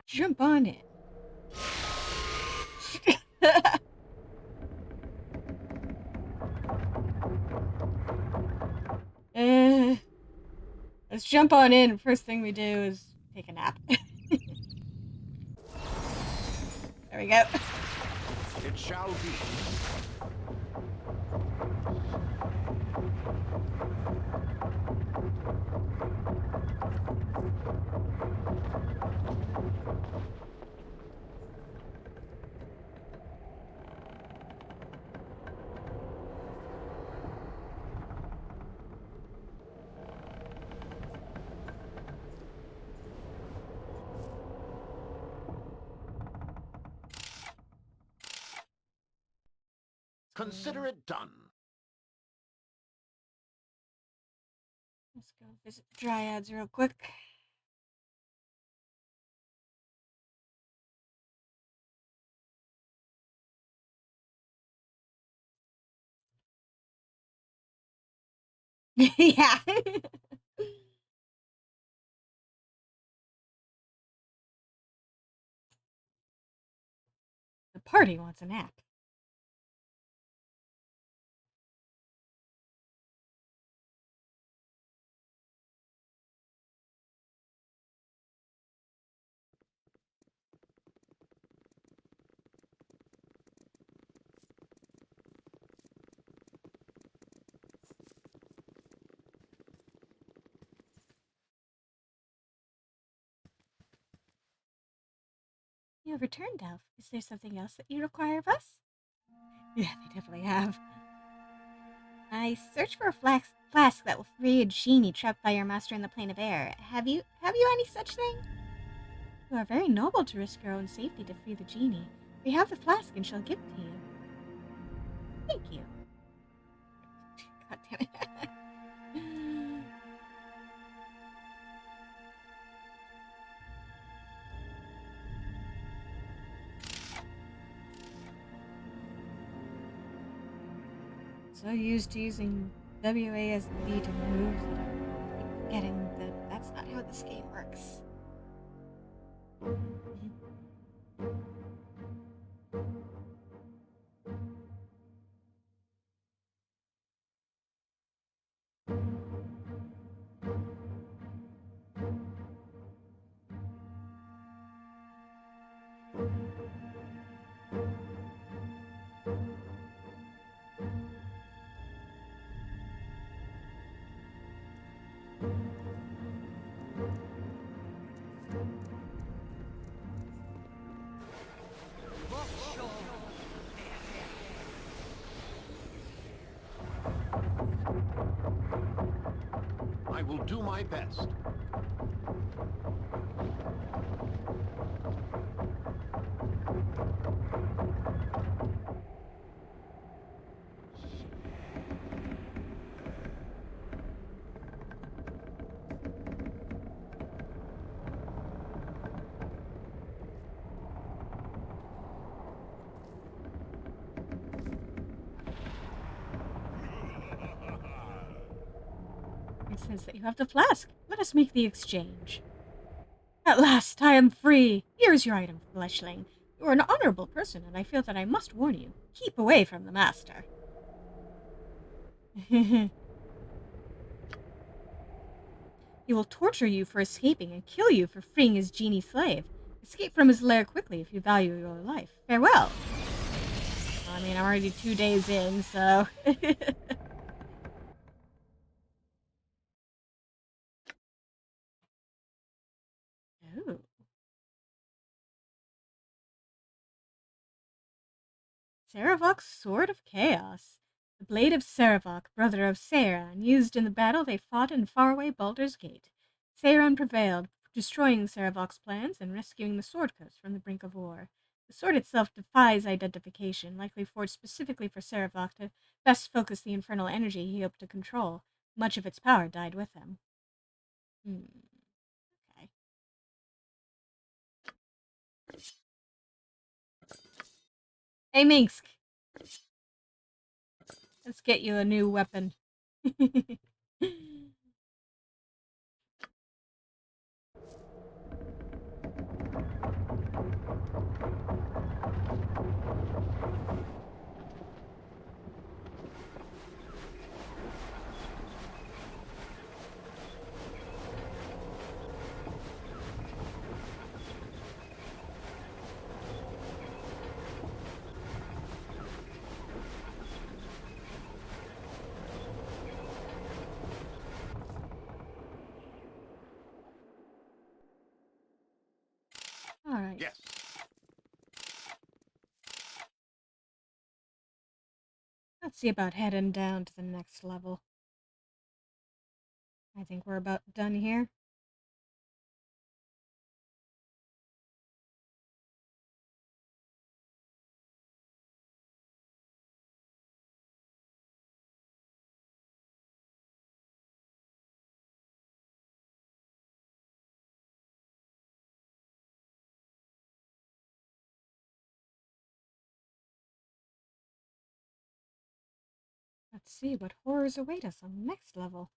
Jump on it. uh, let's jump on in. First thing we do is take a nap. There we go. It shall be. Consider it done. Let's go visit the Dryads real quick. Yeah. The party wants a nap. You have returned, Elf. Is there something else that you require of us? Yeah, they definitely have. I searched for a flask that will free a genie trapped by your master in the plane of air. Have you any such thing? You are very noble to risk your own safety to free the genie. We have the flask and shall give it to you. Thank you. God damn it. So used to using WASD to move that I keep forgetting that that's not how this game works. I will do my best. It says that you have the flask. Let us make the exchange. At last, I am free. Here is your item, fleshling. You are an honorable person, and I feel that I must warn you. Keep away from the master. He will torture you for escaping and kill you for freeing his genie slave. Escape from his lair quickly if you value your life. Farewell. I mean, I'm already 2 days in, so... Ooh. Saravok's Sword of Chaos. The blade of Saravok, brother of Seiran, used in the battle they fought in faraway Baldur's Gate. Seiran prevailed, destroying Saravok's plans and rescuing the Sword Coast from the brink of war. The sword itself defies identification, likely forged specifically for Saravok to best focus the infernal energy he hoped to control. Much of its power died with him. Okay. Hey, Minsk! Let's get you a new weapon. Yes. Let's see about heading down to the next level. I think we're about done here. Let's see what horrors await us on the next level.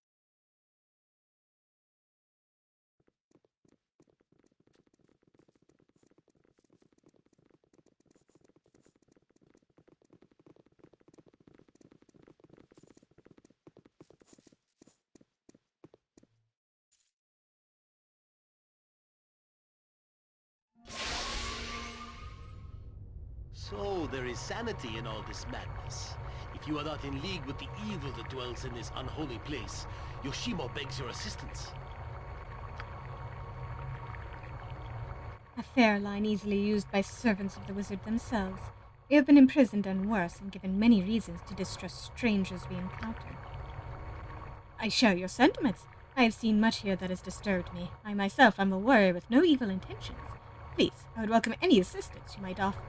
So there is sanity in all this madness. If you are not in league with the evil that dwells in this unholy place, Yoshimo begs your assistance. A fair line easily used by servants of the wizard themselves. We have been imprisoned and worse, and given many reasons to distrust strangers we encounter. I share your sentiments. I have seen much here that has disturbed me. I myself am a warrior with no evil intentions. Please, I would welcome any assistance you might offer.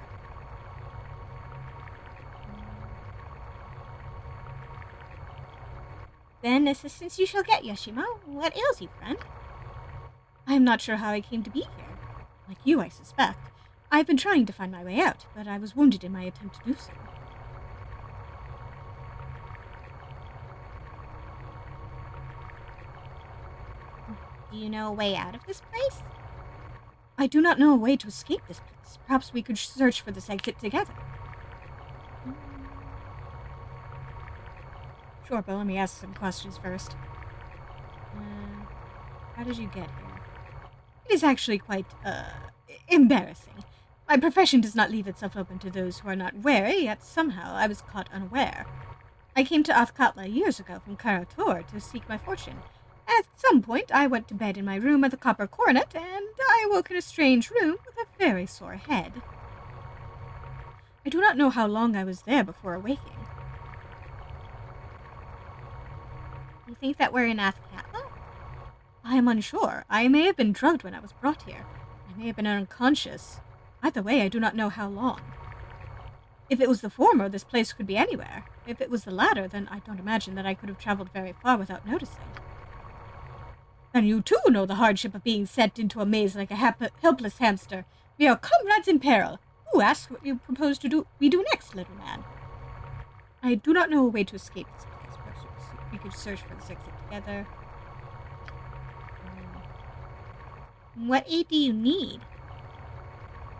Then assistance you shall get, Yoshimo. What ails you, friend? I am not sure how I came to be here. Like you, I suspect. I have been trying to find my way out, but I was wounded in my attempt to do so. Do you know a way out of this place? I do not know a way to escape this place. Perhaps we could search for this exit together. Sure, but let me ask some questions first. How did you get here? It is actually quite, embarrassing. My profession does not leave itself open to those who are not wary, yet somehow I was caught unaware. I came to Athkatla years ago from Karator to seek my fortune. At some point, I went to bed in my room at the Copper Coronet, and I woke in a strange room with a very sore head. I do not know how long I was there before awaking. You think that we're in Athkatla? I am unsure. I may have been drugged when I was brought here. I may have been unconscious. Either way, I do not know how long. If it was the former, this place could be anywhere. If it was the latter, then I don't imagine that I could have traveled very far without noticing. And you too know the hardship of being sent into a maze like a helpless hamster. We are comrades in peril. Who asks what you propose to do? We do next, little man. I do not know a way to escape this place. Perhaps we could search for this exit together. What aid do you need?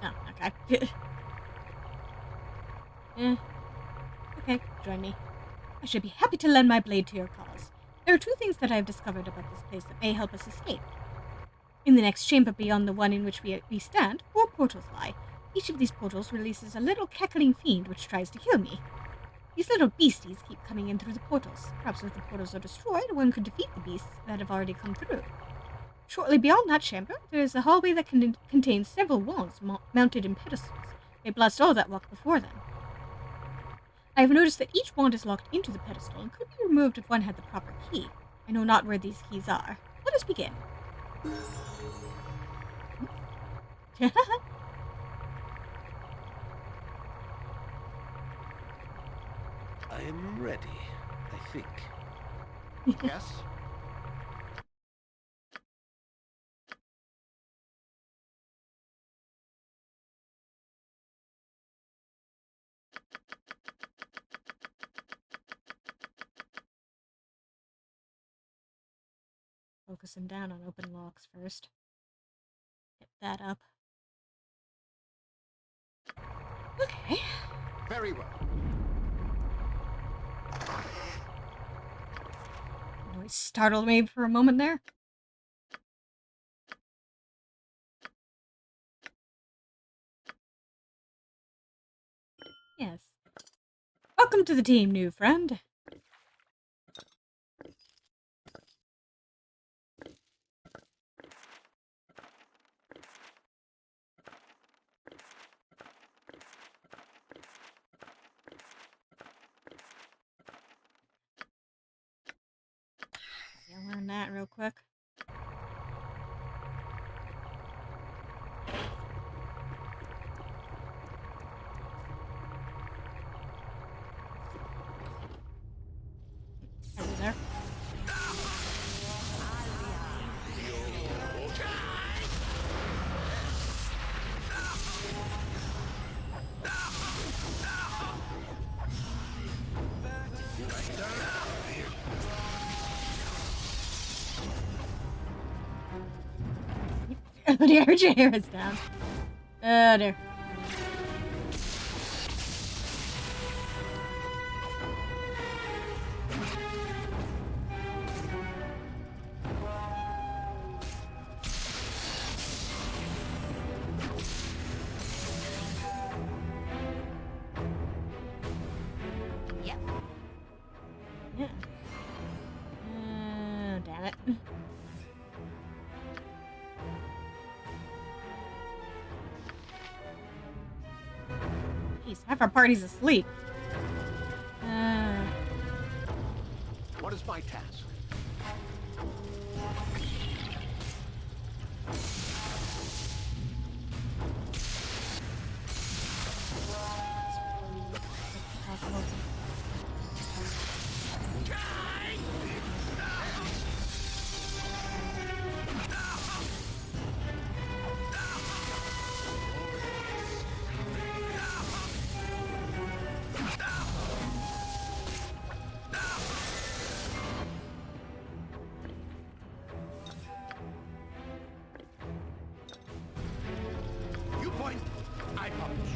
Oh, okay. Okay, join me. I should be happy to lend my blade to your cause. There are two things that I have discovered about this place that may help us escape. In the next chamber beyond the one in which we stand, 4 portals lie. Each of these portals releases a little cackling fiend which tries to kill me. These little beasties keep coming in through the portals. Perhaps if the portals are destroyed, one could defeat the beasts that have already come through. Shortly beyond that chamber, there is a hallway that contains several wands mounted in pedestals. They blessed all that walk before them. I have noticed that each wand is locked into the pedestal and could be removed if one had the proper key. I know not where these keys are. Let us begin. I am ready, I think. Yes. Focusing down on open locks first. Get that up. Okay. Very well. Noise startled me for a moment there. Yes. Welcome to the team, new friend. on that real quick. Are we there? Oh dear, her chair is down. Oh dear. Yep. Yeah. Damn it. Jeez, half our party's asleep. What is my task? Possible. You point, I publish.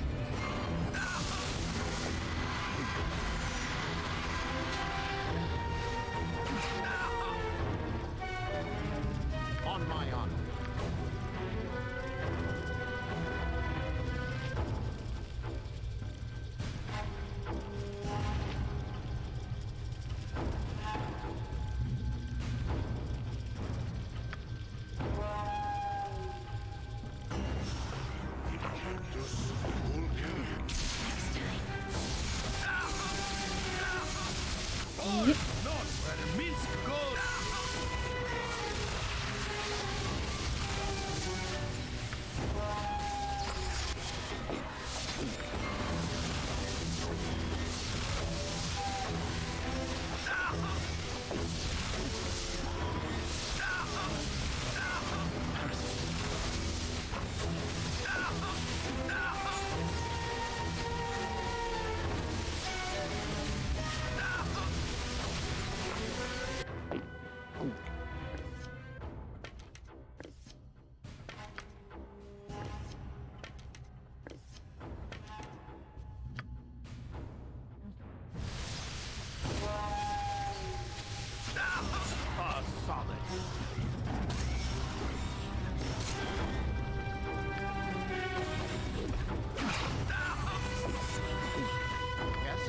On my honor. Yep. Not where Minsk goes. Solid. Yes?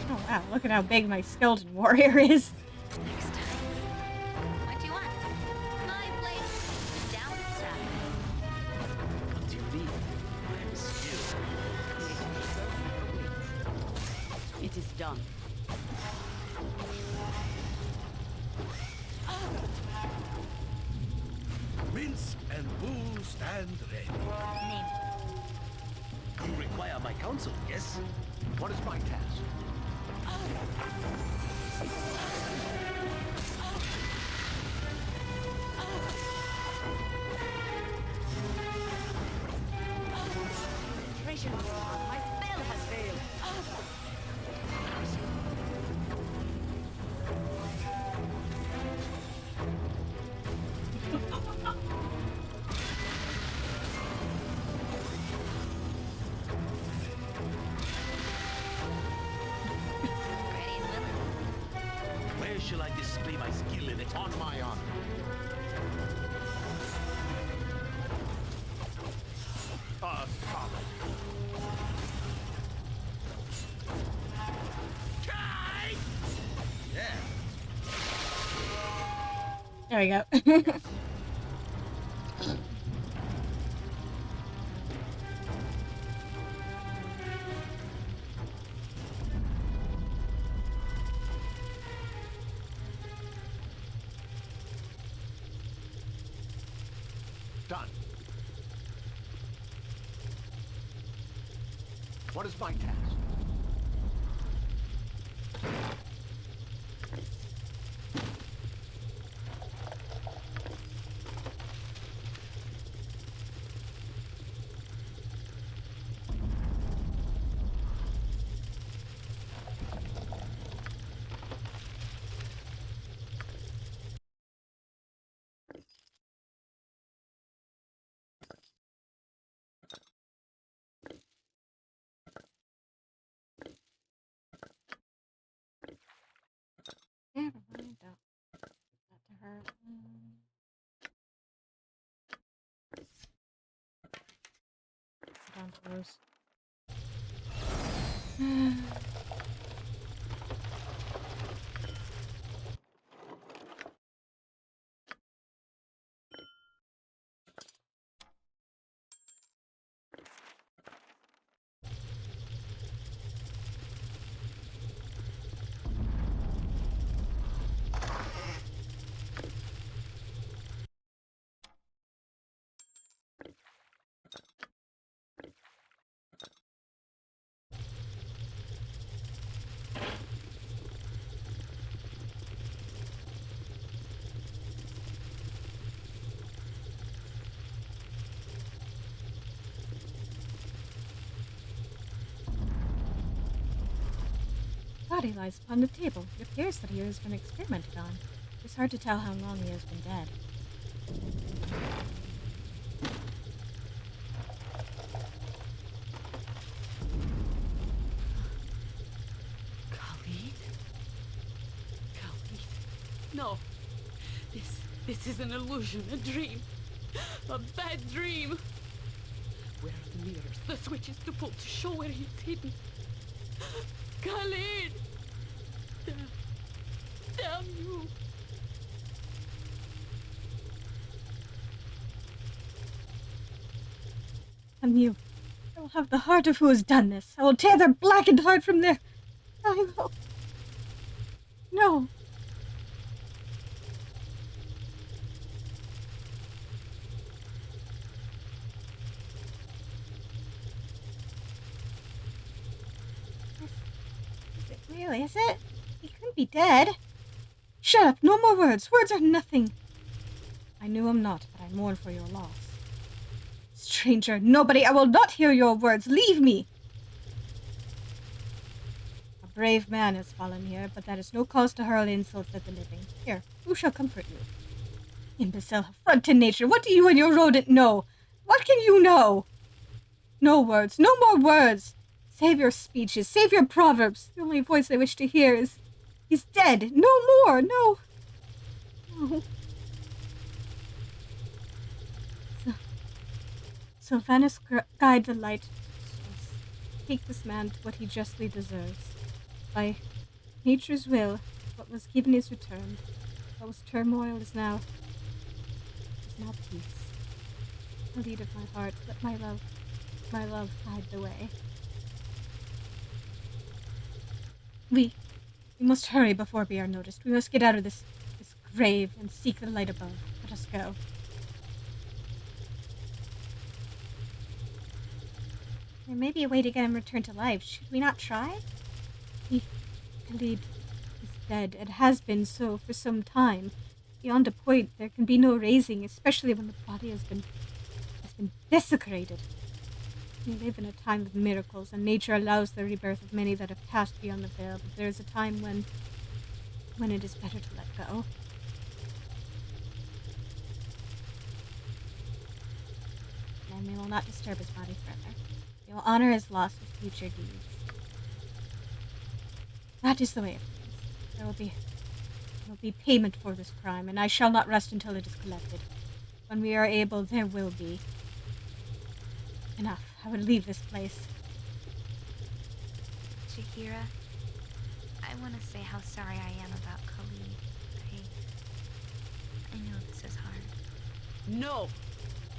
Oh wow, look at how big my skeleton warrior is. Next time. What do you want? My place down south. What do you need? I am still. It is done. Minsk and Bull stand ready. Name. You require my counsel, yes? What is my task? Concentration. My spell has failed. Ready and willing. Where shall I display my There we go. Yes. Done. What is my task? Never mind, don't give that to her. Put on clothes. Body lies upon the table. It appears that he has been experimented on. It's hard to tell how long he has been dead. Khalid? Khalid. No. This is an illusion, a dream. A bad dream. Where are the mirrors, the switches to pull to show where he's hidden? Khalid! Damn you! And you. I will have the heart of who has done this. I will tear their blackened heart from their... I will... No. Is it really? Is it? He couldn't be dead. Shut up. No more words. Words are nothing. I knew him not, but I mourn for your loss. Stranger, nobody, I will not hear your words. Leave me. A brave man has fallen here, but that is no cause to hurl insults at the living. Here, who shall comfort you? Imbecile, affront to nature. What do you and your rodent know? What can you know? No words, no more words. Save your speeches, save your proverbs. The only voice I wish to hear is, he's dead. No more, no. No. Sylvanus, guide the light to the source. Take this man to what he justly deserves. By nature's will, what was given is returned. What was turmoil is now peace. The lead of my heart, let my love guide the way. We must hurry before we are noticed. We must get out of this grave and seek the light above. Let us go. There may be a way to get him returned to life. Should we not try? Khalid is dead, and has been so for some time. Beyond a point, there can be no raising, especially when the body has been desecrated. We live in a time of miracles, and nature allows the rebirth of many that have passed beyond the veil, but there is a time when it is better to let go. And we will not disturb his body further. We will honor his loss with future deeds. That is the way of things. There will be payment for this crime, and I shall not rest until it is collected. When we are able, there will be. Enough. I would leave this place. Chihira, I want to say how sorry I am about Khalid. I know No!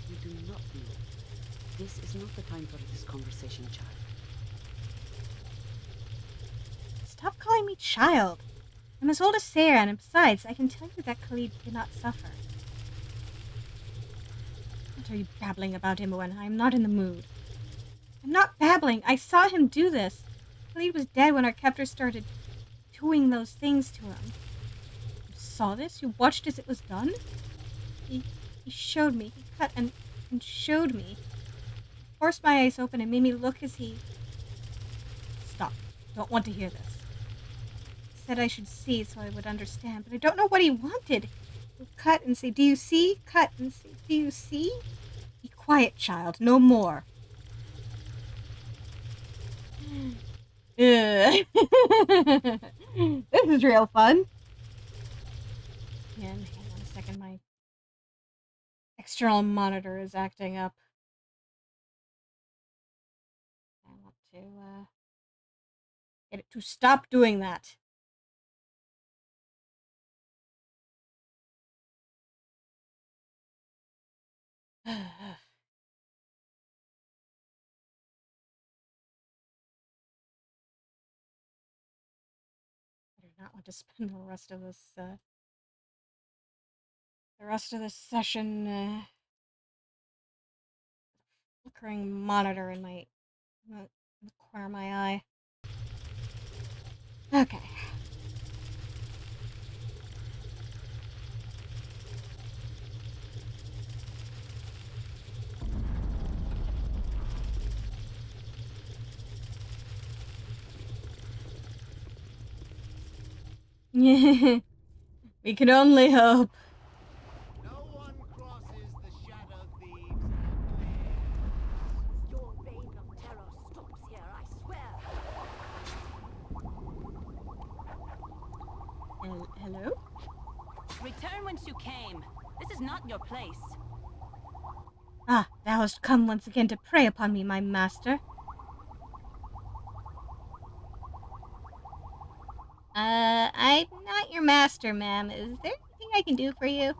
You do not know. This is not the time for this conversation, child. Stop calling me child. I'm as old as Sarah, and besides, I can tell you that Khalid did not suffer. What are you babbling about, Imoen? I am not in the mood. I'm not babbling. I saw him do this. Khalid was dead when our captor started doing those things to him. You saw this? You watched as it was done? He showed me. He cut and showed me. He forced my eyes open and made me look as he... Stop. Don't want to hear this. He said I should see so I would understand, but I don't know what he wanted. He'll cut and say, do you see? Cut and say, do you see? Be quiet, child. No more. This is real fun. And hang on a second, my external monitor is acting up. I want to get it to stop doing that. I do not want to spend the rest of this session flickering monitor in the corner of my eye. Okay. We can only hope. No one crosses the shadow thieves and lives. Your reign of terror stops here, I swear. Hello? Return whence you came. This is not your place. Ah, thou hast come once again to prey upon me, my master. I'm not your master, ma'am. Is there anything I can do for you?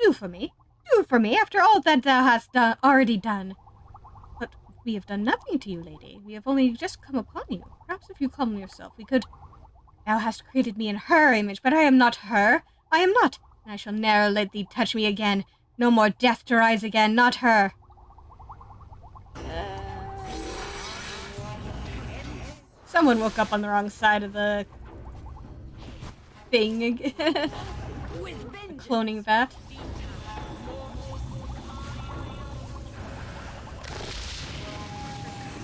Do for me? Do for me, after all that thou hast already done. But we have done nothing to you, lady. We have only just come upon you. Perhaps if you calm yourself, we could... Thou hast created me in her image, but I am not her. I am not, and I shall ne'er let thee touch me again. No more death to rise again, not her. Someone woke up on the wrong side of the thing again. The cloning vat.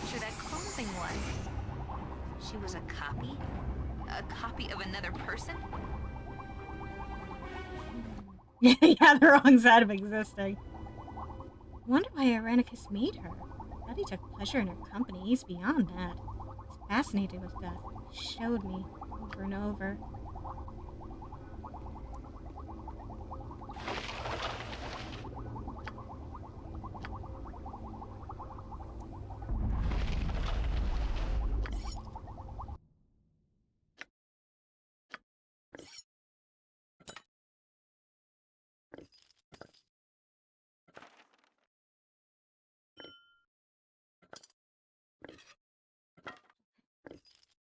Sure that clone was. She was a copy? A copy of another person? Yeah, the wrong side of existing. I wonder why Irenicus made her. I thought he took pleasure in her company. He's beyond that. He's fascinated with death. He showed me over and over.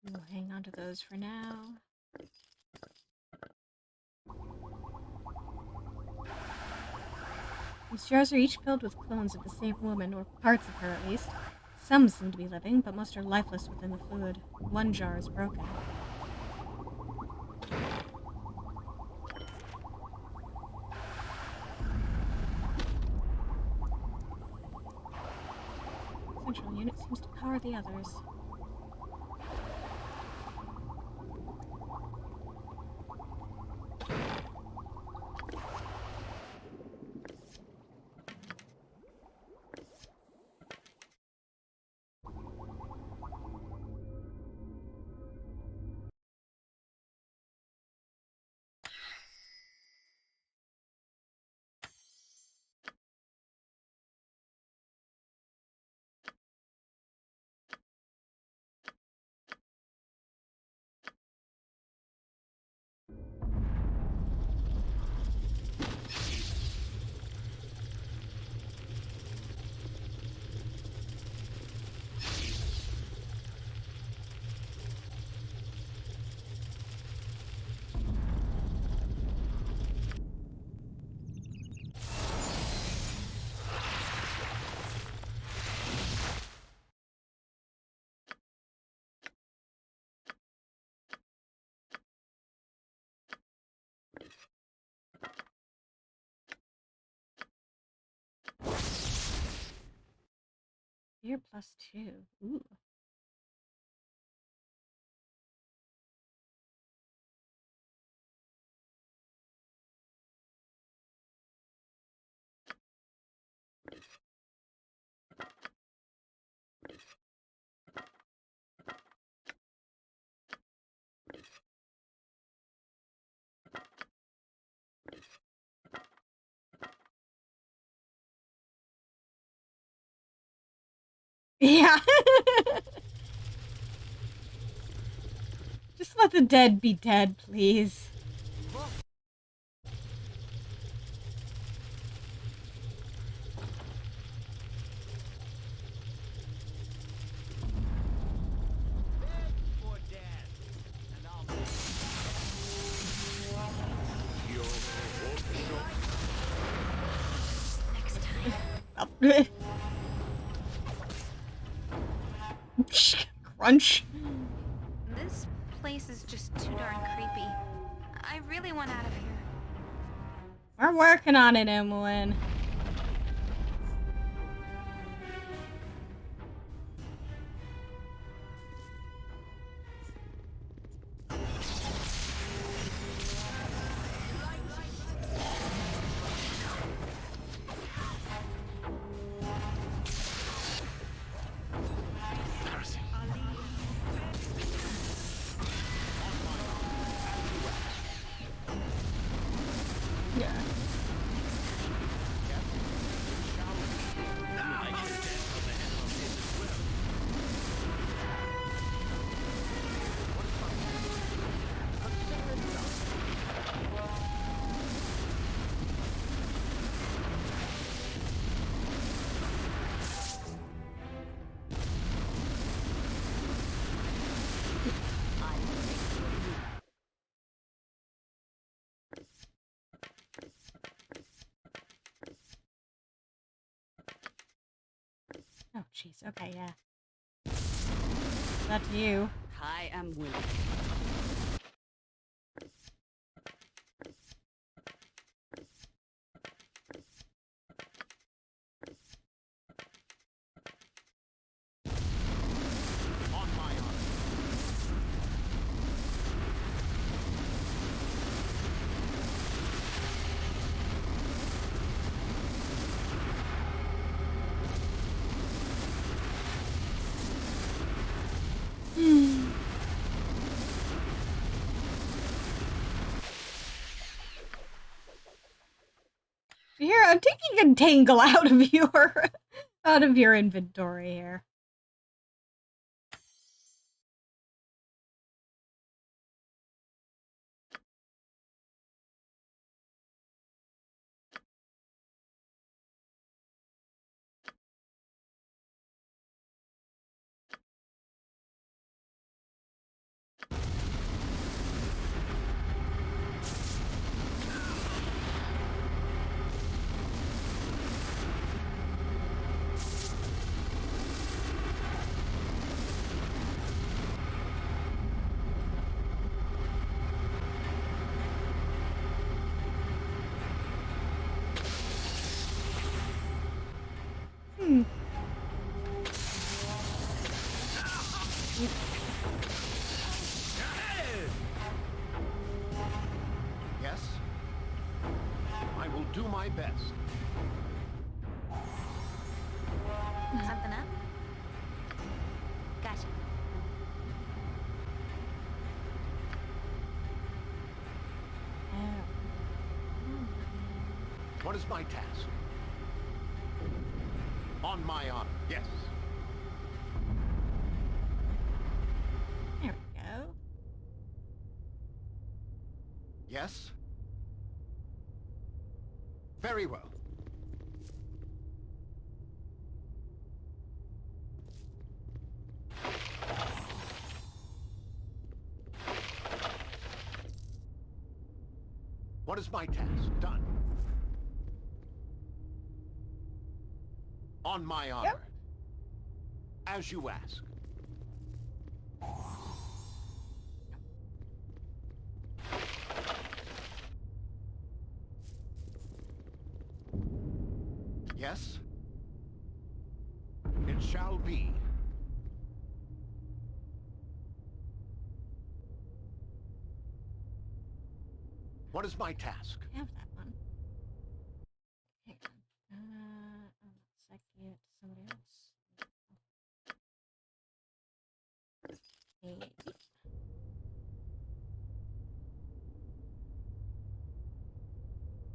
We'll hang on to those for now. These jars are each filled with clones of the same woman, or parts of her at least. Some seem to be living, but most are lifeless within the fluid. One jar is broken. Central unit seems to power the others. Fear +2. Ooh. Yeah. Just let the dead be dead, please. Or dead. And I'll Next time. Crunch. This place is just too darn creepy. I really want out of here. We're working on it, Emmeline. Yeah. Oh, jeez. Okay, yeah. That's you. I am willing. on my honor. Here, I'm taking a tangle out of your inventory here. Yes? I will do my best. Something up? Gotcha. What is my task? On my honor. Yes. There we go. Yes? Very well. What is my task? Done. On my honor. Yep. As you ask. Yes? it shall be. What is my task? I have that one. Hang on. Oh, looks like you somebody else. Maybe.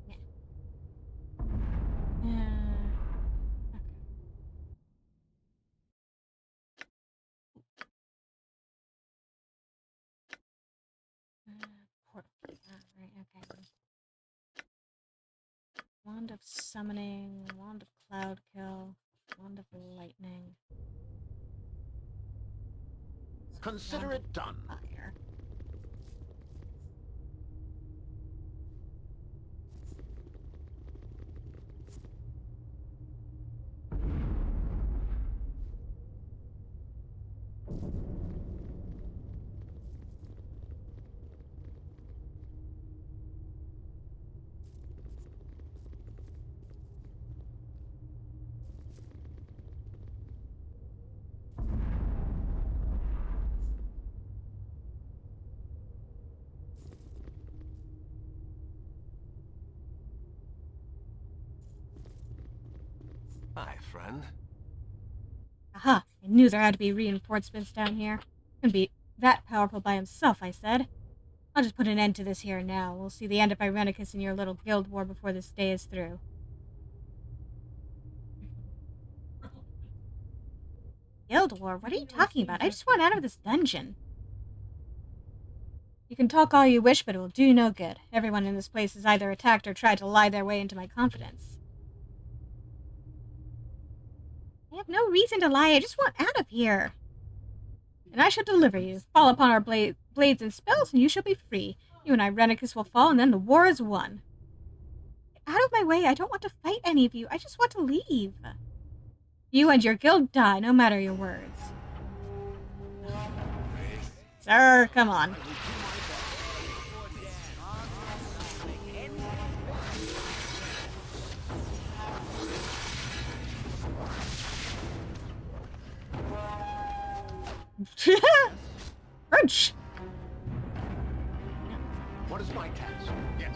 Yeah. Okay. Portal key. Right, okay. Wand of Summoning, Wand of Cloud Kill, Wand of Lightning. Consider Wand of it done. Fire. Hi, friend. Aha! I knew there had to be reinforcements down here. Couldn't be that powerful by himself, I said. I'll just put an end to this here now. We'll see the end of Irenicus in your little guild war before this day is through. Guild war? What are you talking about? I just want out of this dungeon. You can talk all you wish, but it will do no good. Everyone in this place has either attacked or tried to lie their way into my confidence. I have no reason to lie. I just want out of here. And I shall deliver you. Fall upon our blades and spells, and you shall be free. You and Irenicus will fall, and then the war is won. Get out of my way. I don't want to fight any of you. I just want to leave. You and your guild die, no matter your words. Sir, come on. Crunch! What is my task? Yes.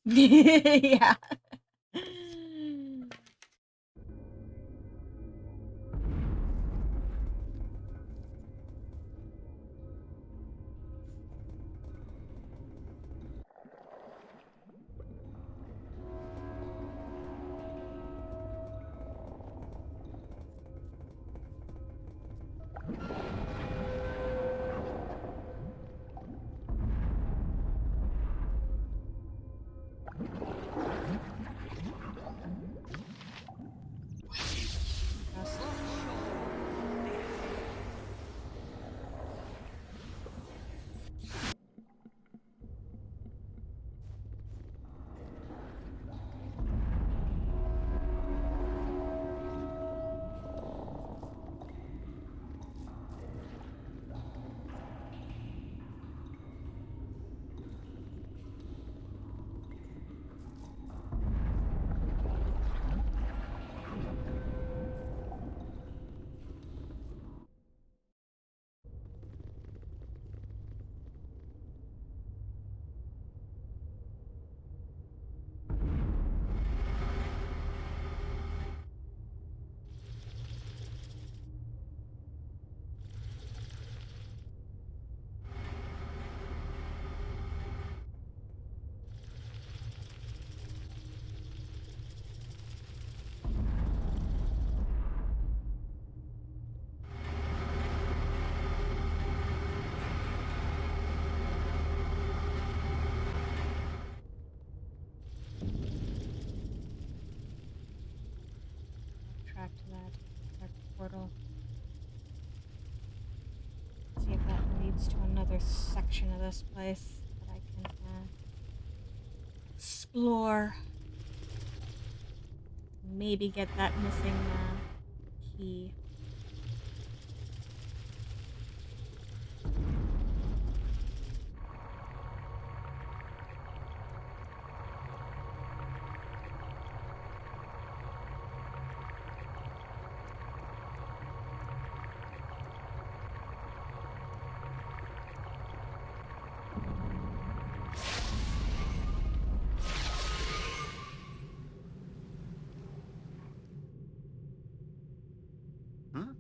Yeah. Track to that portal. See if that will lead leads to another section of this place that I can explore. Maybe get that missing key. Hmm?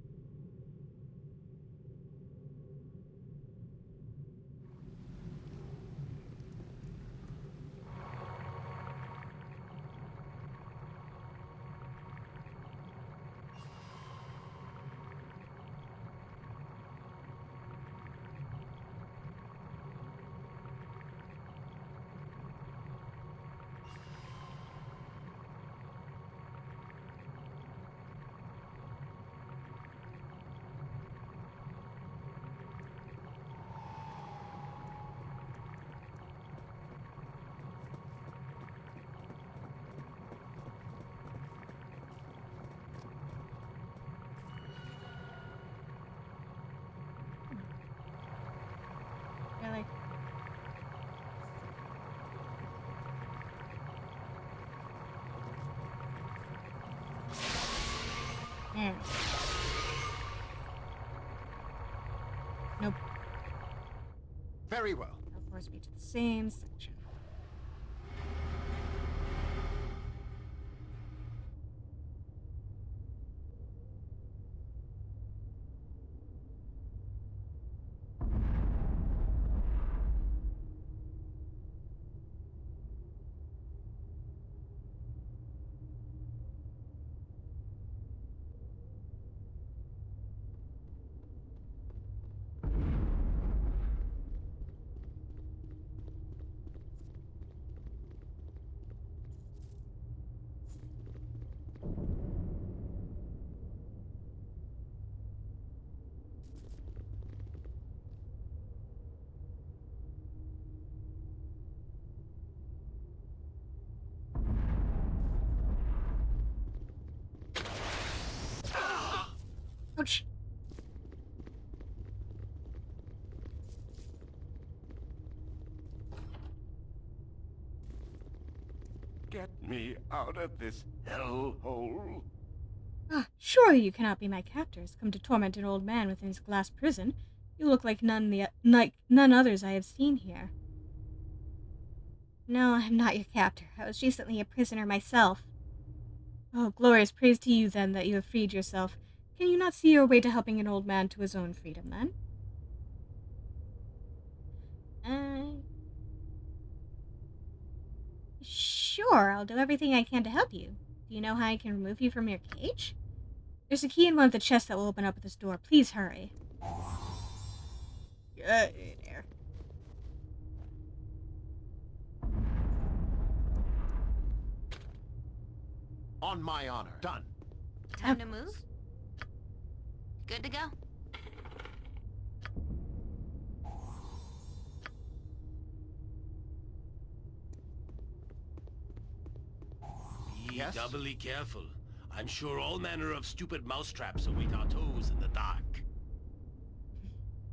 Really? There we go. Nope. Very well. That'll force me to the same section. Ouch! Get me out of this hellhole. Ah, surely you cannot be my captors, come to torment an old man within his glass prison. You look like none others I have seen here. No, I'm not your captor. I was recently a prisoner myself. Oh, glorious praise to you, then, that you have freed yourself. Can you not see your way to helping an old man to his own freedom, then? Uh, sure, I'll do everything I can to help you. Do you know how I can remove you from your cage? There's a key in one of the chests that will open up this door. Please hurry. Get in there. On my honor. Done. Time to move? Good to go. Be Yes? doubly careful. I'm sure all manner of stupid mousetraps await our toes in the dark.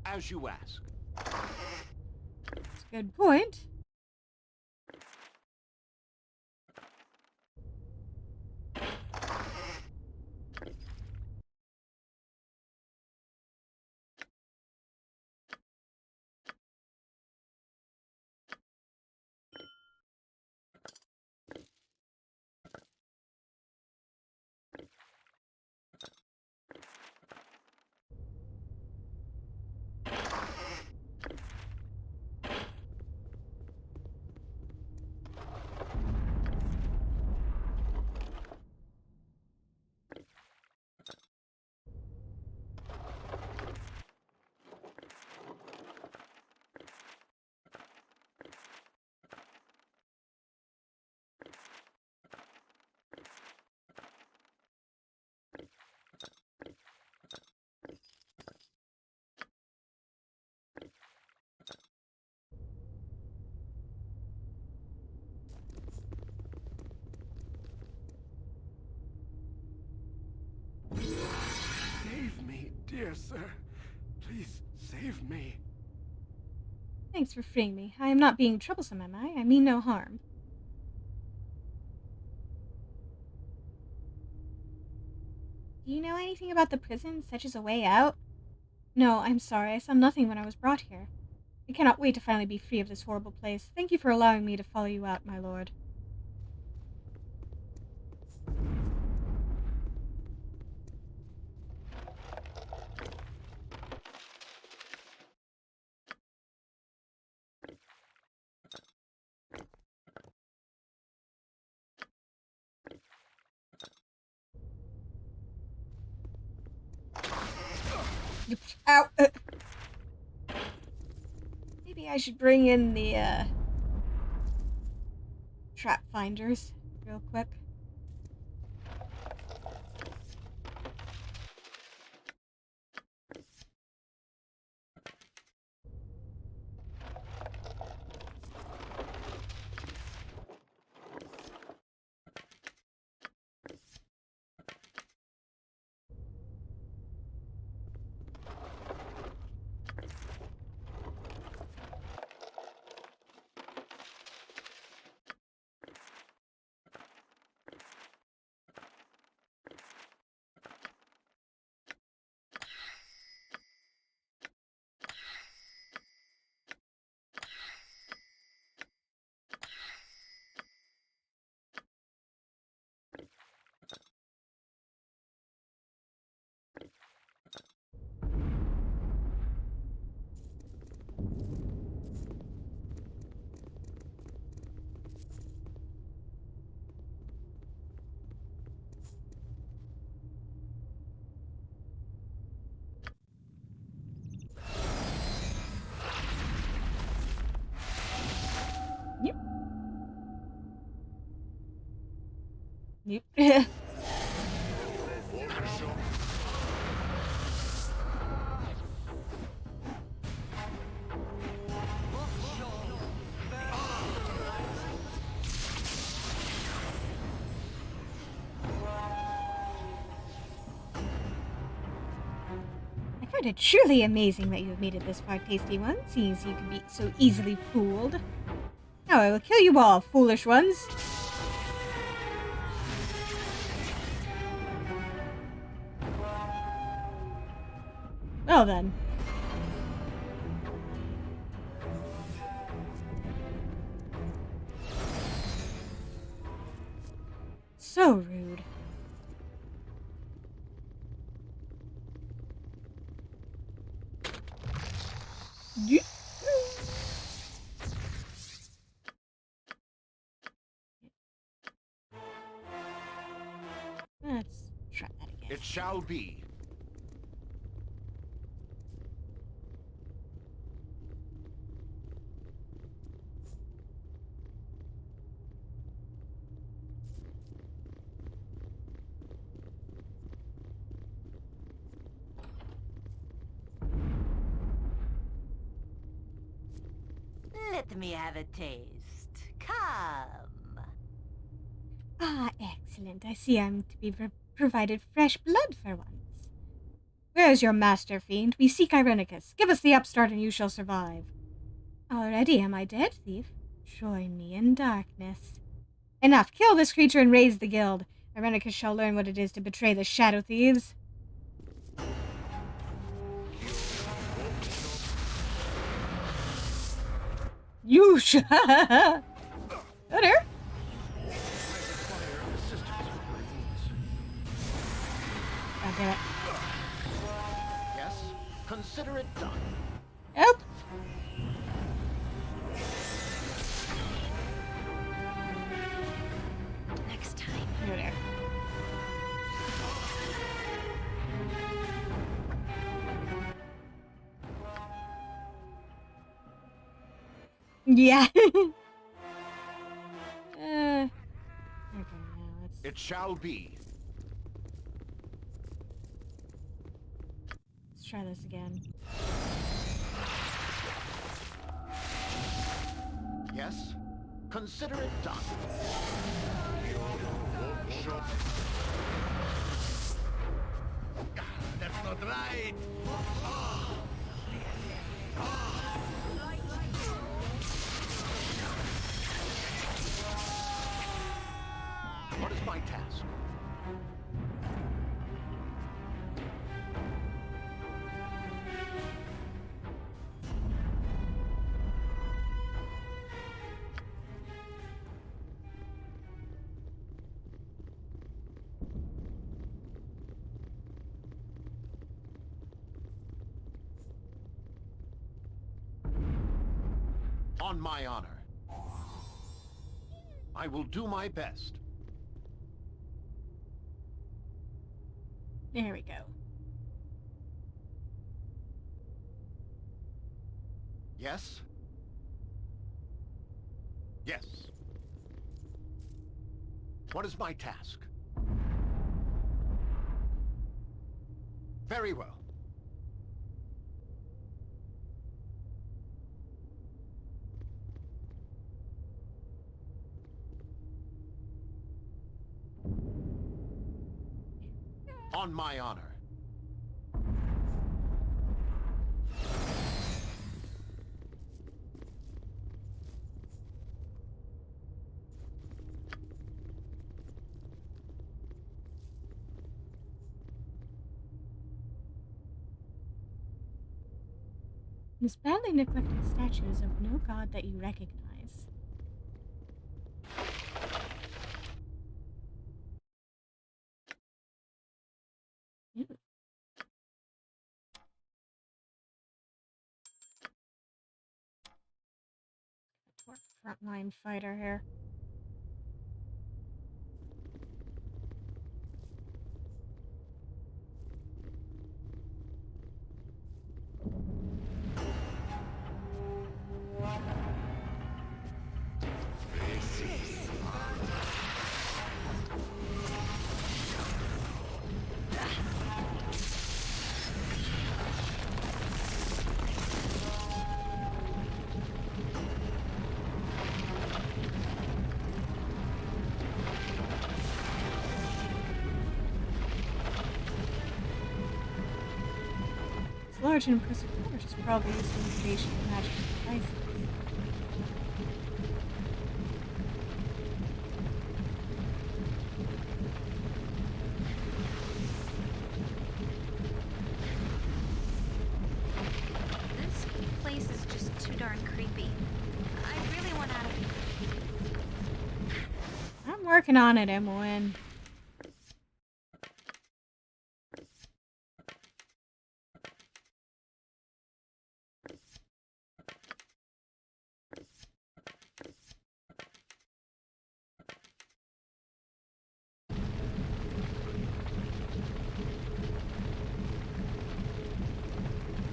As you ask. That's a good point. Dear sir, please save me. Thanks for freeing me. I am not being troublesome, am I? I mean no harm. Do you know anything about the prison, such as a way out? No, I'm sorry. I saw nothing when I was brought here. I cannot wait to finally be free of this horrible place. Thank you for allowing me to follow you out, my lord. Ow! Maybe I should bring in the, trap finders real quick. Yep. Yep. I find it truly amazing that you have made it this far, tasty one, seeing as you can be so easily fooled. Now I will kill you all, foolish ones. Well then. So rude. Let's try that again. It shall be. Let me have a taste. Come. Ah, excellent. I see I'm to be provided fresh blood for once. Where is your master, fiend? We seek Irenicus. Give us the upstart and you shall survive. Already am I dead, thief? Join me in darkness. Enough. Kill this creature and raise the guild. Irenicus shall learn what it is to betray the shadow thieves. You shall. Better. God damn it. Yes? Consider it done. Help. Next time. Over there. Yeah. Okay, now let's... It shall be. Let's try this again. Yes? Consider it done. That's the not right. What is my task? On my honor. I will do my best. There we go. Yes? Yes. What is my task? Very well. On my honor. These badly neglected statues of no god that you recognize. Ew. Poor frontline fighter here. This large and impressive forge is probably used in the creation of magical devices. This place is just too darn creepy. I really want out of here. I'm working on it, Emwyn.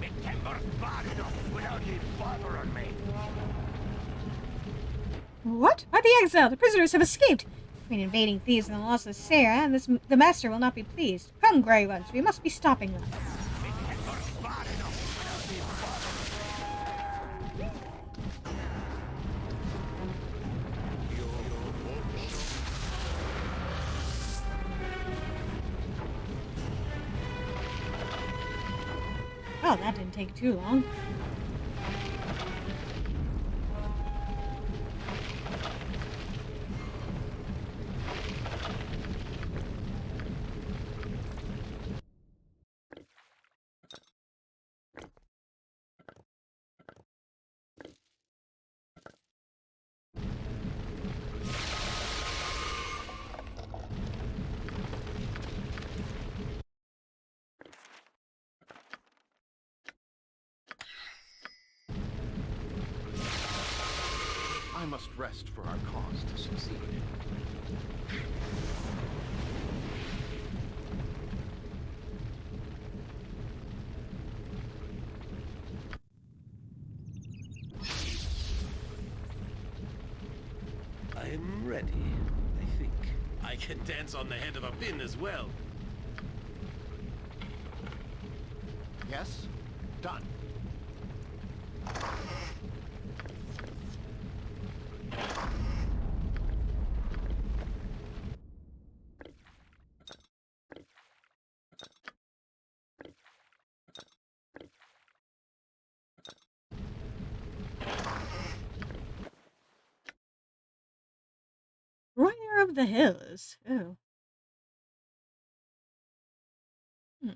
My timber's bad enough without you bothering me. What? By the exile! The prisoners have escaped! Between invading thieves and the loss of Sarah, and the master will not be pleased. Come, Grey Ones, we must be stopping them. My timber's bad enough without you bothering me. Oh, that didn't take too long. I must rest for our cause to succeed. I'm ready, I think. I can dance on the head of a pin as well. Yes? Done. of the hills. Ooh. Hmm.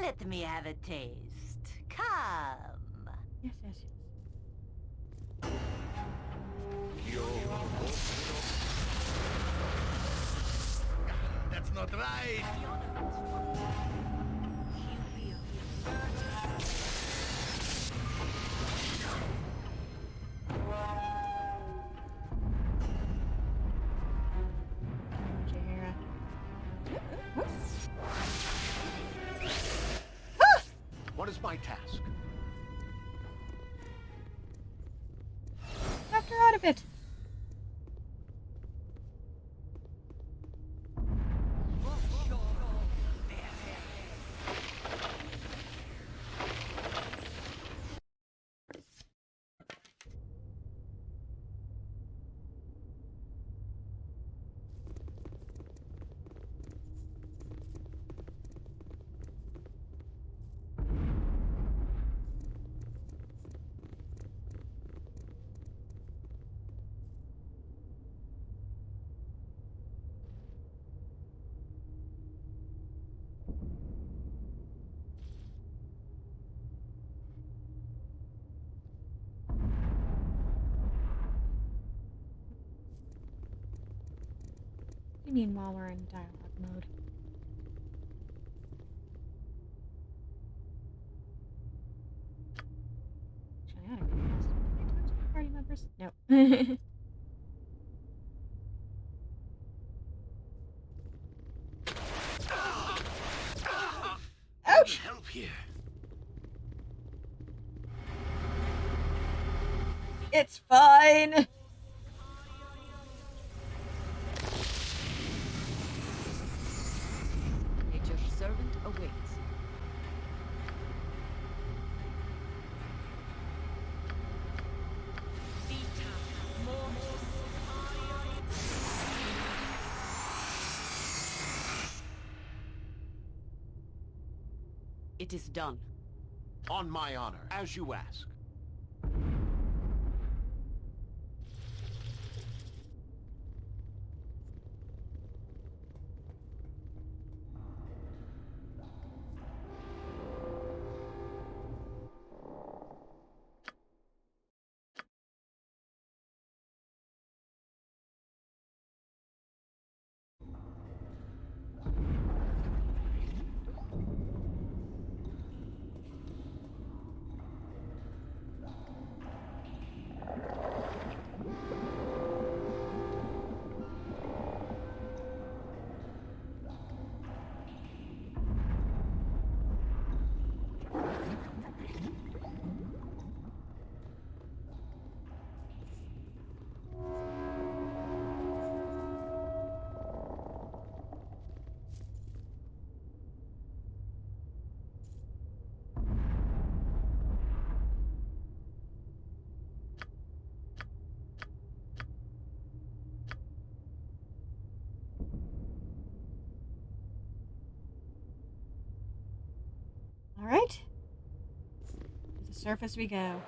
Let me have a taste. Come. Yes, yes, yes. That's not right. Jahara. What is my task? Knocked her out of it. You mean while we're in dialogue mode? Actually, I don't really ask. Can I talk to the party members? No. Ouch! Help here. It's fine. Nature's servant awaits. It is done. On my honor, as you ask. All right. To the surface we go.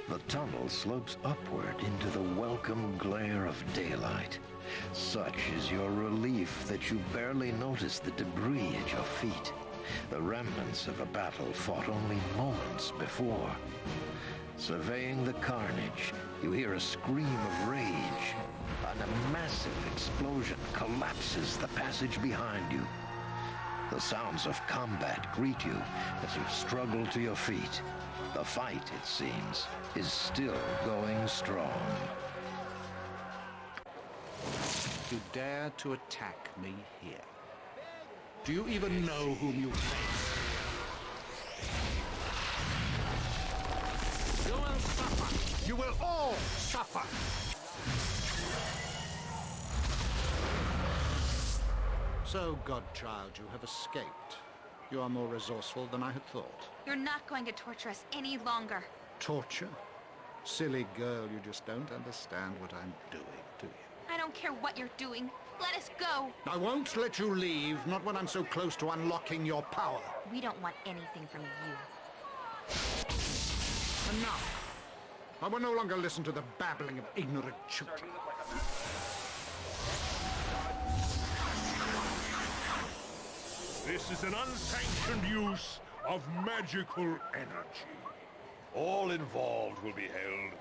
The tunnel slopes upward into the welcome glare of daylight. Such is your relief that you barely notice the debris at your feet, the remnants of a battle fought only moments before. Surveying the carnage, you hear a scream of rage, and a massive explosion collapses the passage behind you. The sounds of combat greet you as you struggle to your feet. The fight, it seems, is still going strong. You dare to attack me here. Do you even know whom you face? You will suffer! You will all suffer! So, Godchild, you have escaped. You are more resourceful than I had thought. You're not going to torture us any longer. Torture? Silly girl, you just don't understand what I'm doing, do you? I don't care what you're doing. Let us go. I won't let you leave, not when I'm so close to unlocking your power. We don't want anything from you. Enough! I will no longer listen to the babbling of ignorant children. This is an unsanctioned use of magical energy. All involved will be held.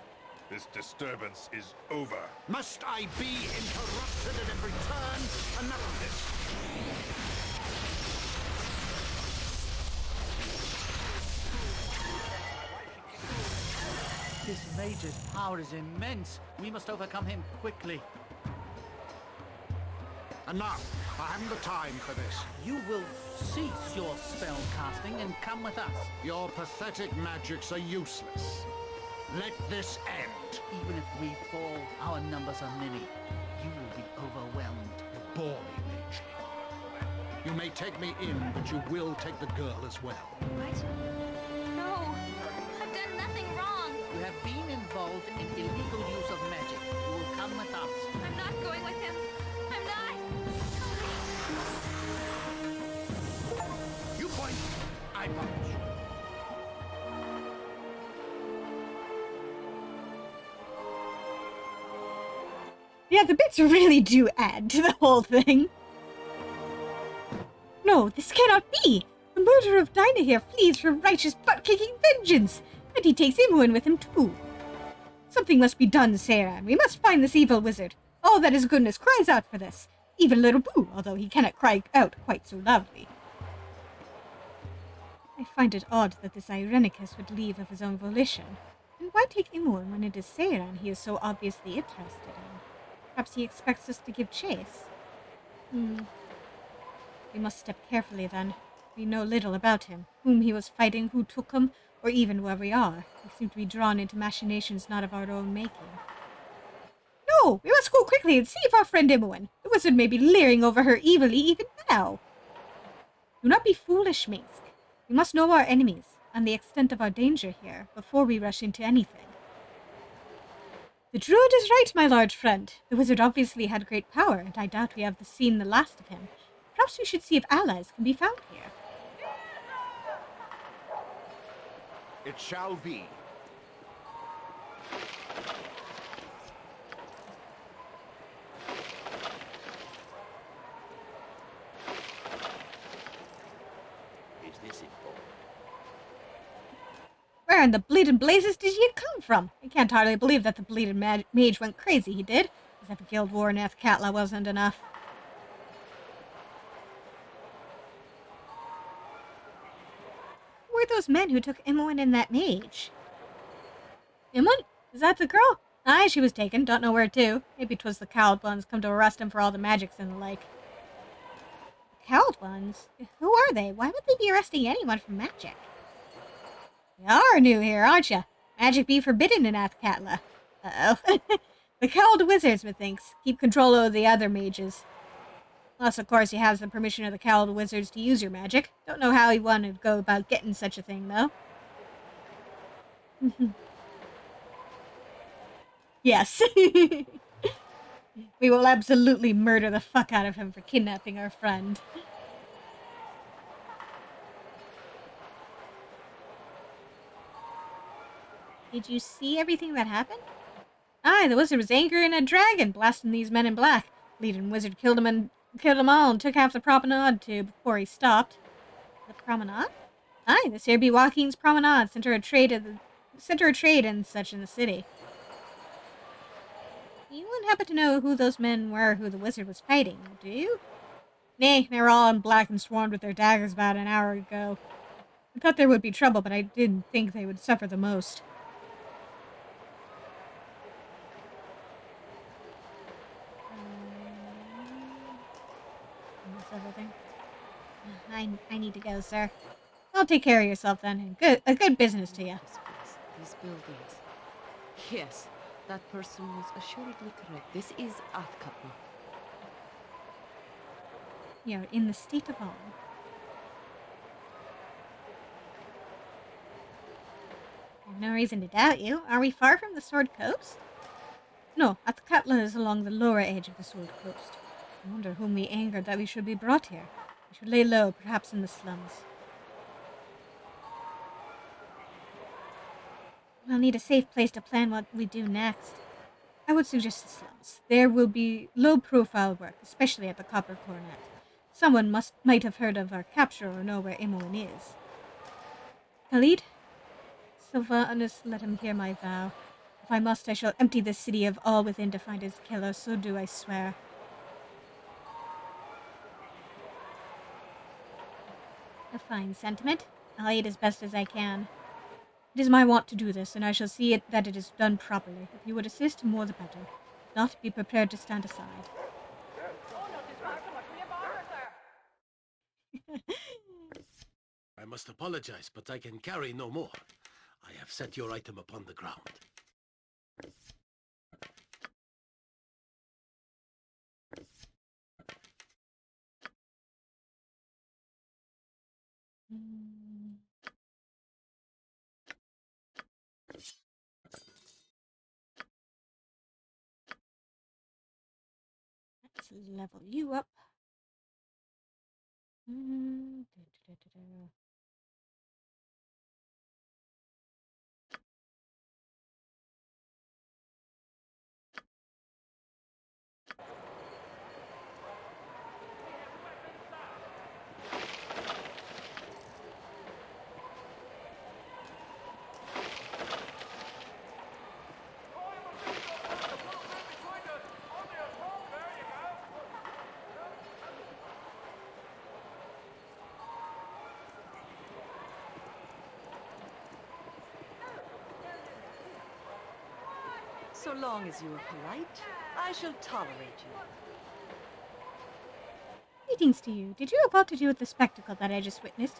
This disturbance is over. Must I be interrupted at every turn? Enough of this. This mage's power is immense. We must overcome him quickly. Enough! I haven't the time for this. You will cease your spell casting and come with us. Your pathetic magics are useless. Let this end. Even if we fall, our numbers are many. You will be overwhelmed. You bore me, Mage. You may take me in, but you will take the girl as well. What? No. I've done nothing wrong. You have been involved in illegal use of magic. You will come with us. I'm not going with him. I'm not. You point, I punch. Yeah, the bits really do add to the whole thing. No, this cannot be! The murderer of Dinah here flees for righteous butt-kicking vengeance, and he takes Imoen with him too. Something must be done, Sarah. We must find this evil wizard. All that is goodness cries out for this. Even little Boo, although he cannot cry out quite so loudly. I find it odd that this Irenicus would leave of his own volition. And why take Imoen when it is Seiran he is so obviously interested in? Perhaps he expects us to give chase. We must step carefully then. We know little about him, whom he was fighting, who took him, or even where we are. We seem to be drawn into machinations not of our own making. No! We must go quickly and see if our friend Imoen. The wizard may be leering over her evilly even now. Do not be foolish, Minsk. We must know our enemies, and the extent of our danger here, before we rush into anything. The druid is right, my large friend. The wizard obviously had great power, and I doubt we have seen the last of him. Perhaps we should see if allies can be found here. It shall be. Is this it, Bob? Where in the bleeding blazes did you come from? I can't hardly believe that the bleeding mage went crazy, he did. As if a guild war in Athkatla wasn't enough. Who were those men who took Imoen and that mage? Imoen? Is that the girl? Aye, she was taken. Don't know where to. Maybe 'twas the cowled ones come to arrest him for all the magics and the like. Cowled ones? Who are they? Why would they be arresting anyone for magic? You are new here, aren't you? Magic be forbidden in Athkatla. Uh-oh. The cowled wizards, methinks, keep control over the other mages. Unless, of course, you have the permission of the cowled wizards to use your magic. Don't know how you want to go about getting such a thing, though. Yes. We will absolutely murder the fuck out of him for kidnapping our friend. Did you see everything that happened? Aye, the wizard was angry and a dragon, blasting these men in black. leading wizard killed him all and took half the promenade too before he stopped. The promenade? Aye, this here be Joaquin's promenade, center of trade and such in the city. You wouldn't happen to know who those men were who the wizard was fighting, do you? Nay, they were all in black and swarmed with their daggers about an hour ago. I thought there would be trouble, but I didn't think they would suffer the most. That's everything. I need to go, sir. I'll take care of yourself then. A good business to you. These buildings. Yes, that person was assuredly correct. This is Athkatla. You're in the state of awe. I have no reason to doubt you. Are we far from the Sword Coast? No, Athkatla is along the lower edge of the Sword Coast. I wonder whom we angered that we should be brought here. We should lay low, perhaps in the slums. We'll need a safe place to plan what we do next. I would suggest the slums. There will be low-profile work, especially at the Copper Coronet. Someone might have heard of our capture or know where Imoen is. Khalid, Sylvanus, let him hear my vow. If I must, I shall empty this city of all within to find his killer, so do I swear. A fine sentiment. I'll aid as best as I can. It is my wont to do this, and I shall see that it is done properly. If you would assist, more the better. If not, be prepared to stand aside. I must apologize, but I can carry no more. I have set your item upon the ground. Let's level you up. So long as you are polite, I shall tolerate you. Greetings to you. Did you have aught to do with the spectacle that I just witnessed?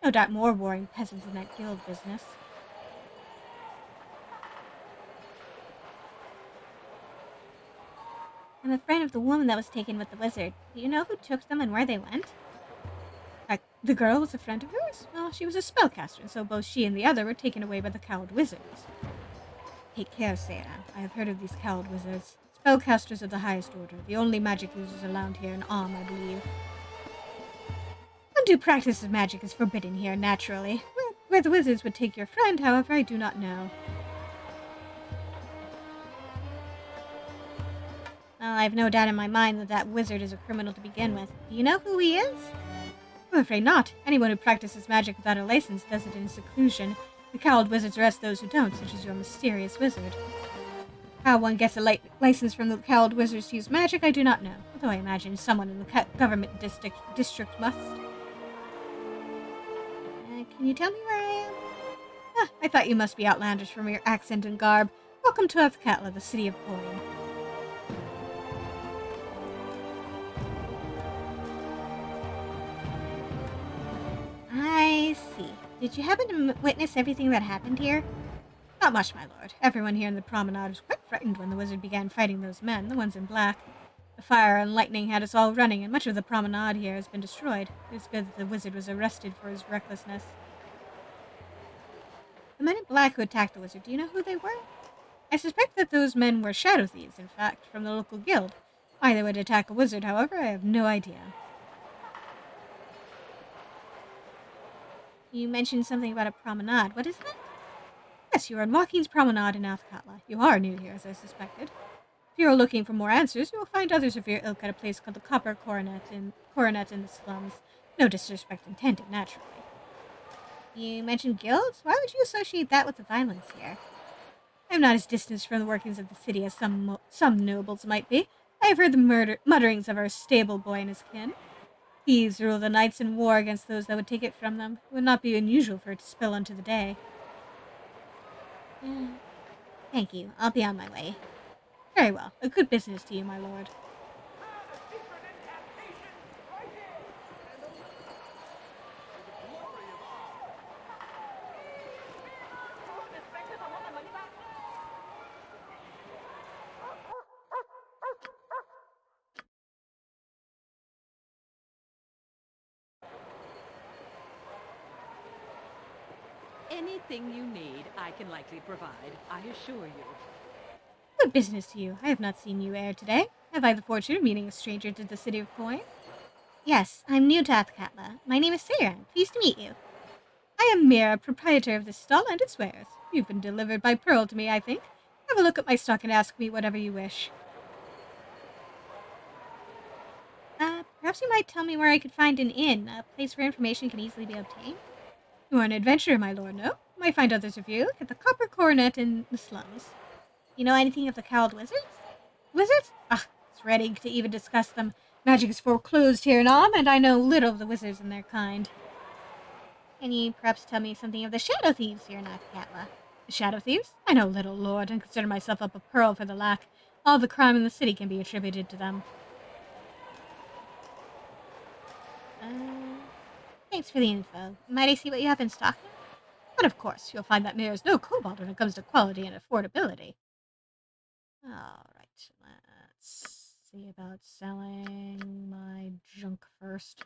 No doubt more warring peasants in that guild business. I'm a friend of the woman that was taken with the wizard. Do you know who took them and where they went? The girl was a friend of yours? Well, she was a spellcaster, and so both she and the other were taken away by the coward wizards. Take care, Sarah. I have heard of these coward wizards. Spellcasters of the highest order, the only magic users allowed here in Alm, I believe. Undue practice of magic is forbidden here, naturally. Where the wizards would take your friend, however, I do not know. Well, I have no doubt in my mind that that wizard is a criminal to begin with. Do you know who he is? I'm afraid not. Anyone who practices magic without a license does it in seclusion. The coward wizards arrest those who don't, such as your mysterious wizard. How one gets a license from the coward wizards to use magic, I do not know, although I imagine someone in the government district must. Can you tell me where I am? I thought you must be outlandish from your accent and garb. Welcome to Athkatla, the city of coin. I see. Did you happen to witness everything that happened here? Not much, my lord. Everyone here in the promenade was quite frightened when the wizard began fighting those men, the ones in black. The fire and lightning had us all running, and much of the promenade here has been destroyed. It's good that the wizard was arrested for his recklessness. The men in black who attacked the wizard, do you know who they were? I suspect that those men were shadow thieves, in fact, from the local guild. Why they would attack a wizard, however, I have no idea. You mentioned something about a promenade. What is that? Yes, you are on Joaquin's promenade in Athkatla. You are new here, as I suspected. If you're looking for more answers, you will find others of your ilk at a place called the Coronet in the slums. No disrespect intended, naturally. You mentioned guilds? Why would you associate that with the violence here? I am not as distant from the workings of the city as some nobles might be. I have heard the mutterings of our stable boy and his kin. Thieves rule the nights and war against those that would take it from them. It would not be unusual for it to spill into the day. Thank you. I'll be on my way. Very well. A good business to you, my lord. Anything you need, I can likely provide, I assure you. Good business to you. I have not seen you ere today. Have I the fortune of meeting a stranger to the city of coin? Yes, I'm new to Athkatla. My name is Seiran. Pleased to meet you. I am Mira, proprietor of this stall and its wares. You've been delivered by Pearl to me, I think. Have a look at my stock and ask me whatever you wish. Perhaps you might tell me where I could find an inn, a place where information can easily be obtained? You are an adventurer, my lord, no? You might find others of you at the Copper Coronet in the slums. You know anything of the cowled wizards? Wizards? Ah, it's ready to even discuss them. Magic is foreclosed here in Om, and I know little of the wizards and their kind. Can you perhaps tell me something of the shadow thieves here in Athkatla? The shadow thieves? I know little, lord, and consider myself up a pearl for the lack. All the crime in the city can be attributed to them. Thanks for the info. Might I see what you have in stock now? But of course, you'll find that Mirror's no kobold when it comes to quality and affordability. Alright, let's see about selling my junk first.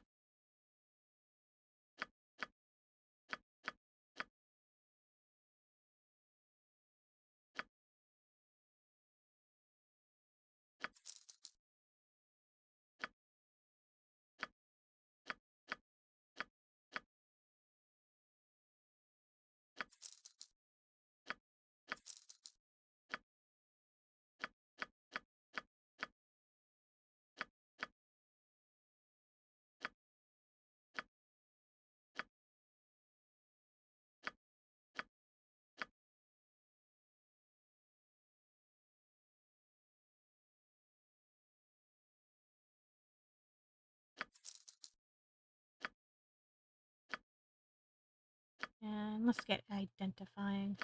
And let's get identifying.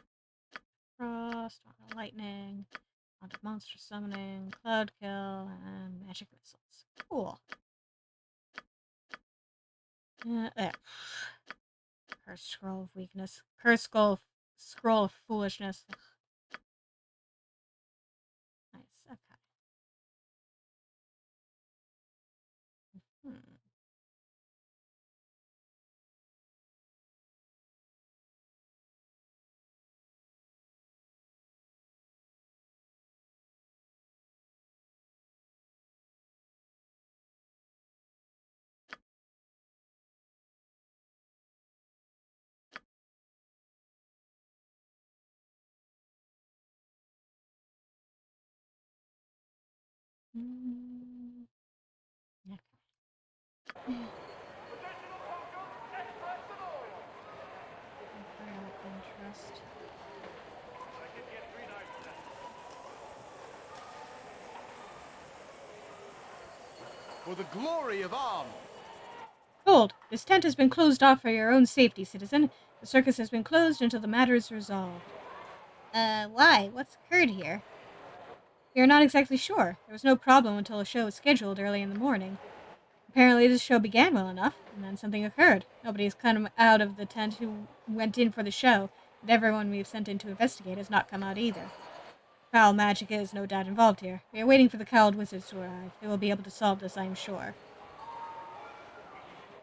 Frost, lightning, monster summoning, cloud kill, and magic missiles. Cool. There. Curse scroll of weakness. Scroll of foolishness. Ugh. Nice. Okay. Hmm. Okay. Interest. For the glory of Arm! Hold! This tent has been closed off for your own safety, citizen. The circus has been closed until the matter is resolved. Why? What's occurred here? We are not exactly sure. There was no problem until a show was scheduled early in the morning. Apparently, the show began well enough, and then something occurred. Nobody has come out of the tent who went in for the show, and everyone we've sent in to investigate has not come out either. Foul magic is no doubt involved here. We are waiting for the cowled wizards to arrive. They will be able to solve this, I am sure.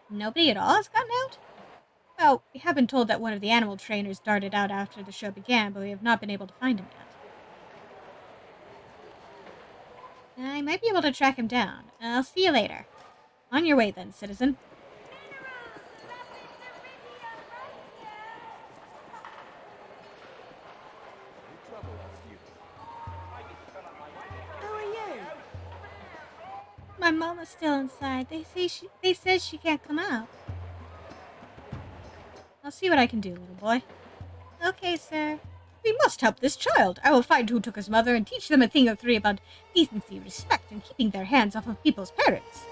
Nobody at all has gotten out? Well, we have been told that one of the animal trainers darted out after the show began, but we have not been able to find him yet. I might be able to track him down. I'll see you later. On your way then, citizen. Oh, My mama's still inside. They said she can't come out. I'll see what I can do, little boy. Okay, sir. We must help this child. I will find who took his mother and teach them a thing or three about decency, respect, and keeping their hands off of people's parents.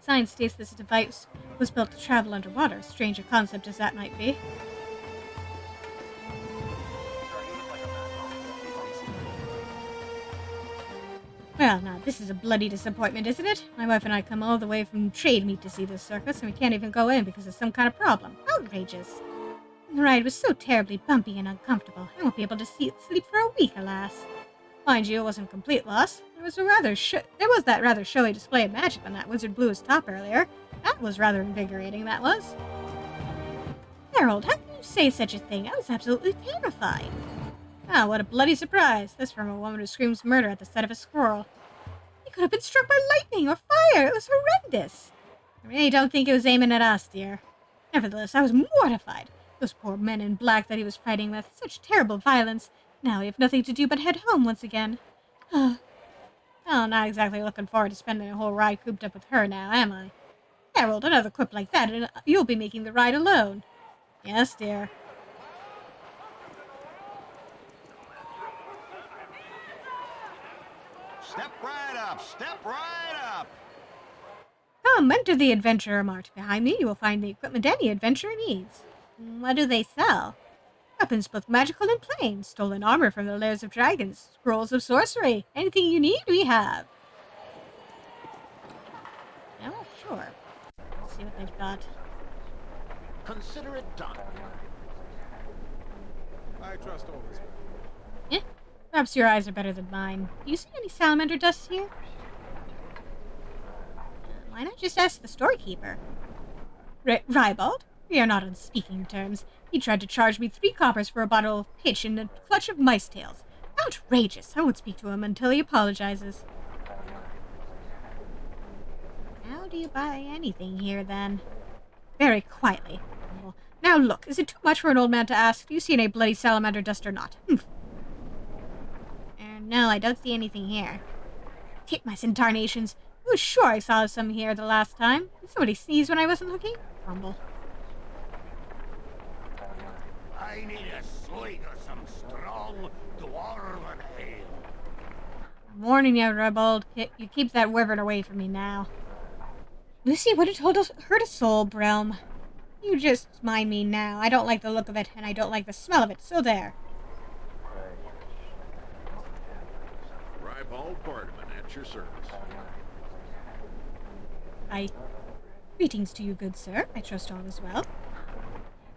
Science states this device was built to travel underwater, strange a concept as that might be. Well, now, this is a bloody disappointment, isn't it? My wife and I come all the way from trade meet to see this circus, and we can't even go in because of some kind of problem. Outrageous. The ride was so terribly bumpy and uncomfortable. I won't be able to sleep for a week, alas. Mind you, it wasn't a complete loss. There was that rather showy display of magic when that wizard blew his top earlier. That was rather invigorating, that was. Harold, how can you say such a thing? I was absolutely terrified. Ah, what a bloody surprise. This from a woman who screams murder at the sight of a squirrel. He could have been struck by lightning or fire. It was horrendous. I really don't think it was aiming at us, dear. Nevertheless, I was mortified. Those poor men in black that he was fighting with. Such terrible violence. Now we have nothing to do but head home once again. Well, not exactly looking forward to spending a whole ride cooped up with her now, am I? Harold, another quip like that, and you'll be making the ride alone. Yes, dear. Step right up! Step right up! Come, enter the Adventurer Mart. Behind me, you will find the equipment any adventurer needs. What do they sell? Weapons both magical and plain, stolen armor from the lairs of dragons, scrolls of sorcery. Anything you need, we have. Oh, sure. Let's see what they've got. Consider it done. I trust all this. Eh? Perhaps your eyes are better than mine. Do you see any salamander dust here? Why not just ask the storekeeper? Ribald? We are not on speaking terms. He tried to charge me 3 coppers for a bottle of pitch and a clutch of mice tails. Outrageous! I won't speak to him until he apologizes. How do you buy anything here, then? Very quietly. Now look, is it too much for an old man to ask? Do you see any bloody salamander dust or not? No, I don't see anything here. Titmice and tarnations. I was sure I saw some here the last time. Did somebody sneeze when I wasn't looking? Grumble. I need a swig of some strong dwarven ale. I'm warning you, Ribald. You keep that wyvern away from me now. Lucy wouldn't hurt a soul, Brom. You just mind me now. I don't like the look of it, and I don't like the smell of it, so there. Ribald Bartman at your service. Greetings to you, good sir. I trust all is well.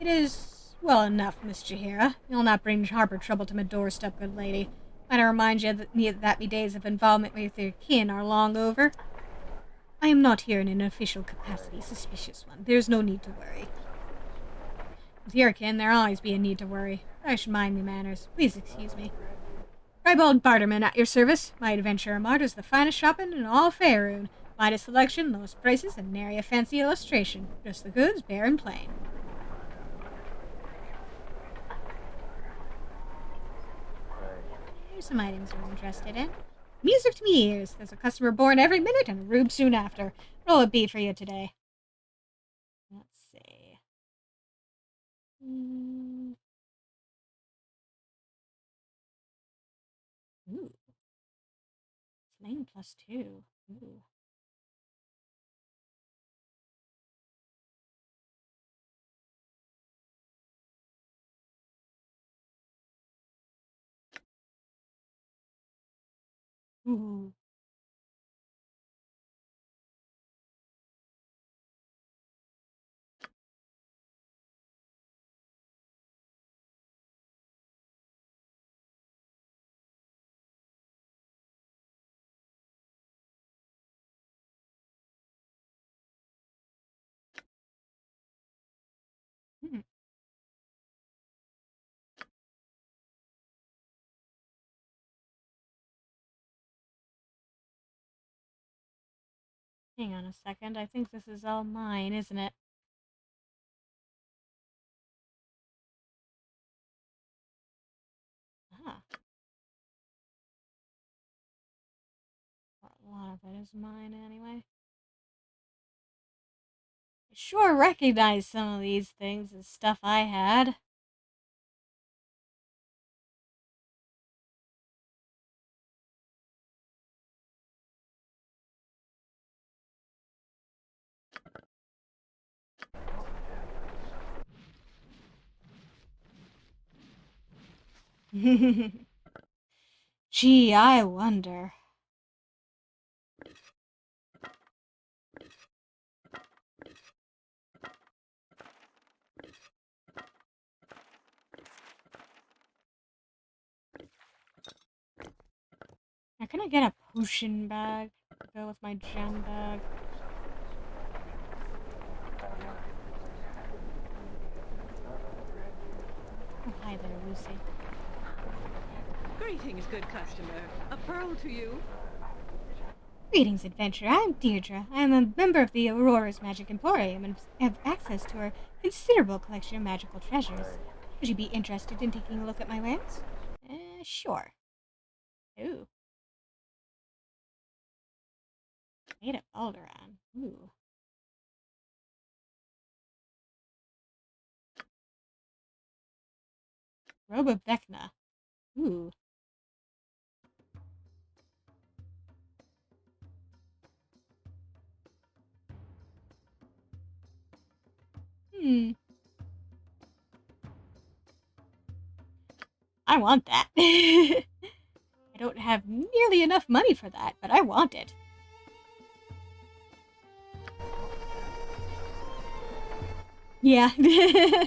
It is well enough, Miss Jahira. You'll not bring harbor trouble to my doorstep, good lady. Might I remind you that me days of involvement with your kin are long over? I am not here in an official capacity, suspicious one. There's no need to worry. With your kin, there'll always be a need to worry. I should mind me manners. Please excuse me. Ribald Barterman at your service. My Adventurer Mart is the finest shopping in all Faerun. Widest selection, lowest prices, and nary a fancy illustration. Just the goods, bare and plain. Here's some items we're interested in. Music to me ears. There's a customer born every minute and a rube soon after. Roll a beat for you today. Let's see. Ooh. Slang +2. Ooh. Ooh. Hmm. Hang on a second. I think this is all mine, isn't it? of it is mine anyway. I sure recognize some of these things as stuff I had. Gee, I wonder. Now, can I get a potion bag to go with my gem bag? Oh, hi there, Lucy. Greetings, good customer. A pearl to you. Greetings, adventurer. I'm Deirdre. I am a member of the Aurora's Magic Emporium and have access to her considerable collection of magical treasures. Would you be interested in taking a look at my wares? Sure. Ooh. Made of Baldur. Ooh. Robe of Vecna. Ooh. Hmm. I want that. I don't have nearly enough money for that, but I want it. Yeah. It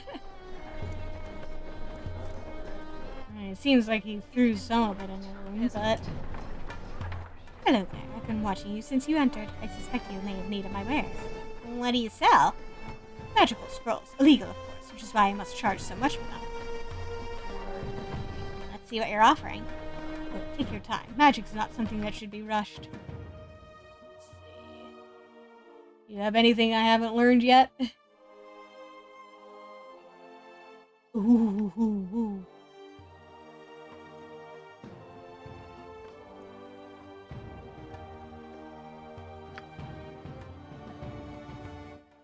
seems like he threw some of it in the room, but... Hello there. I've been watching you since you entered. I suspect you may have need of my wares. What do you sell? Magical scrolls. Illegal, of course, which is why I must charge so much for them. Let's see what you're offering. Oh, take your time. Magic's not something that should be rushed. Let's see. You have anything I haven't learned yet? Ooh.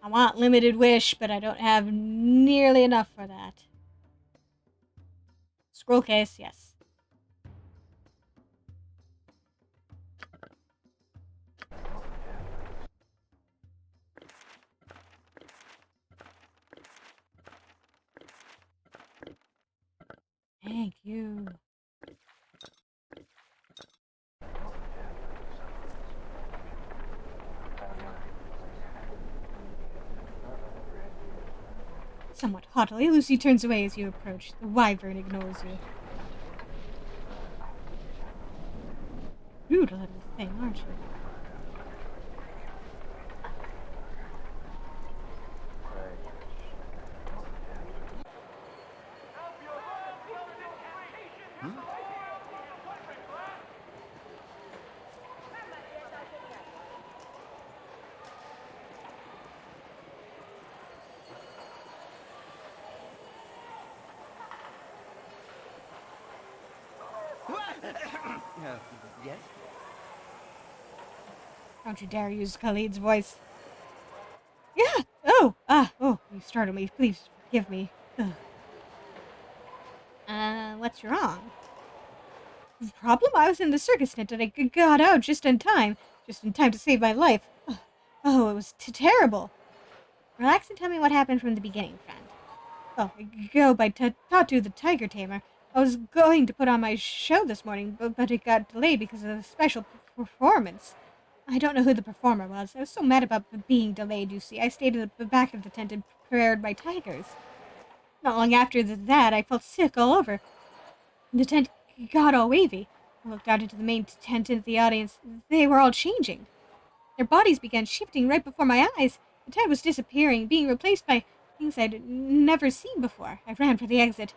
I want limited wish, but I don't have nearly enough for that. Scroll case, yes. Thank you. Somewhat haughtily, Lucy turns away as you approach. The wyvern ignores you. Rude little thing, aren't you? Yes? Don't you dare use Khalid's voice. Yeah! Oh, you startled me. Please forgive me. Ugh. What's wrong? The problem? I was in the circus tent and I got out just in time. Just in time to save my life. Ugh. Oh, it was terrible. Relax and tell me what happened from the beginning, friend. Oh, I go by Tatu the Tiger Tamer. I was going to put on my show this morning, but it got delayed because of a special performance. I don't know who the performer was. I was so mad about being delayed, you see. I stayed in the back of the tent and prepared my tigers. Not long after that, I felt sick all over. The tent got all wavy. I looked out into the main tent and the audience. They were all changing. Their bodies began shifting right before my eyes. The tent was disappearing, being replaced by things I'd never seen before. I ran for the exit.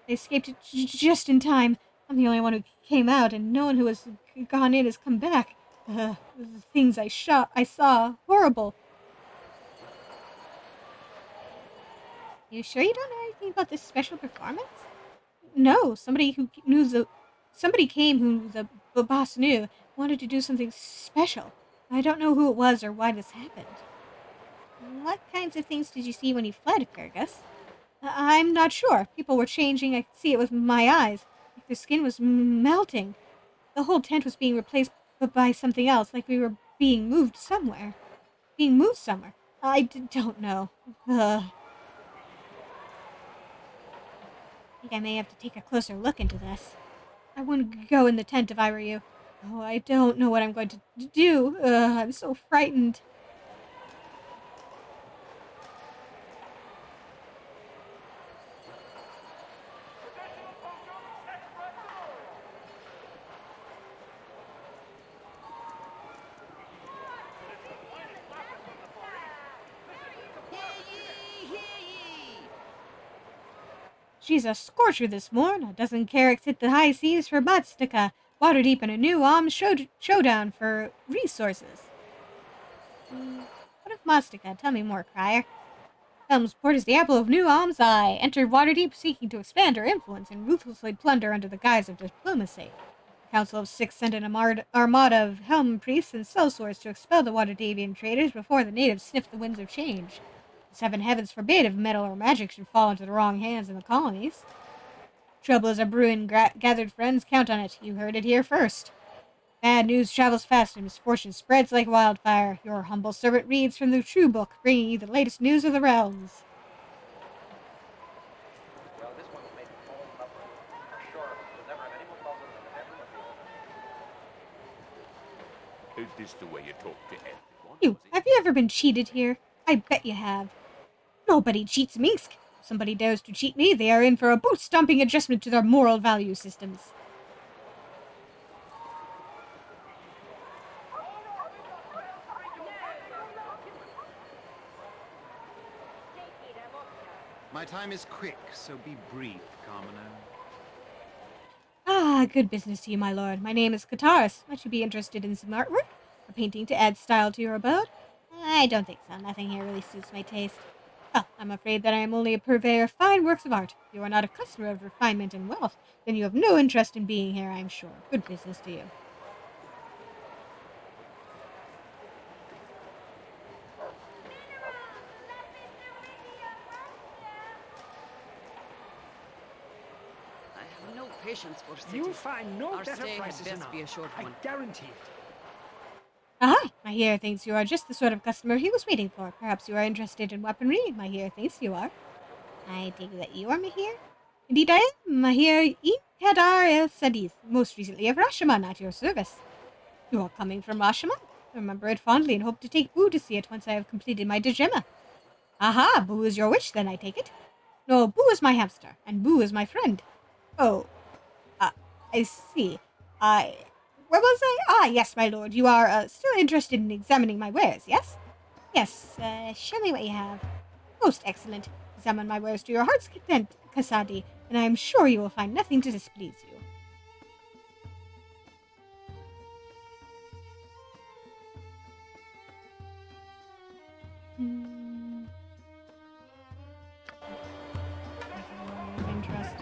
I escaped just in time. I'm the only one who came out, and no one who has gone in has come back. The things I saw, horrible. You sure you don't know anything about this special performance? No, somebody came who the boss knew wanted to do something special. I don't know who it was or why this happened. What kinds of things did you see when you fled, Fergus? I'm not sure. People were changing. I could see it with my eyes. Like their skin was melting. The whole tent was being replaced by something else, like we were being moved somewhere. Being moved somewhere. Don't know. I think I may have to take a closer look into this. I wouldn't go in the tent if I were you. Oh, I don't know what I'm going to do. I'm so frightened. She's a scorcher this morn. A dozen carracks hit the high seas for Batstica, water deep in a new arms showdown for resources. What of Mastica? Tell me more, Crier. Helmsport is the apple of New Alm's eye, entered Waterdeep seeking to expand her influence and ruthlessly plunder under the guise of diplomacy. The Council of Six sent an armada of Helm priests and sellswords to expel the Waterdeevian traders before the natives sniffed the winds of change. The seven heavens forbid if metal or magic should fall into the wrong hands in the colonies. Trouble is a brewing, gathered friends, count on it. You heard it here first. Bad news travels fast and misfortune spreads like wildfire. Your humble servant reads from the True Book, bringing you the latest news of the realms. Is this the way you talk to everyone? Have you ever been cheated here? I bet you have. Nobody cheats Minsk. If somebody dares to cheat me, they are in for a boot-stomping adjustment to their moral value systems. My time is quick, so be brief, commoner. Ah, good business to you, my lord. My name is Kataris. Might you be interested in some artwork? A painting to add style to your abode? I don't think so. Nothing here really suits my taste. Well, I'm afraid that I am only a purveyor of fine works of art. If you are not a customer of refinement and wealth, then you have no interest in being here, I'm sure. Good business to you. I have no patience for cities. You'll find no Our better stay had prices best than be a ours. short I one. guarantee it. Aha! Mahir thinks you are just the sort of customer he was waiting for. Perhaps you are interested in weaponry. Mahir thinks you are. I take it that you are Mahir? Indeed I am. Mahir Inkadar el Sadith, most recently of Rashomon, at your service. You are coming from Rashomon? I remember it fondly and hope to take Boo to see it once I have completed my Dejima. Aha! Boo is your witch, then, I take it? No, Boo is my hamster, and Boo is my friend. Oh, I see. Where was I? Ah, yes, my lord. You are, still interested in examining my wares, yes? Yes, show me what you have. Most excellent. Examine my wares to your heart's content, Kasadi, and I am sure you will find nothing to displease you. Interest.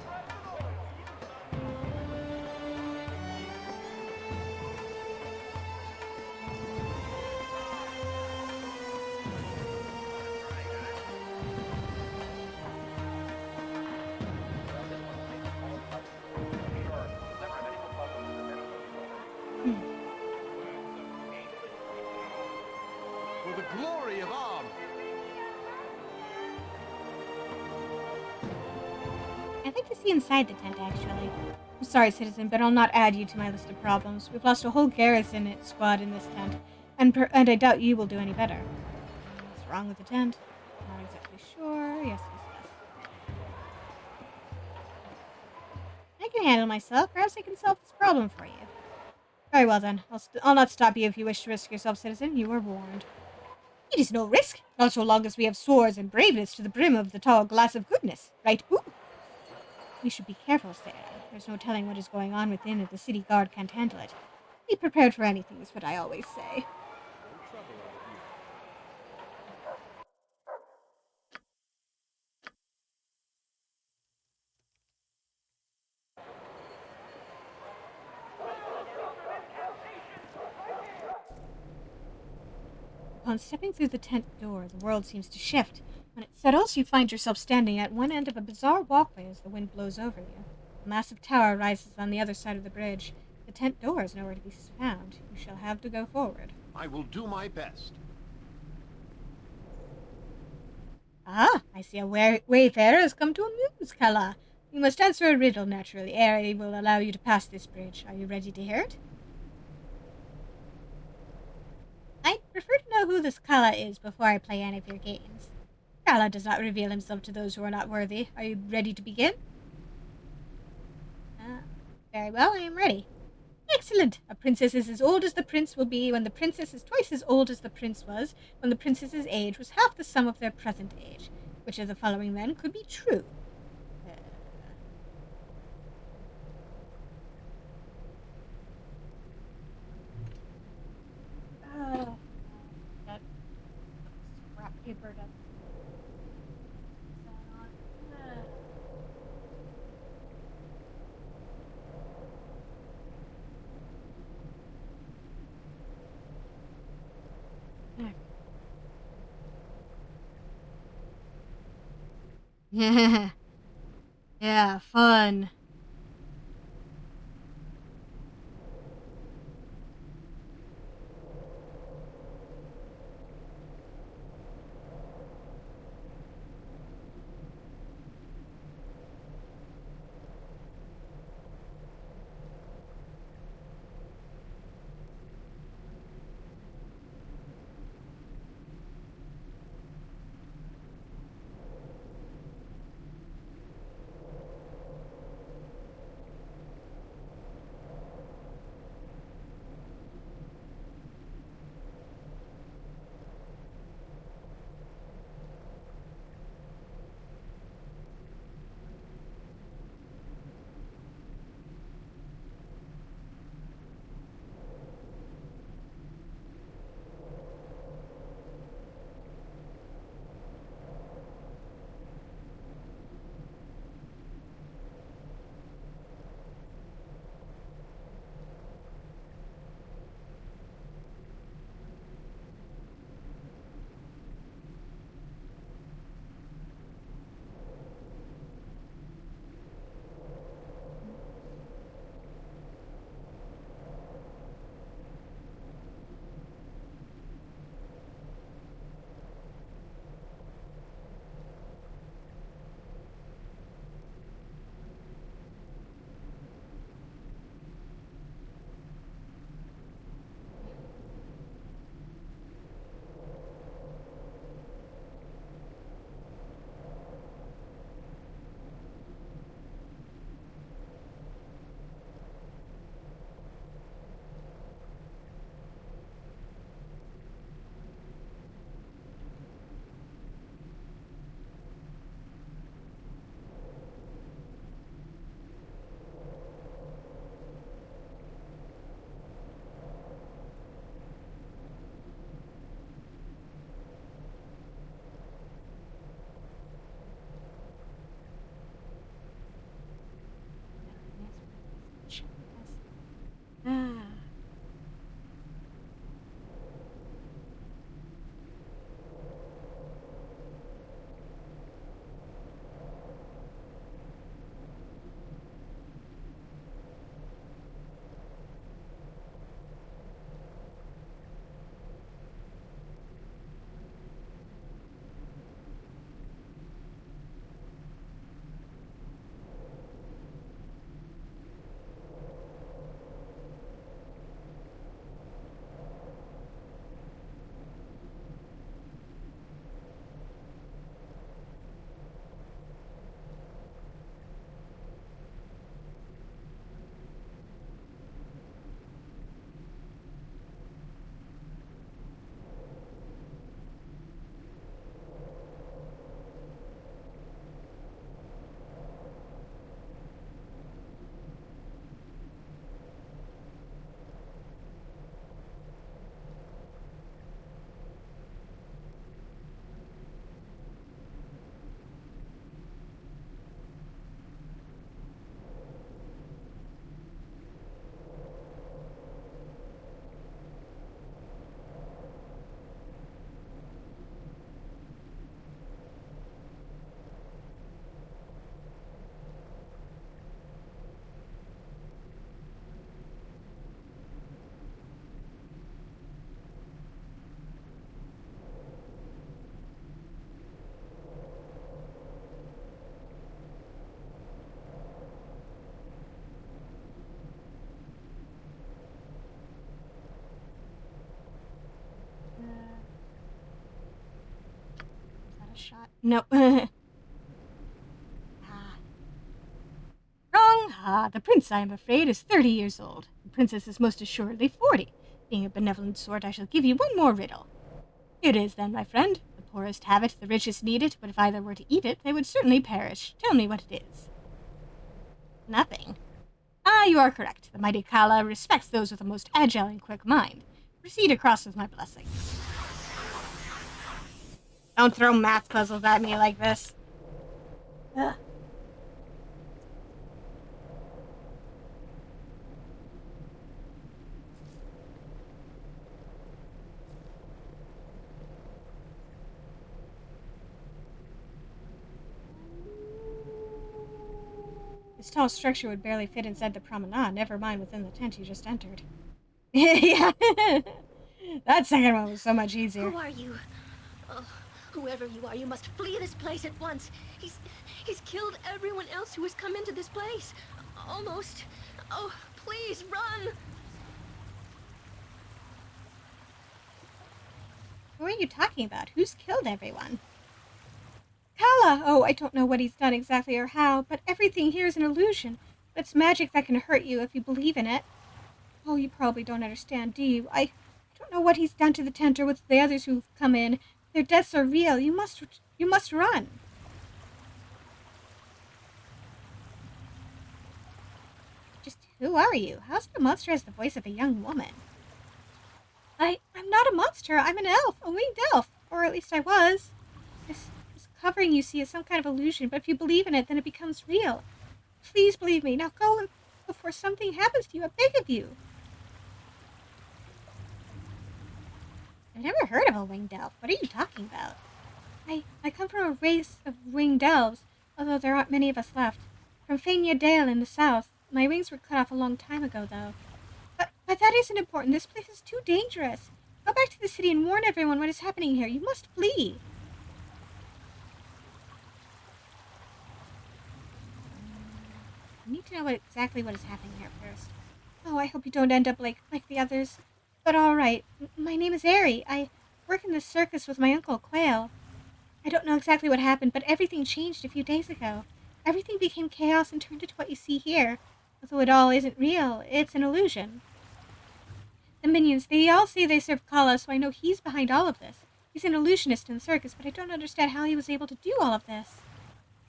For the glory of arm! I'd like to see inside the tent, actually. I'm sorry, citizen, but I'll not add you to my list of problems. We've lost a whole garrison squad in this tent, and I doubt you will do any better. What's wrong with the tent? Not exactly sure. Yes. I can handle myself. Perhaps I can solve this problem for you. Very well, then. I'll not stop you if you wish to risk yourself, citizen. You are warned. It is no risk, not so long as we have swords and braveness to the brim of the tall glass of goodness. Right, Boo? We should be careful, Sarah. There's no telling what is going on within if the city guard can't handle it. Be prepared for anything is what I always say. Upon stepping through the tent door, the world seems to shift. When it settles, you find yourself standing at one end of a bizarre walkway as the wind blows over you. A massive tower rises on the other side of the bridge. The tent door is nowhere to be found. You shall have to go forward. I will do my best. Ah, I see a wayfarer has come to amuse Kala. You must answer a riddle, naturally, ere I will allow you to pass this bridge. Are you ready to hear it? I'd prefer to know who this Kala is before I play any of your games. Kala does not reveal himself to those who are not worthy. Are you ready to begin? Very well, I am ready. Excellent! A princess is as old as the prince will be when the princess is twice as old as the prince was when the princess's age was half the sum of their present age. Which of the following then could be true? That scrap paper doesn't. Yeah. Yeah, fun. shot. No. Ah. Wrong. The prince, I am afraid, is 30 years old. The princess is most assuredly 40. Being a benevolent sort, I shall give you one more riddle. Here it is, then, my friend. The poorest have it, the richest need it, but if either were to eat it, they would certainly perish. Tell me what it is. Nothing. You are correct. The mighty Kala respects those with a most agile and quick mind. Proceed across with my blessing. Don't throw math puzzles at me like this. Ugh. This tall structure would barely fit inside the promenade, never mind within the tent you just entered. Yeah. That second one was so much easier. Who are you? Oh, whoever you are, you must flee this place at once. He's killed everyone else who has come into this place. Almost. Oh, please, run! Who are you talking about? Who's killed everyone? Kala! Oh, I don't know what he's done exactly or how, but everything here is an illusion. It's magic that can hurt you if you believe in it. Oh, you probably don't understand, do you? I don't know what he's done to the tent or with the others who've come in. Their deaths are real. You must run. Just who are you? How's the monster has the voice of a young woman? I'm not a monster. I'm an elf, a winged elf. Or at least I was. This covering you see is some kind of illusion, but if you believe in it, then it becomes real. Please believe me. Now go before something happens to you. I beg of you. I've never heard of a winged elf. What are you talking about? I come from a race of winged elves, although there aren't many of us left. From Fania Dale in the south. My wings were cut off a long time ago, though. But that isn't important. This place is too dangerous. Go back to the city and warn everyone what is happening here. You must flee. I need to know exactly what is happening here first. Oh, I hope you don't end up like the others. But all right. My name is Ari. I work in the circus with my uncle, Quail. I don't know exactly what happened, but everything changed a few days ago. Everything became chaos and turned into what you see here. Although it all isn't real, it's an illusion. The minions, they all say they serve Kala, so I know he's behind all of this. He's an illusionist in the circus, but I don't understand how he was able to do all of this.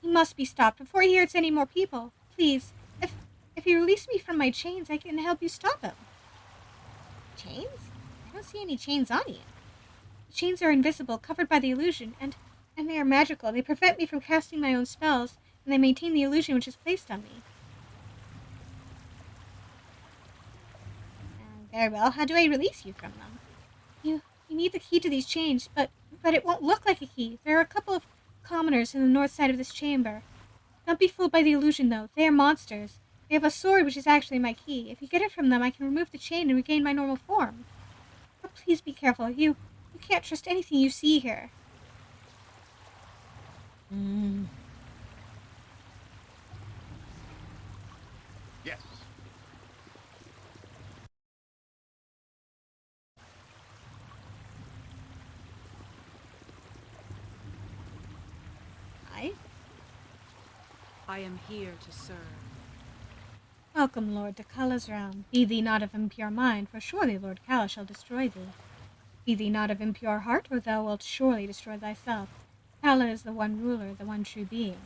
He must be stopped before he hurts any more people. Please, if you release me from my chains, I can help you stop him. Chains? I don't see any chains on you. The chains are invisible, covered by the illusion, and they are magical. They prevent me from casting my own spells, and they maintain the illusion which is placed on me. Very well. How do I release you from them? You need the key to these chains, but it won't look like a key. There are a couple of commoners in the north side of this chamber. Don't be fooled by the illusion, though. They are monsters. They have a sword, which is actually my key. If you get it from them, I can remove the chain and regain my normal form. But please be careful. You can't trust anything you see here. Yes. I am here to serve. Welcome, Lord, to Kala's realm. Be thee not of impure mind, for surely Lord Kala shall destroy thee. Be thee not of impure heart, or thou wilt surely destroy thyself. Kala is the one ruler, the one true being.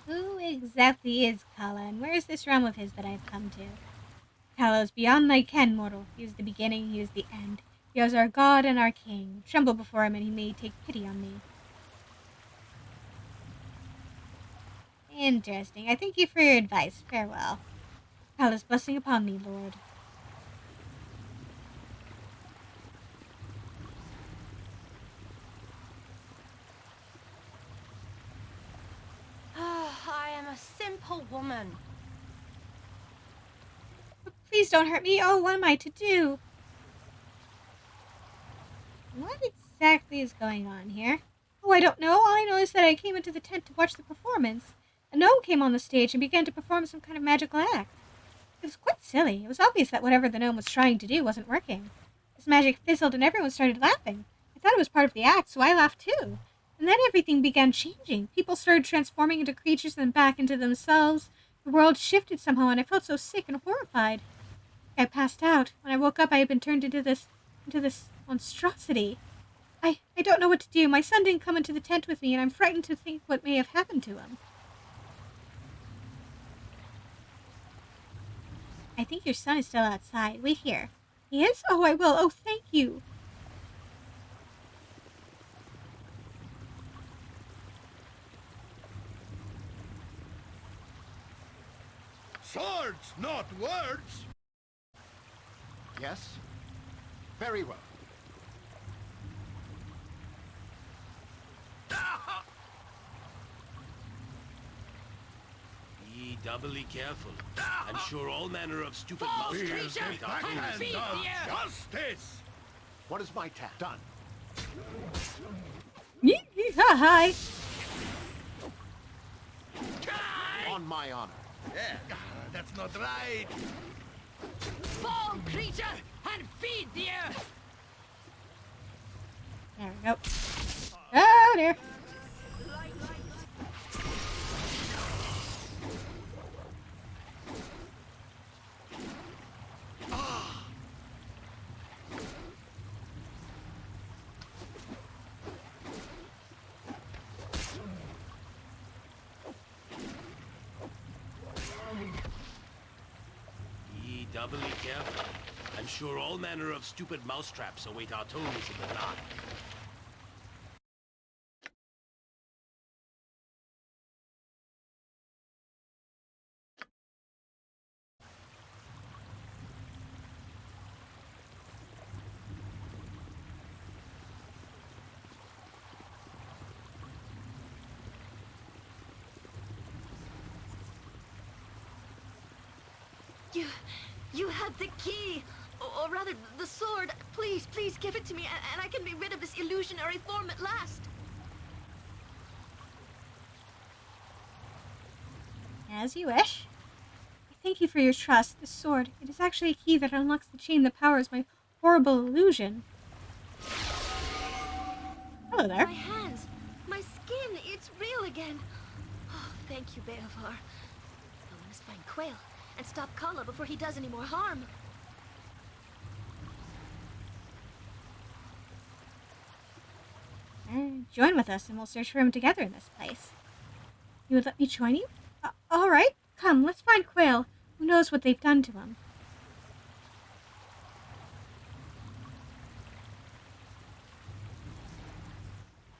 Who exactly is Kala, and where is this realm of his that I have come to? Kala is beyond thy ken, mortal. He is the beginning, he is the end. He is our God and our King. Tremble before him, and he may take pity on thee. Interesting. I thank you for your advice. Farewell. Kala's blessing upon thee, Lord. I am a simple woman. But please don't hurt me. Oh, what am I to do? What exactly is going on here? Oh, I don't know. All I know is that I came into the tent to watch the performance. A gnome came on the stage and began to perform some kind of magical act. It was quite silly. It was obvious that whatever the gnome was trying to do wasn't working. His magic fizzled and everyone started laughing. I thought it was part of the act, so I laughed too. And then everything began changing. People started transforming into creatures and then back into themselves. The world shifted somehow, and I felt so sick and horrified. I passed out. When I woke up, I had been turned into this monstrosity. I don't know what to do. My son didn't come into the tent with me, and I'm frightened to think what may have happened to him. I think your son is still outside. Wait here. He is? Oh, I will. Oh, thank you. Swords, not words! Yes? Very well. Be doubly careful. I'm sure all manner of stupid mousetraps We'll wait get our back toes. and justice! What is my task? Done. Hi. On my honor. Yeah, that's not right. Fall, creature, and feed the earth! There we go. Oh, dear. Be doubly careful. I'm sure all manner of stupid mousetraps await our toes in the dark. You have the key, or rather, the sword. Please, please give it to me, and I can be rid of this illusionary form at last. As you wish. I thank you for your trust. This sword, it is actually a key that unlocks the chain that powers my horrible illusion. Hello there. My hands, my skin, it's real again. Oh, thank you, Beovar. Now we must find Quail and stop Kala before he does any more harm. Join with us and we'll search for him together in this place. You would let me join you? All right. Come, let's find Quail. Who knows what they've done to him?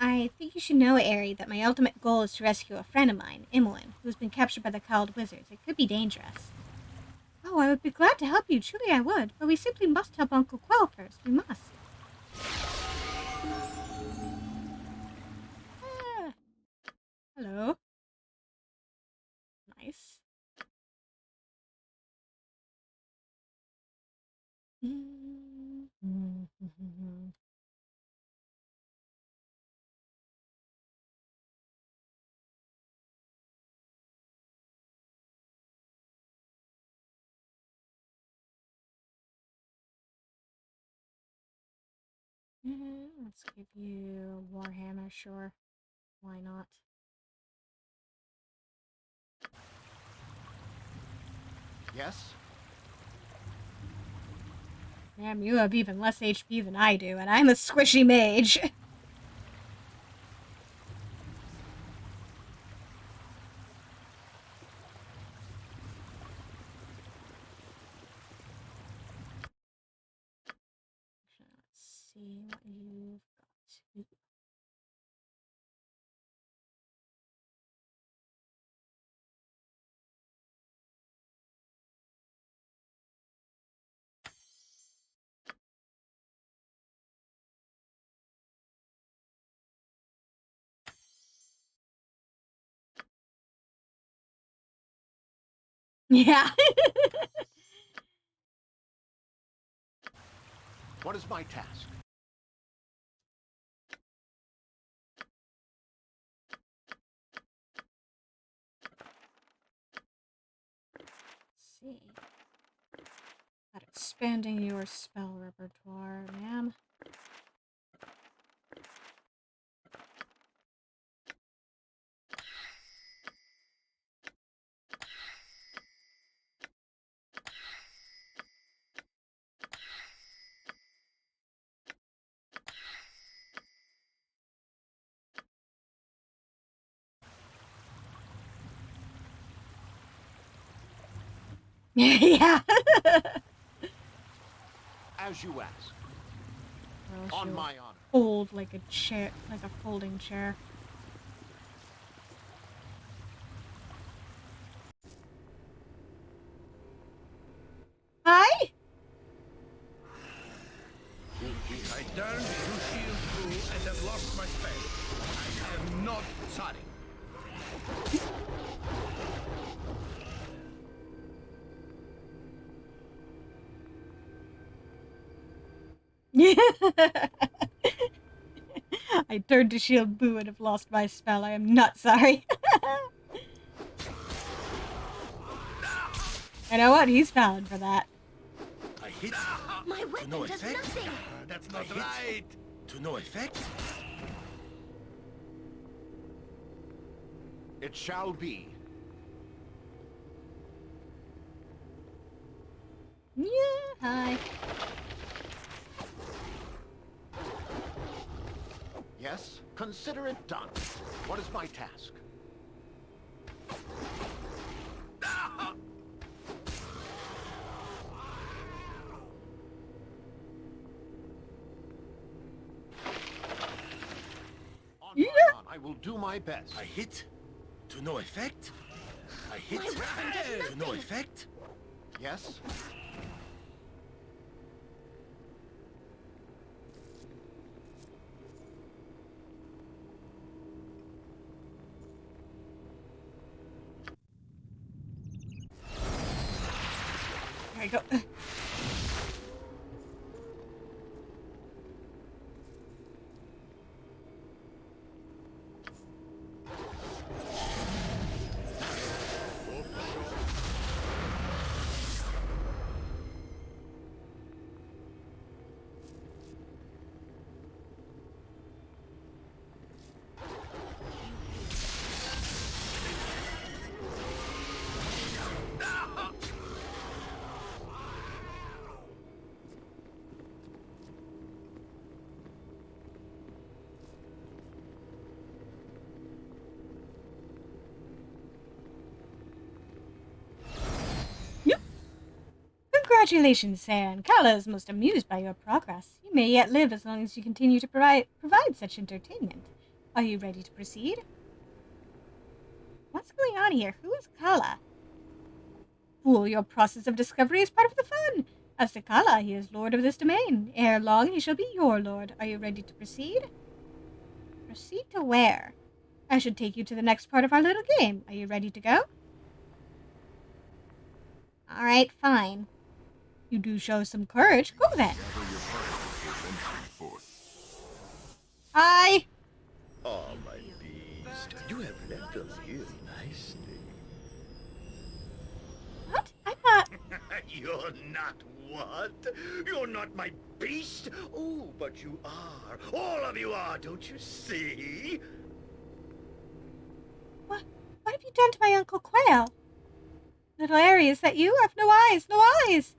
I think you should know, Aerie, that my ultimate goal is to rescue a friend of mine, Imoen, who's been captured by the cowled wizards. It could be dangerous. Oh, I would be glad to help you. Truly I would. But we simply must help Uncle Quell first. We must. Ah. Hello. Nice. Let's give you Warhammer, sure. Why not? Yes? Damn, you have even less HP than I do, and I'm a squishy mage. Let's see what you've got. Ooh. Yeah. What is my task? Let's see. About expanding your spell repertoire, ma'am. Yeah. As you ask. Or else On you'll my honor. fold like a chair, like a folding chair. Hi? I turned to shield through and have lost my spell. I am not sorry. Yeah. I turned to shield Boo and have lost my spell. I am not sorry. You know what? He's valid for that. I hit. My weapon no does effect. nothing. That's not right. To no effect. It shall be. Yeah, hi. Yes, consider it done. What is my task? On my honor, I will do my best. I hit. To no effect. I hit. My weapon does To no nothing. effect. Yes? There I go. Congratulations, Saren. Kala is most amused by your progress. You may yet live as long as you continue to provide such entertainment. Are you ready to proceed? What's going on here? Who is Kala? Fool, your process of discovery is part of the fun. As to Kala, he is lord of this domain. Ere long, he shall be your lord. Are you ready to proceed? Proceed to where? I should take you to the next part of our little game. Are you ready to go? All right, fine. You do show some courage. Go then. Hi. Oh, my beast. You have left us here nicely. What? I thought... You're not what? You're not my beast? Oh, but you are. All of you are, don't you see? What have you done to my Uncle Quail? Little Airy, is that you? I've no eyes, no eyes!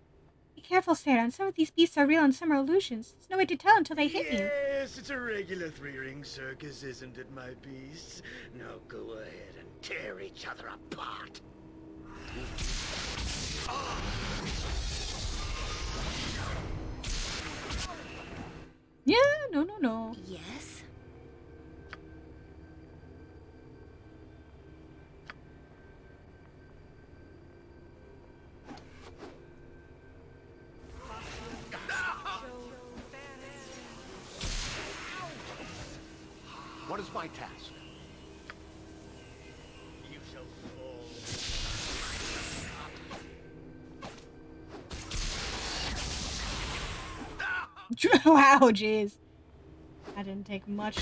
Be careful, Sarah. Some of these beasts are real and some are illusions. There's no way to tell until they hit you. Yes, it's a regular three-ring circus, isn't it, my beast? Now go ahead and tear each other apart. Yeah, no. Yes? What is my task? You shall fall. Wow, jeez. That didn't take much.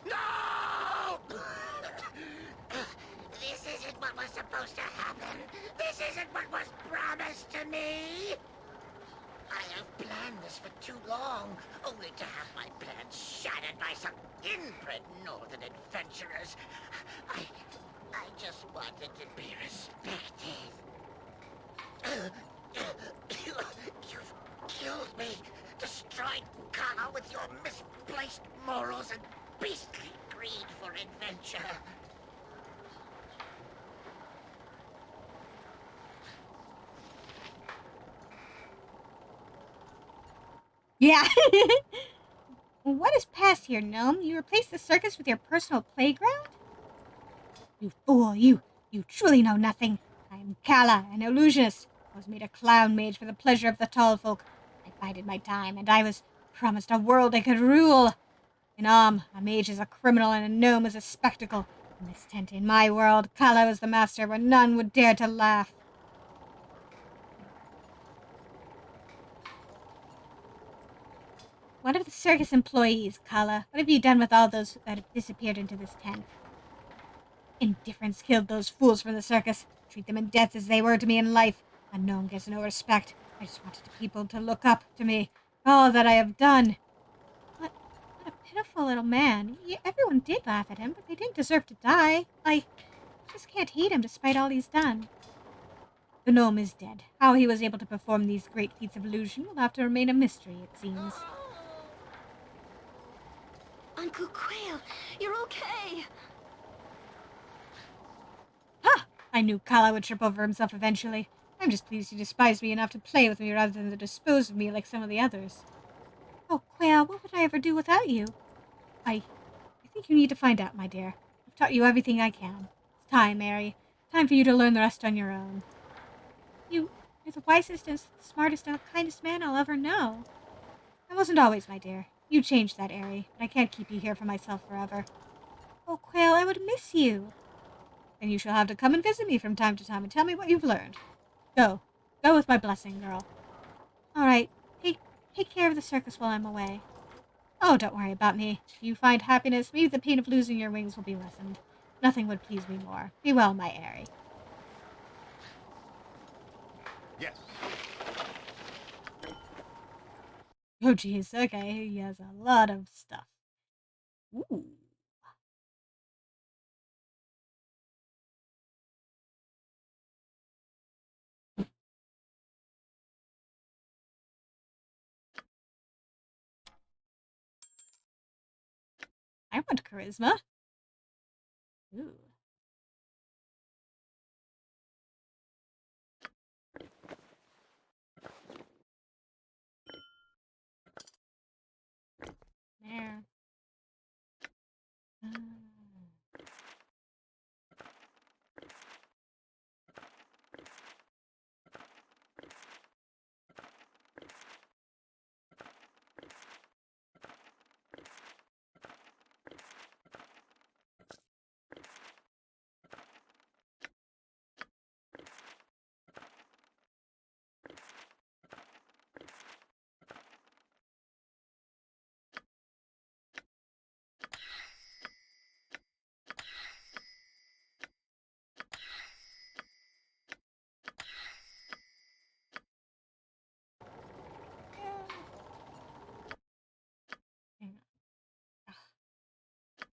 No! This isn't what was supposed to happen. This isn't what was promised to me. I have planned this for too long, only to have my plans shattered by some inbred northern adventurers. I just wanted to be respected. You've killed me. destroyed Kala with your misplaced morals and beastly greed for adventure. Yeah. What is past here, gnome? You replaced the circus with your personal playground? You fool, you truly know nothing. I am Kala, an illusionist. I was made a clown mage for the pleasure of the tall folk. I bided my time, and I was promised a world I could rule. In a mage is a criminal and a gnome is a spectacle. In this tent, in my world, Kala was the master where none would dare to laugh. What of the circus employees, Kala? What have you done with all those that have disappeared into this tent? Indifference killed those fools from the circus. Treat them in death as they were to me in life. A gnome gets no respect. I just wanted the people to look up to me. All that I have done. What a pitiful little man. Everyone did laugh at him, but they didn't deserve to die. I just can't hate him despite all he's done. The gnome is dead. How he was able to perform these great feats of illusion will have to remain a mystery, it seems. Uncle Quail, you're okay. Ha! I knew Kala would trip over himself eventually. I'm just pleased he despised me enough to play with me rather than to dispose of me like some of the others. Oh, Quail, what would I ever do without you? I think you need to find out, my dear. I've taught you everything I can. It's time, Mary. Time for you to learn the rest on your own. You're the wisest and smartest and kindest man I'll ever know. I wasn't always, my dear. You changed that, Airy, but I can't keep you here for myself forever. Oh, Quail, I would miss you. Then you shall have to come and visit me from time to time and tell me what you've learned. Go. Go with my blessing, girl. All right. Take care of the circus while I'm away. Oh, don't worry about me. If you find happiness, maybe the pain of losing your wings will be lessened. Nothing would please me more. Be well, my Airy. Yes. Oh, jeez. Okay, he has a lot of stuff. Ooh. I want charisma. Ooh. There.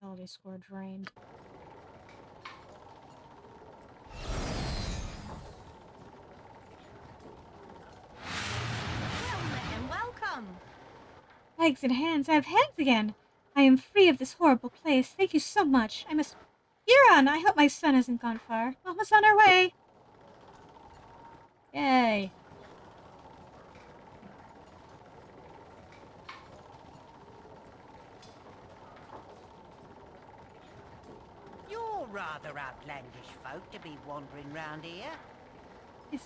Ability score drained. Welcome. Legs and hands. I have hands again. I am free of this horrible place. Thank you so much. I must... Huron, I hope my son hasn't gone far. Almost on our way. Yay. You're rather outlandish folk to be wandering round here. Is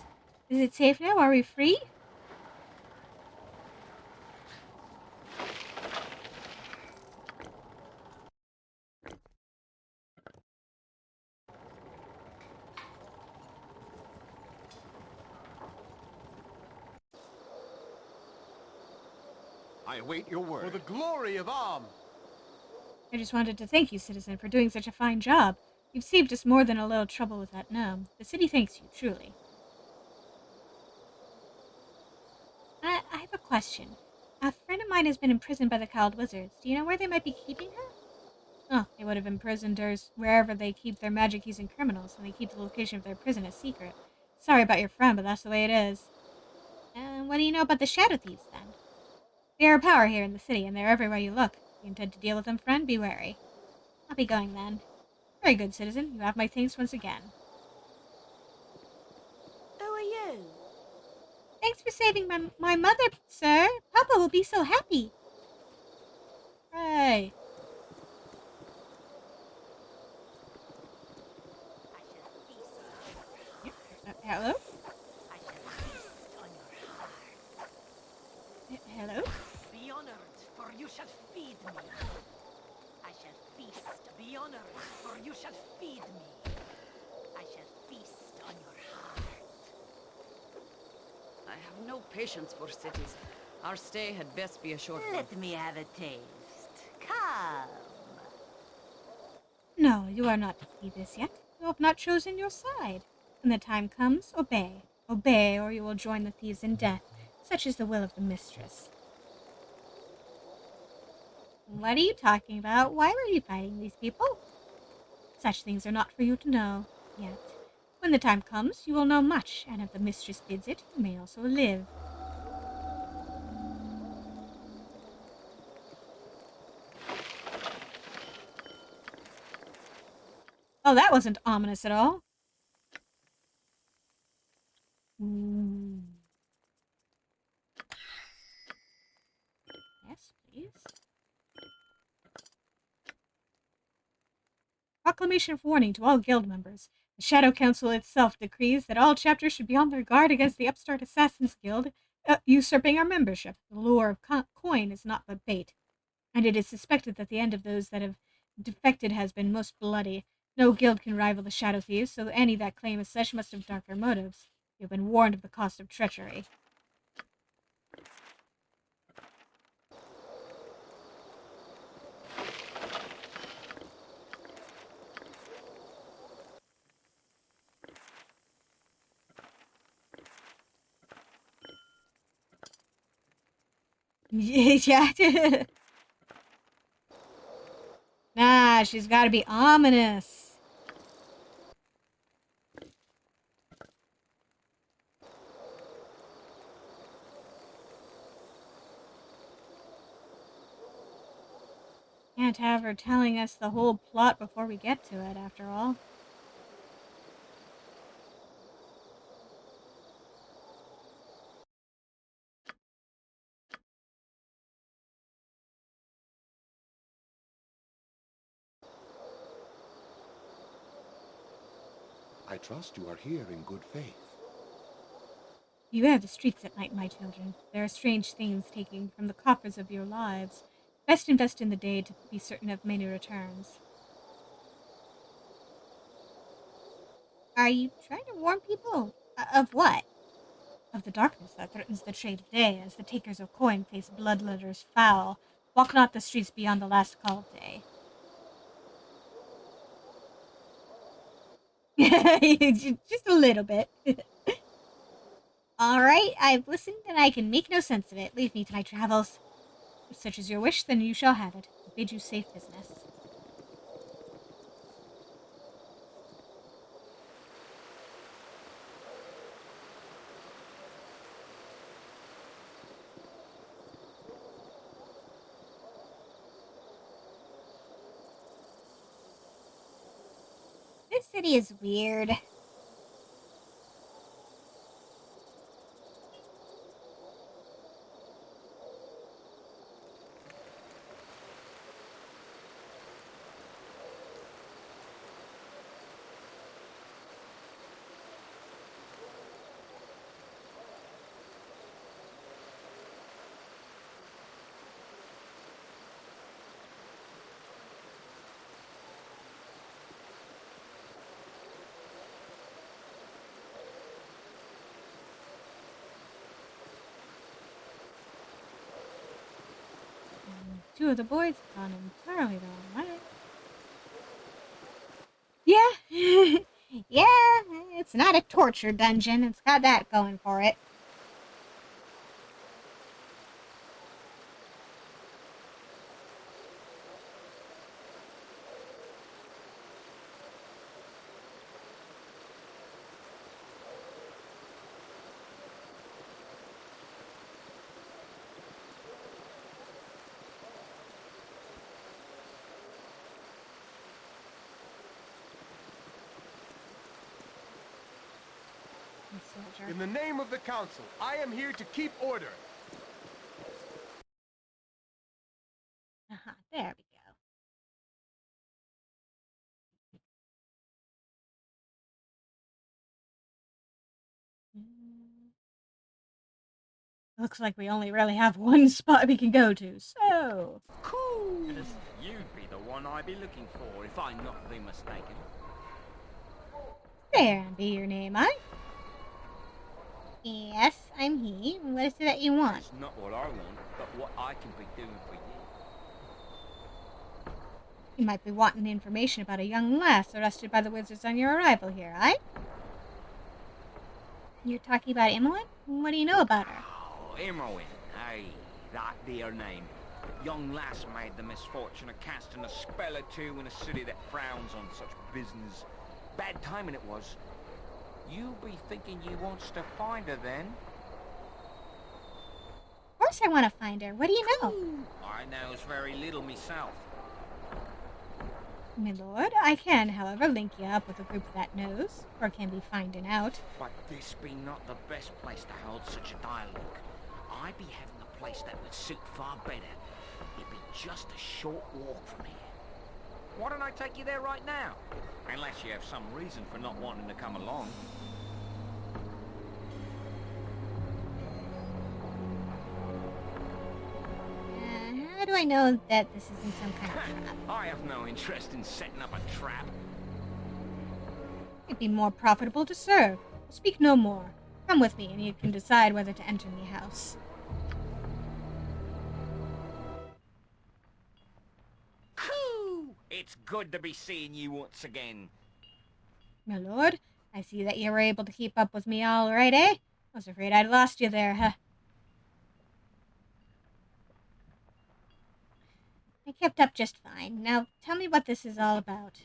it safe now? Are we free? I await your word. For the glory of Arm! I just wanted to thank you, citizen, for doing such a fine job. You've saved us more than a little trouble with that gnome. The city thanks you, truly. I have a question. A friend of mine has been imprisoned by the Cowled Wizards. Do you know where they might be keeping her? Oh, they would have imprisoned her wherever they keep their magic-using criminals, and they keep the location of their prison a secret. Sorry about your friend, but that's the way it is. And what do you know about the Shadow Thieves, then? They are a power here in the city, and they're everywhere you look. If you intend to deal with them, friend, be wary. I'll be going then. Very good, citizen. You have my thanks once again. Who are you? Thanks for saving my mother, sir. Papa will be so happy. Hey. Hello? Hello? Be honored, for you shall feed me. I shall feast. Be honored, for you shall feed me. I shall feast on your heart. I have no patience for cities. Our stay had best be a short one. Let me have a taste. Come. No, you are not to see this yet. You have not chosen your side. When the time comes, obey. Obey, or you will join the thieves in death. Such is the will of the mistress. What are you talking about? Why were you fighting these people? Such things are not for you to know, yet. When the time comes, you will know much, and if the mistress bids it, you may also live. Oh, that wasn't ominous at all. Yes, please. Proclamation of warning to all guild members. The Shadow Council itself decrees that all chapters should be on their guard against the upstart Assassins Guild usurping our membership. The lure of coin is not but bait, and it is suspected that the end of those that have defected has been most bloody. No guild can rival the Shadow Thieves, so any that claim as such must have darker motives. You have been warned of the cost of treachery. Yeah. Nah, she's gotta be ominous. Can't have her telling us the whole plot before we get to it, after all. I trust you are here in good faith. Beware the streets at night, my children. There are strange things taking from the coffers of your lives. Best invest in the day to be certain of many returns. Are you trying to warn people? Of what? Of the darkness that threatens the trade of day, as the takers of coin face bloodletters foul. Walk not the streets beyond the last call of day. Just a little bit. All right, I've listened and I can make no sense of it. Leave me to my travels. If such is your wish, then you shall have it. I bid you safe business. This city is weird. Two of the boys have gone entirely the wrong way. Yeah. Yeah, it's not a torture dungeon. It's got that going for it. soldier. In the name of the Council, I am here to keep order. There we go. Looks like we only really have one spot we can go to, so... Cool! You'd be the one I'd be looking for if I'm not be mistaken. There be your name, I. Yes, I'm he. What is it that you want? It's not what I want, but what I can be doing for you. You might be wanting information about a young lass arrested by the wizards on your arrival here, aye? You're talking about Imoen? What do you know about her? Oh, Imoen, aye, that dear name. Young lass made the misfortune of casting a spell or two in a city that frowns on such business. Bad timing it was. You be thinking you wants to find her then? Of course I want to find her. What do you know? I knows very little myself. My lord, I can, however, link you up with a group that knows, or can be finding out. But this be not the best place to hold such a dialogue. I be having a place that would suit far better. It'd be just a short walk from here. Why don't I take you there right now? Unless you have some reason for not wanting to come along. How do I know that this isn't some kind of trap? I have no interest in setting up a trap. It'd be more profitable to serve. Speak no more. Come with me, and you can decide whether to enter the house. Coo! It's good to be seeing you once again. My lord, I see that you were able to keep up with me all right, eh? I was afraid I'd lost you there, huh? I kept up just fine. Now, tell me what this is all about.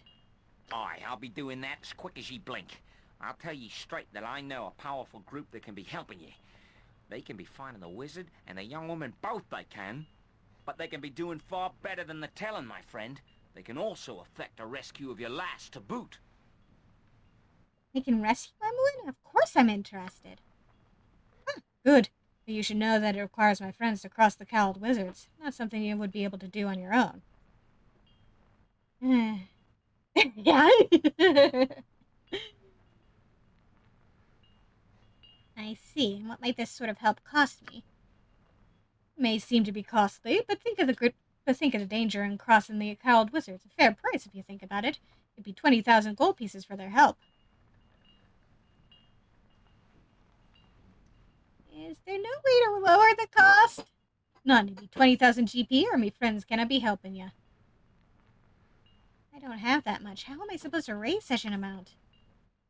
Aye, I'll be doing that as quick as ye blink. I'll tell ye straight that I know a powerful group that can be helping ye. They can be finding the wizard and the young woman both they can. But they can be doing far better than the telling, my friend. They can also effect a rescue of your lass to boot. They can rescue Emily? Of course I'm interested. Huh, good. But you should know that it requires my friends to cross the Cowled Wizards. Not something you would be able to do on your own. Yeah? I see. And what might this sort of help cost me? It may seem to be costly, but think of the danger in crossing the Cowled Wizards. A fair price if you think about it. It'd be 20,000 gold pieces for their help. Is there no way to lower the cost? None. It'd be 20,000 GP, or me friends cannot be helping you. I don't have that much. How am I supposed to raise such an amount?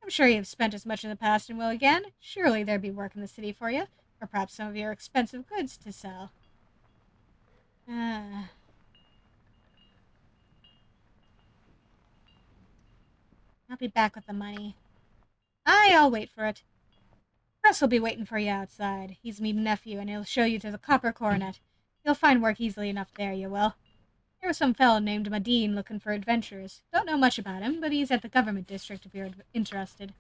I'm sure you've spent as much in the past and will again. Surely there'd be work in the city for you, or perhaps some of your expensive goods to sell. I'll be back with the money. I'll wait for it. Russ will be waiting for you outside. He's me nephew, and he'll show you to the Copper Coronet. You'll find work easily enough there, you will. There was some fellow named Madine looking for adventurers. Don't know much about him, but he's at the government district if you're interested.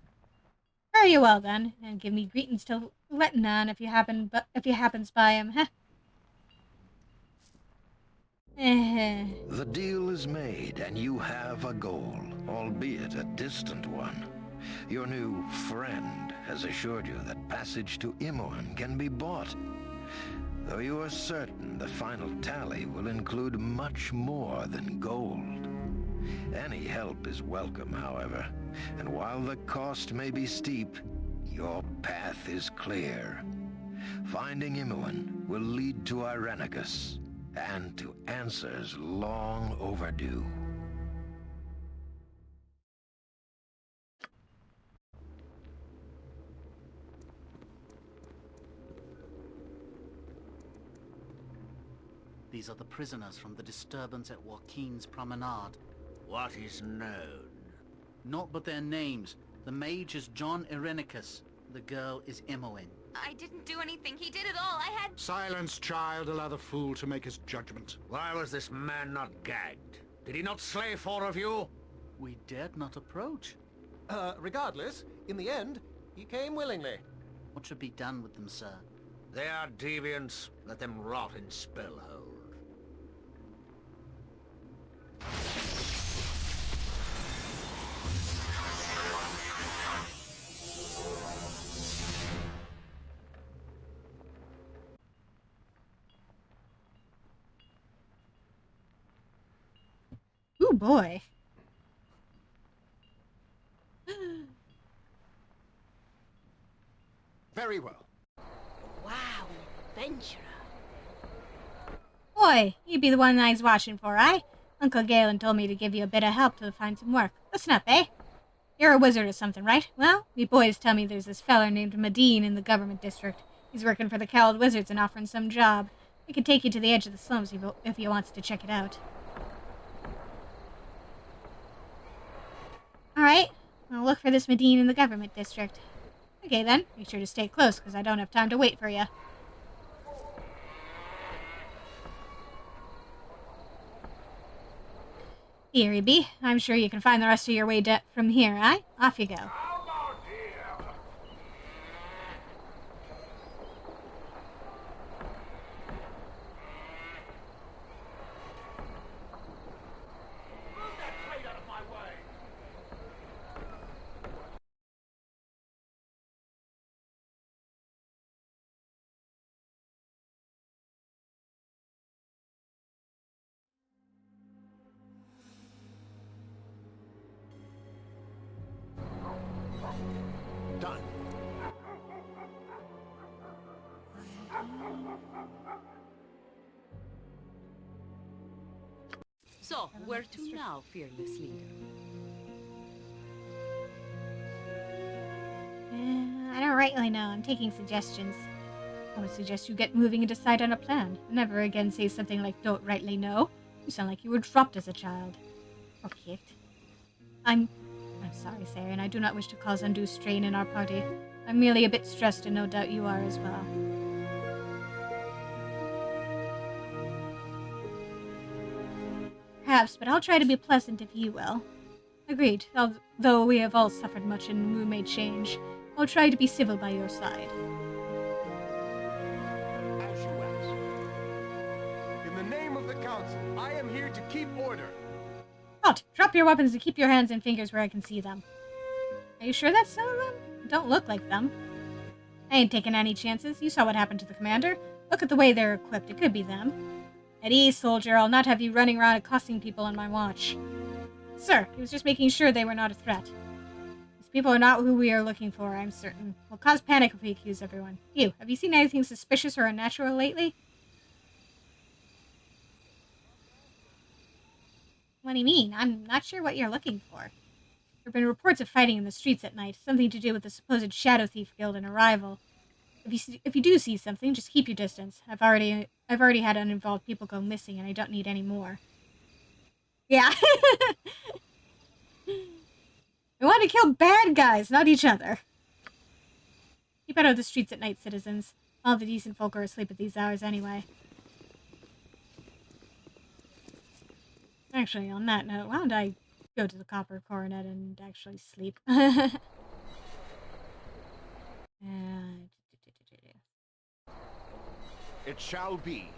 Fare you well, then, and give me greetings to Letnan if you happens by him, huh? The deal is made, and you have a goal, albeit a distant one. Your new friend has assured you that passage to Imoen can be bought, though you are certain the final tally will include much more than gold. Any help is welcome, however, and while the cost may be steep, your path is clear. Finding Imoen will lead to Irenicus, and to answers long overdue. These are the prisoners from the disturbance at Joaquin's Promenade. What is known? Not but their names. The mage is John Irenicus. The girl is Imoen. I didn't do anything. He did it all. I had... Silence, child. Allow the fool to make his judgment. Why was this man not gagged? Did he not slay 4 of you? We dared not approach. Regardless, in the end, He came willingly. What should be done with them, sir? They are deviants. Let them rot in Spellhold. Ooh, boy. Very well. Wow, adventurer. Boy, you'd be the one I was watching for, eh? Uncle Galen told me to give you a bit of help to find some work. Listen up, eh? You're a wizard or something, right? Well, me boys tell me there's this feller named Medine in the government district. He's working for the Cowled Wizards and offering some job. We could take you to the edge of the slums if you wants to check it out. Alright, I'll look for this Medine in the government district. Okay then, make sure to stay close, because I don't have time to wait for you. Here, you be. I'm sure you can find the rest of your way from here, eh? Off you go. Done. So, where to now, fearless leader? I don't rightly know. I'm taking suggestions. I would suggest you get moving and decide on a plan. Never again say something like "don't rightly know." You sound like you were dropped as a child. Or kicked. I'm sorry, Sarah, and I do not wish to cause undue strain in our party. I'm merely a bit stressed, and no doubt you are as well. Perhaps, but I'll try to be pleasant if you will. Agreed. Although we have all suffered much and we may change, I'll try to be civil by your side. As you ask. In the name of the council, I am here to keep order. Halt! Drop your weapons and keep your hands and fingers where I can see them. Are you sure that's some of them? Don't look like them. I ain't taking any chances. You saw what happened to the commander. Look at the way they're equipped. It could be them. At ease, soldier. I'll not have you running around accosting people on my watch. Sir, he was just making sure they were not a threat. These people are not who we are looking for, I'm certain. We'll cause panic if we accuse everyone. You, have you seen anything suspicious or unnatural lately? What do you mean? I'm not sure what you're looking for. There have been reports of fighting in the streets at night, something to do with the supposed Shadow Thief Guild and a rival. If you do see something, just keep your distance. I've already had uninvolved people go missing, and I don't need any more. Yeah. We want to kill bad guys, not each other. Keep out of the streets at night, citizens. All the decent folk are asleep at these hours anyway. Actually, on that note, why don't I go to the Copper Coronet and actually sleep? It shall be.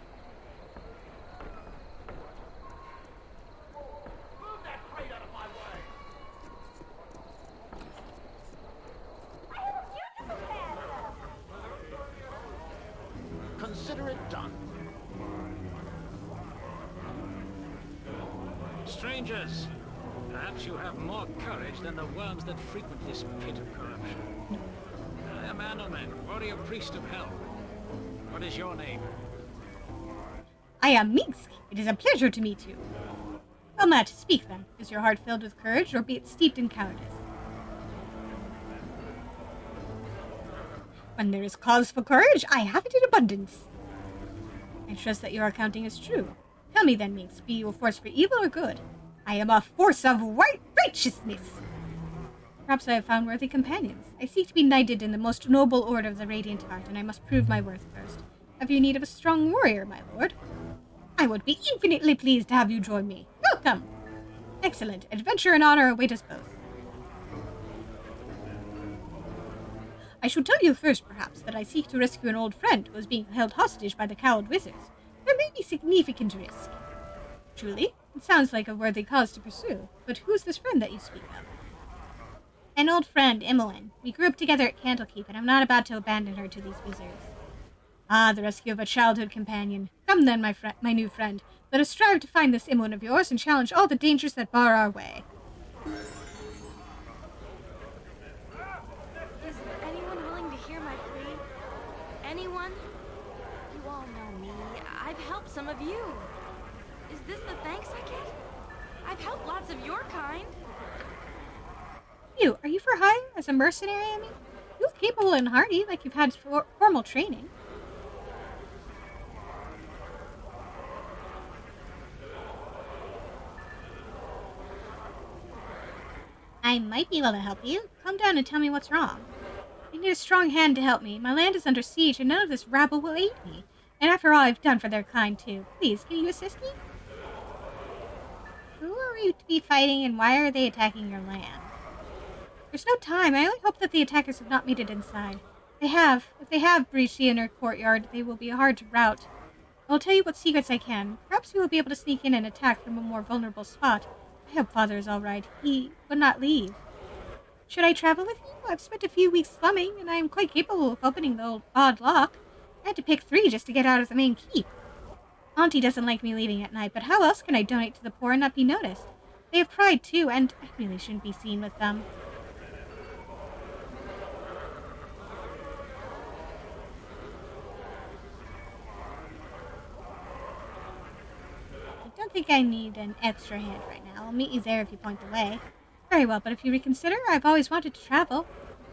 Consider it done. Strangers, perhaps you have more courage than the worms that frequent this pit of corruption. I am Anomen, warrior priest of hell. What is your name? I am Minsk. It is a pleasure to meet you. Well, Matt, speak then. Is your heart filled with courage, or be it steeped in cowardice? When there is cause for courage, I have it in abundance. I trust that your accounting is true. Tell me then, Minx, be you a force for evil or good? I am a force of righteousness. Perhaps I have found worthy companions. I seek to be knighted in the most noble order of the Radiant Heart, and I must prove my worth first. Have you need of a strong warrior, my lord? I would be infinitely pleased to have you join me. Welcome! Excellent. Adventure and honor await us both. I should tell you first, perhaps, that I seek to rescue an old friend who is being held hostage by the cowled wizards. There may be significant risk. Truly, it sounds like a worthy cause to pursue. But who's this friend that you speak of? An old friend, Imoen. We grew up together at Candlekeep, and I'm not about to abandon her to these wizards. Ah, the rescue of a childhood companion. Come then, my new friend. Let us strive to find this Imoen of yours and challenge all the dangers that bar our way. Is anyone willing to hear my plea? Anyone? You all know me. I've helped some of you. Is this the thanks I get? I've helped lots of your kind. Are you for hire as a mercenary, I mean? You look capable and hardy, like you've had formal training. I might be able to help you. Come down and tell me what's wrong. I need a strong hand to help me. My land is under siege, and none of this rabble will aid me. And after all I've done for their kind, too. Please, can you assist me? Who are you to be fighting, and why are they attacking your land? There's no time. I only hope that the attackers have not made it inside. If they have breached the inner courtyard, they will be hard to rout. I'll tell you what secrets I can. Perhaps you will be able to sneak in and attack from a more vulnerable spot. I hope Father is all right. He would not leave. Should I travel with you? I've spent a few weeks slumming, and I am quite capable of opening the old odd lock. I had to pick 3 just to get out of the main keep. Auntie doesn't like me leaving at night, but how else can I donate to the poor and not be noticed? They have pride, too, and I really shouldn't be seen with them. I don't think I need an extra hand right now. I'll meet you there if you point the way. Very well, but if you reconsider, I've always wanted to travel.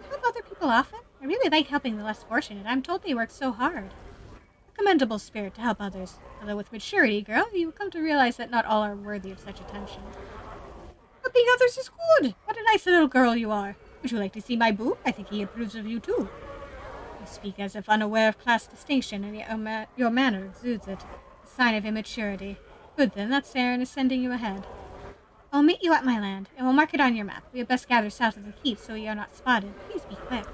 I help other people often. I really like helping the less fortunate. I'm told they work so hard. A commendable spirit to help others. Although with maturity, girl, you will come to realize that not all are worthy of such attention. Helping others is good. What a nice little girl you are. Would you like to see my boo? I think he approves of you, too. You speak as if unaware of class distinction, and yet your manner exudes it. A sign of immaturity. Good then, that Saren is sending you ahead. I'll meet you at my land, and we'll mark it on your map. We had best gather south of the keep so we are not spotted. Please be quick.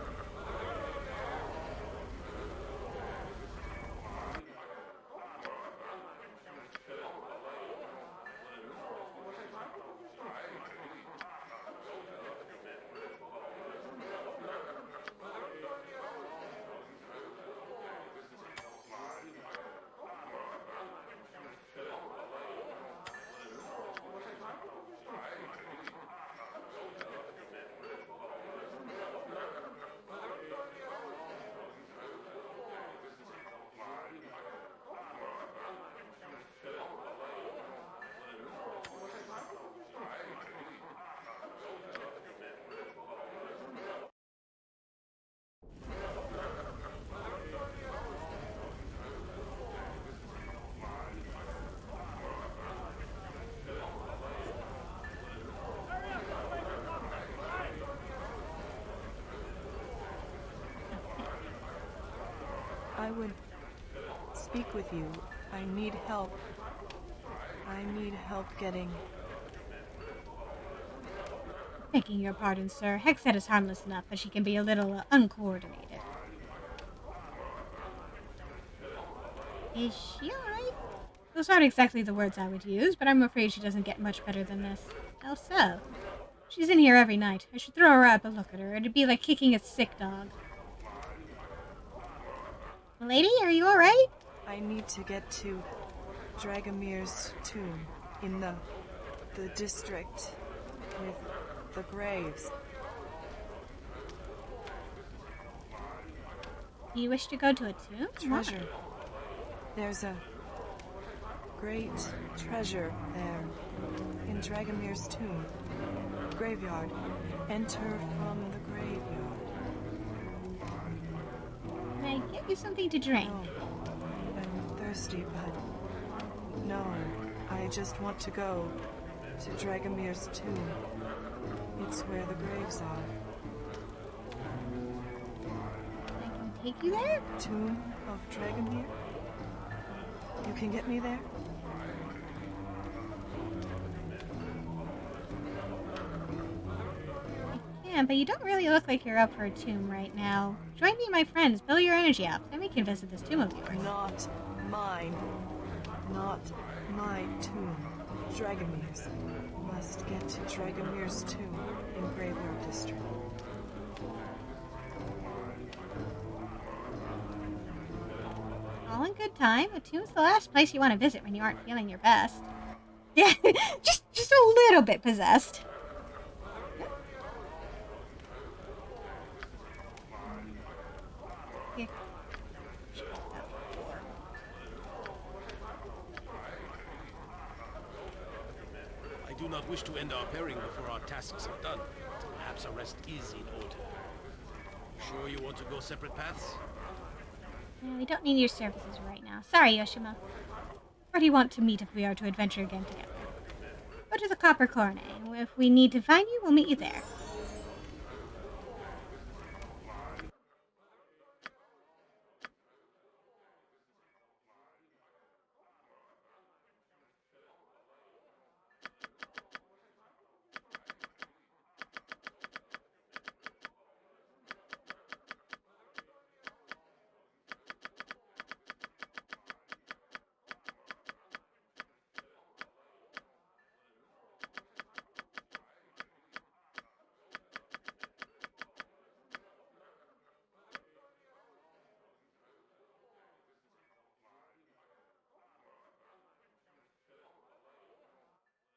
I would speak with you. I need help. I need help getting... Begging your pardon, sir. Hexet is harmless enough, but she can be a little uncoordinated. Is she alright? Those aren't exactly the words I would use, but I'm afraid she doesn't get much better than this. How so? She's in here every night. I should throw her up and look at her. It'd be like kicking a sick dog. Lady, are you alright? I need to get to Dragomir's tomb in the district with the graves. Do you wish to go to a tomb? Treasure. There's a great treasure there in Dragomir's tomb. Graveyard. Enter from the graveyard. Can I get you something to drink? No. I'm thirsty, but no. I just want to go to Dragomir's tomb. It's where the graves are. I can take you there? Tomb of Dragomir? You can get me there? I Yeah, but you don't really look like you're up for a tomb right now. Join me and my friends, build your energy up, then we can visit this tomb of yours. Not mine. Not my tomb. Dragomir's. Must get to Dragomir's tomb in Graveyard District. All in good time. A tomb's the last place you want to visit when you aren't feeling your best. Yeah, just a little bit possessed. Here. I do not wish to end our pairing before our tasks are done. Perhaps a rest is in order. Sure you want to go separate paths? We don't need your services right now. Sorry, Yoshima. Where do you want to meet if we are to adventure again together? Go to the Copper Cornet. If we need to find you, we'll meet you there.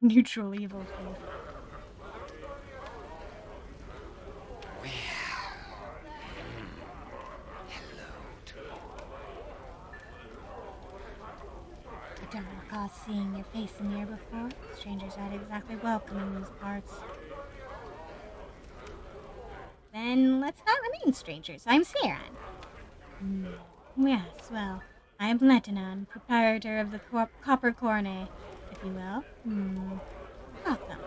Neutral evil faith. I don't recall seeing your face in here before. Strangers aren't exactly welcome in these parts. Then let's not remain strangers. I'm Seiran. Yes, well, I am Letinan, proprietor of the Copper Cornet, if you will. Welcome.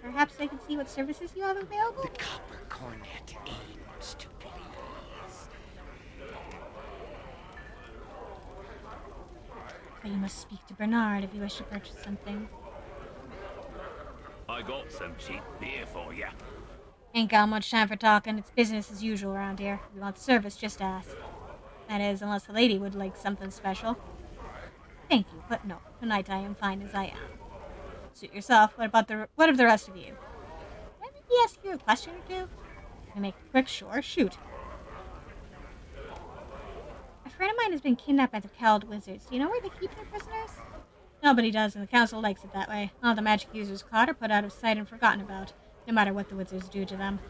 Perhaps I can see what services you have available? The Copper Cornet aims to please. But you must speak to Bernard if you wish to purchase something. I got some cheap beer for ya. Ain't got much time for talking. It's business as usual around here. If you want service, just ask. That is, unless the lady would like something special. Thank you, but no. Tonight I am fine as I am. Suit yourself. What of the rest of you? Can I maybe ask you a question or two? Can I make it quick? Sure. Shoot. A friend of mine has been kidnapped by the Cowled Wizards. Do you know where they keep their prisoners? Nobody does, and the council likes it that way. All the magic users caught are put out of sight and forgotten about, no matter what the wizards do to them.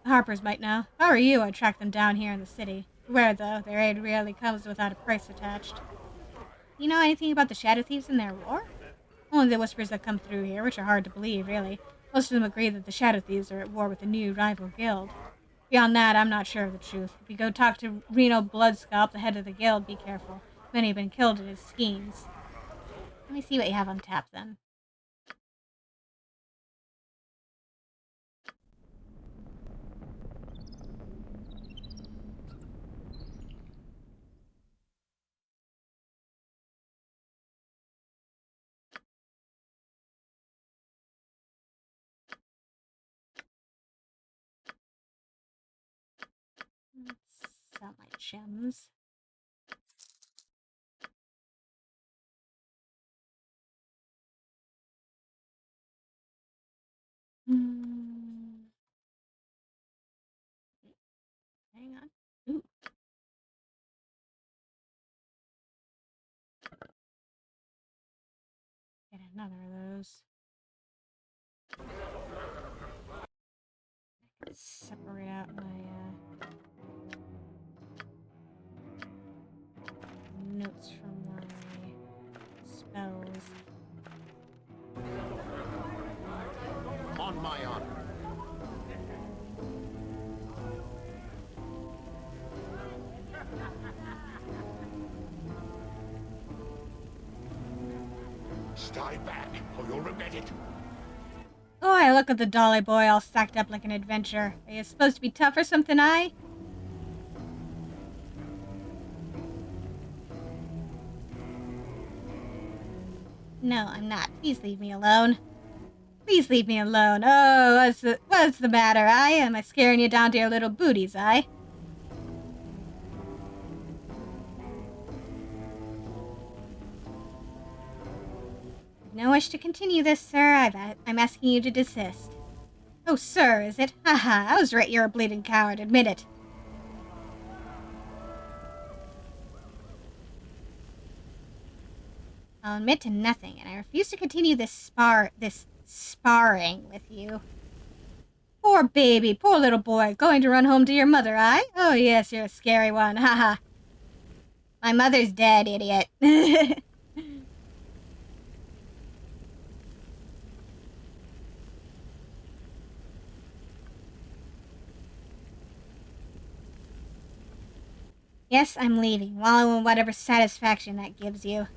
The Harpers might know. If I were you, I'd track them down here in the city. Beware, though, their aid rarely comes without a price attached. Do you know anything about the Shadow Thieves and their war? Only the whispers that come through here, which are hard to believe, really. Most of them agree that the Shadow Thieves are at war with a new rival guild. Beyond that, I'm not sure of the truth. If you go talk to Reno Bloodscalp, the head of the guild, be careful. Many have been killed in his schemes. Let me see what you have on tap, then. Let's sell my gems. Hang on. Ooh. Get another of those. I can separate out my notes from my spells. On my honor. Stay back, or you'll regret it. Oh, I look at the dolly boy all sacked up like an adventurer. Are you supposed to be tough or something, I? No, I'm not. Please leave me alone. Please leave me alone. Oh, what's the matter, I? Am I scaring you down to your little booties, I? No wish to continue this, sir. I'm asking you to desist. Oh, sir, is it? Haha, I was right, you're a bleeding coward. Admit it. I'll admit to nothing, and I refuse to continue this sparring with you. Poor baby, poor little boy, going to run home to your mother, I? Oh yes, you're a scary one, haha. My mother's dead, idiot. Yes, I'm leaving, wallow in whatever satisfaction that gives you.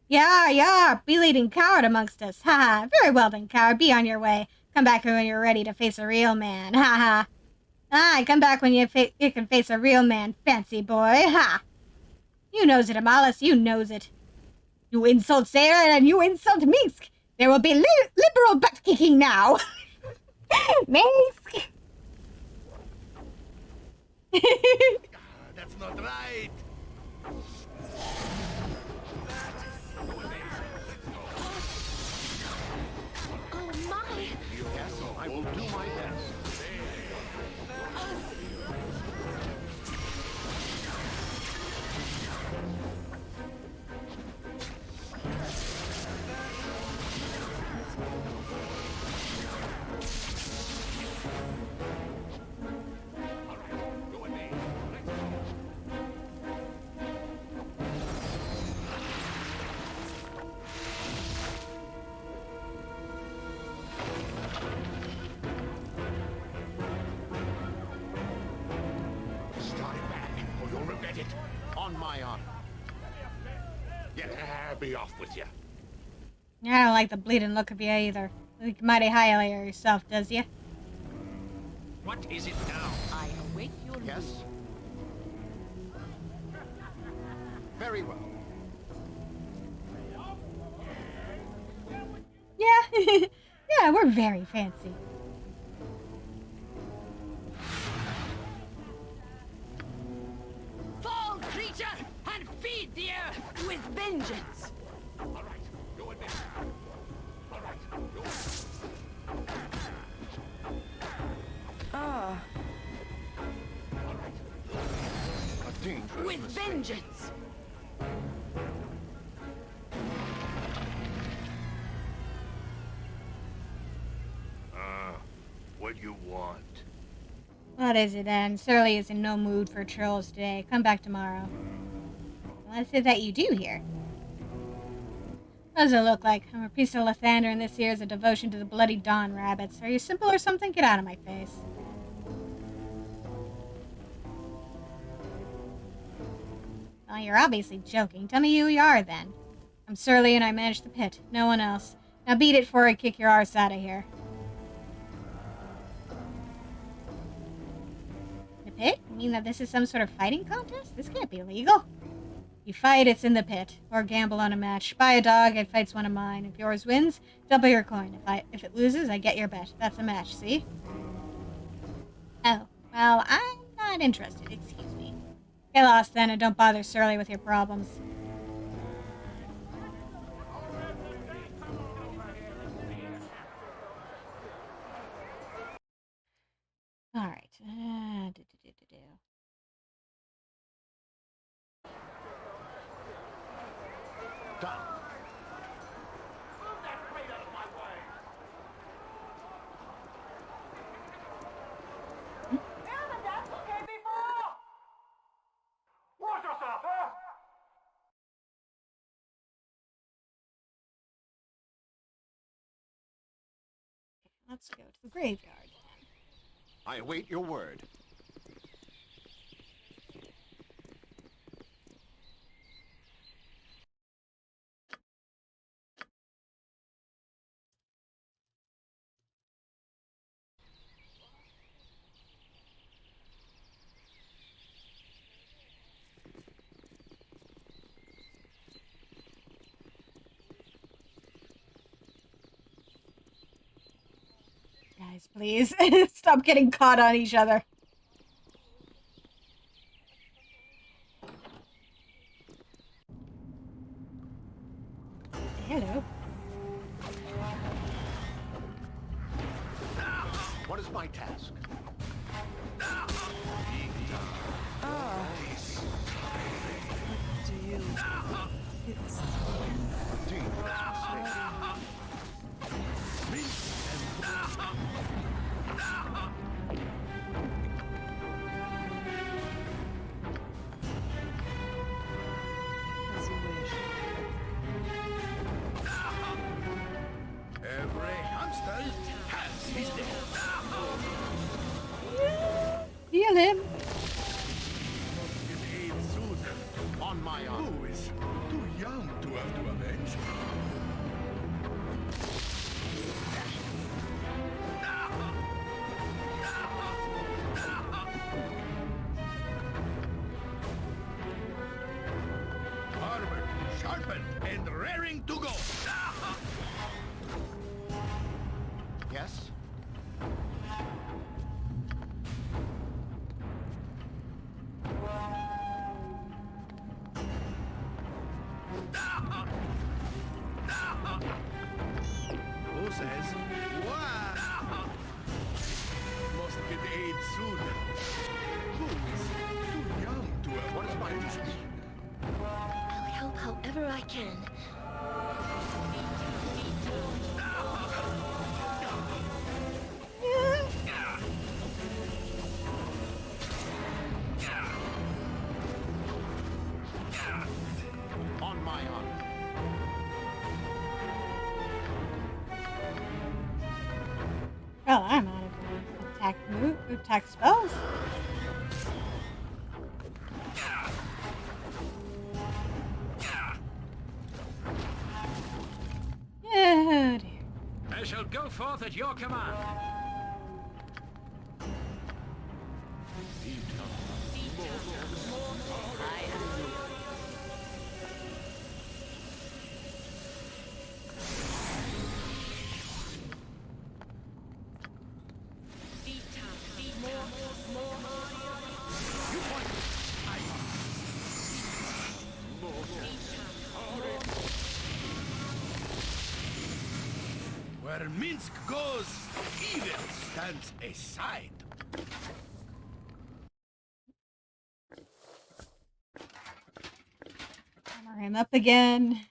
Yeah, bleeding coward amongst us, haha. Very well then, coward, be on your way. Come back when you're ready to face a real man, haha. Aye, come back when you can face a real man, fancy boy, ha! You knows it, Amalis, you knows it. You insult Sarah and you insult Minsk. There will be liberal butt-kicking now. Minsk! That's not right. Oh my! Yes, I will do my best. Start back, or you'll regret it. On my honor. Yeah, be off with you. I don't like the bleeding look of you either. Think mighty highly of yourself, does you? What is it now? I await your Yes? Very well. Yeah, yeah, we're very fancy. fall creature and feed the earth with vengeance. All right, go in there. All right, go. Ah, All right. A dangerous With mistake. vengeance. What do you want? What is it then? Surly is in no mood for trolls today. Come back tomorrow. What is it that you do here? What does it look like? I'm a priest of Lathander, and this here is a devotion to the bloody dawn rabbits. Are you simple or something? Get out of my face. Well, you're obviously joking. Tell me who you are, then. I'm Surly, and I manage the pit. No one else. Now beat it before I kick your arse out of here. The pit? You mean that this is some sort of fighting contest? This can't be legal. You fight, it's in the pit. Or gamble on a match. Buy a dog, it fights one of mine. If yours wins, double your coin. If it loses, I get your bet. That's a match, see? Oh, well, I'm not interested. Excuse me. Get lost then, and don't bother Surly with your problems. Alright. Done. Move that crate out of my way! Haven't that's okay before? Watch yourself, huh? Let's go to the graveyard. I await your word. Yes, please. Stop getting caught on each other. Hello. What is my task? Do you? It's as you wish. Every hamster has his day. Heal him. Get aid soon. On my arm. Who is too young to have to avenge? Armored, sharpened, and raring to go. Yes? Who says what? Must get aid soon. Who is too young to have What is my task? I'll help however I can. On my honor. Well, I'm out of attack spells. Oh dear. I shall go forth at your command. Where Minsk goes, evil stands aside. Hammer him up again.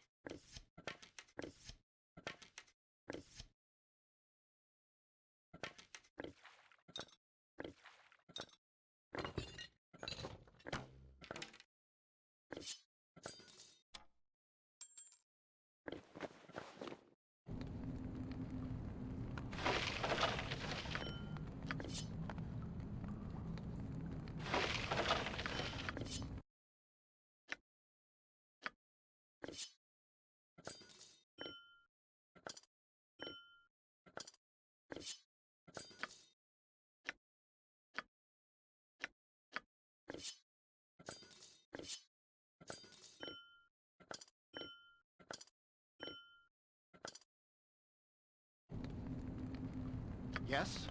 Yes?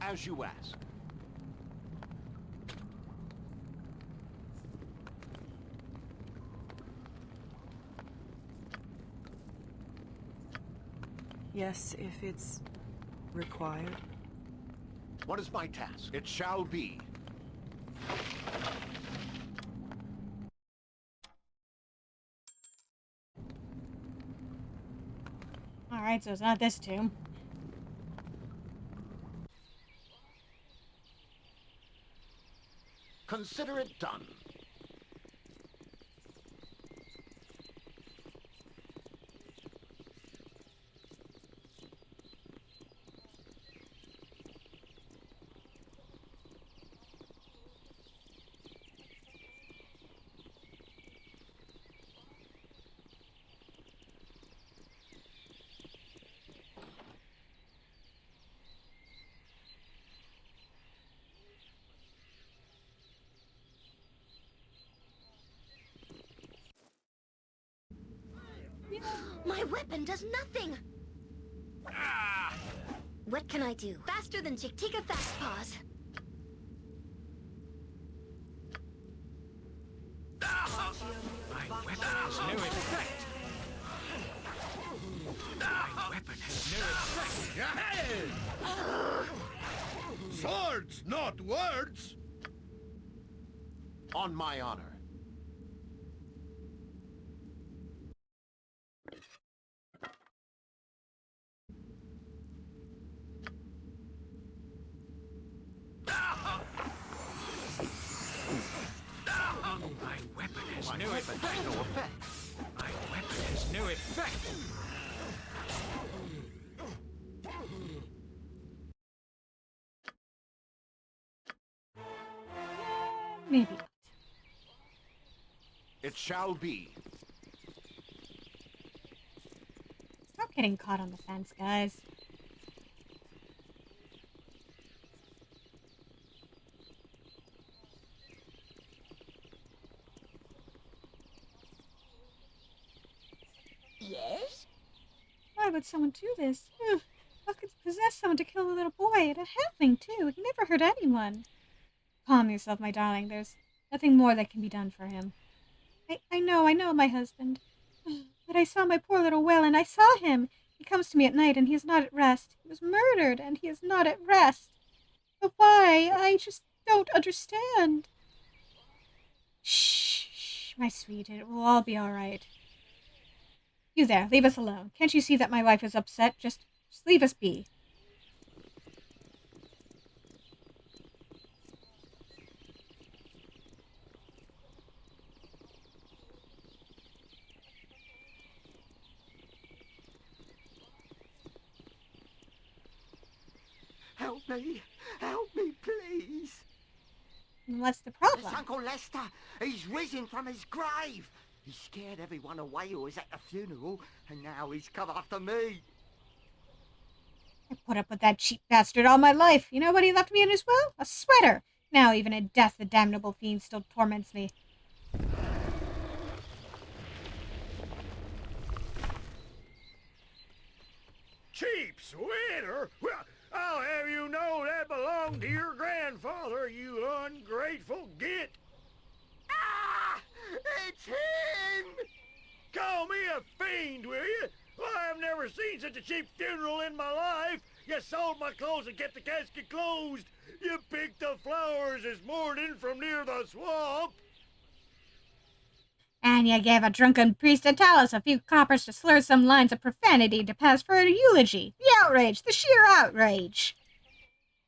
As you ask. Yes, if it's required. What is my task? It shall be. Alright, so it's not this tomb. Consider it done. My weapon does nothing! What can I do? Faster than Chick-Tika Fast Paws. My weapon has no effect. My weapon has no effect. Swords, not words! On my honor. My weapon has no effect. My weapon has no effect. Maybe not. It shall be. Stop getting caught on the fence, guys. Yes? Why would someone do this? Ugh. How could possess someone to kill a little boy? And a halfling, too. He never hurt anyone. Calm yourself, my darling. There's nothing more that can be done for him. I know, my husband. But I saw my poor little Will, and I saw him. He comes to me at night, and he is not at rest. He was murdered, and he is not at rest. But why? I just don't understand. Shh, my sweet. It will all be all right. You there, leave us alone. Can't you see that my wife is upset? Just leave us be. Help me, please. What's the problem? It's Uncle Lester. He's risen from his grave. He scared everyone away who was at the funeral, and now he's come after me. I put up with that cheap bastard all my life. You know what he left me in his will? A sweater. Now even in death the damnable fiend still torments me. Cheap sweater? Well, I'll have you know that belonged to your grandfather, you ungrateful git. Ah! It's him! Call me a fiend, will you? Well, I've never seen such a cheap funeral in my life. You sold my clothes and kept the casket closed. You picked the flowers this morning from near the swamp. And you gave a drunken priest a talus a few coppers to slur some lines of profanity to pass for a eulogy. The outrage, the sheer outrage.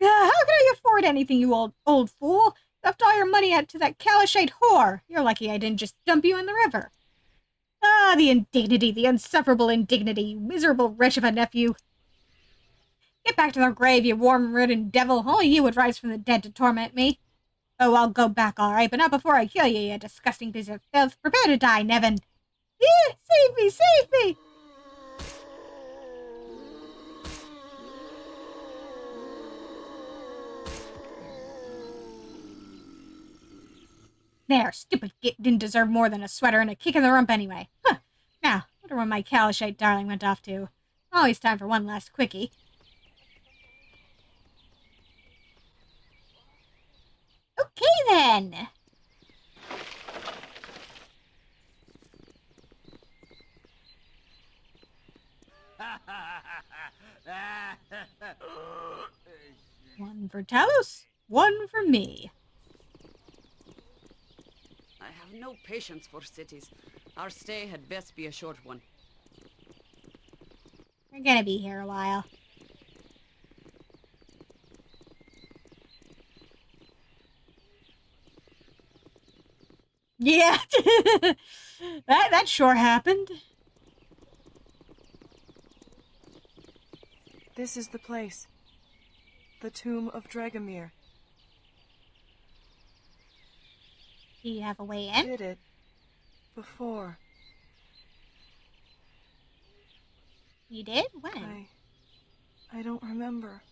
How can I afford anything, you old fool? Left all your money out to that Calishite whore. You're lucky I didn't just dump you in the river. Ah, the indignity, the insufferable indignity, you miserable wretch of a nephew. Get back to the grave, you worm-ridden devil. Only you would rise from the dead to torment me. Oh, I'll go back, all right, but not before I kill you, you disgusting piece of filth. Prepare to die, Nevin. Save me, save me! There, stupid git didn't deserve more than a sweater and a kick in the rump anyway. Huh. Now, wonder where my Calishite darling went off to. Always time for one last quickie. Okay, then. One for Talos, one for me. I have no patience for cities. Our stay had best be a short one. We're gonna be here a while. Yeah, that sure happened. This is the place. The tomb of Dragomir. Do you have a way in? Did it before. You did? When? I don't remember.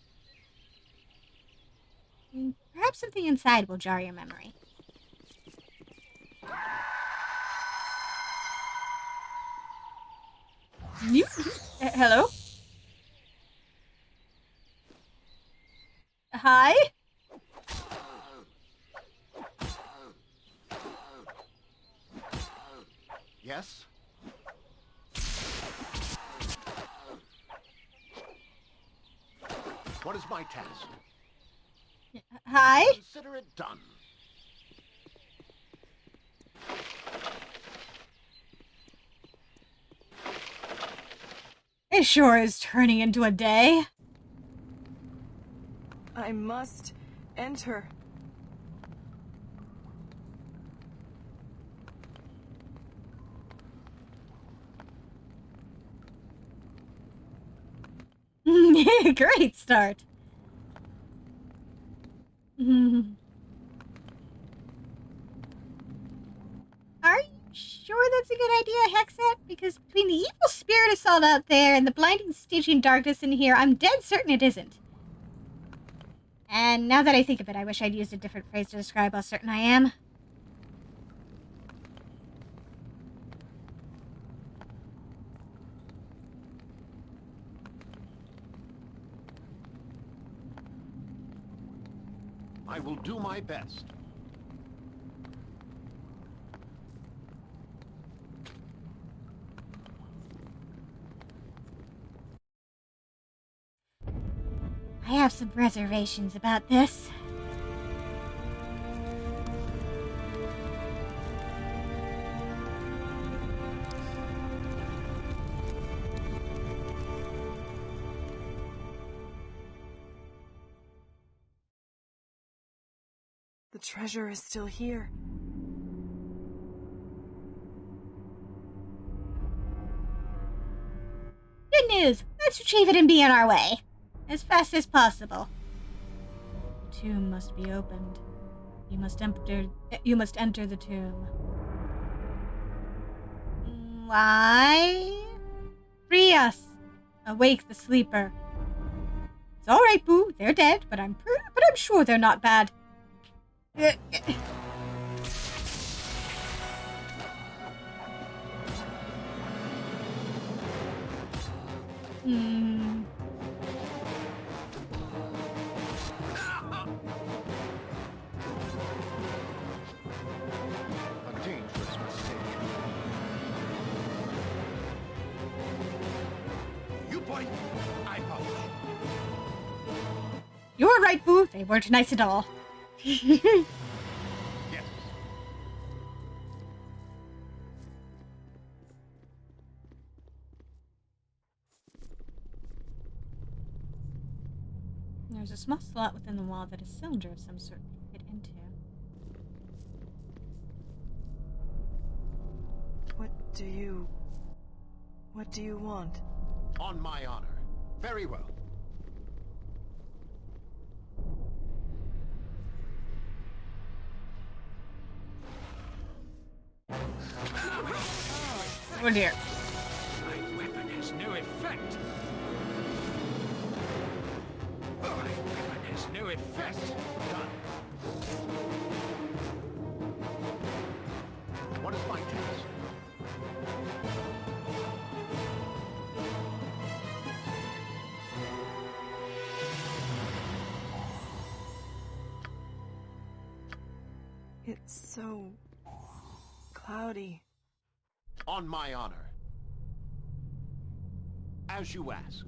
Perhaps something inside will jar your memory. Hello? Yes? What is my task? Hi? Consider it done. It sure is turning into a day. I must enter. Great start. Are you sure that's a good idea, Hexet? Because between the evil spirit assault out there and the blinding Stygian darkness in here, I'm dead certain it isn't. And now that I think of it, I wish I'd used a different phrase to describe how certain I am. I will do my best. I have some reservations about this. The treasure is still here. Good news! Let's retrieve it and be on our way. As fast as possible. The tomb must be opened. You must enter the tomb. Why? Free us! Awake the sleeper. It's alright, Boo. They're dead, but I'm sure they're not bad. A dangerous mistake. You point, I publish. You're right, Boo. They weren't nice at all. Yes. There's a small slot within the wall that a cylinder of some sort can fit into. What do you want? On my honor. Very well. Oh dear. My weapon has no effect. My weapon has no effect. Done. What is my task? It's so cloudy. On my honor. As you ask.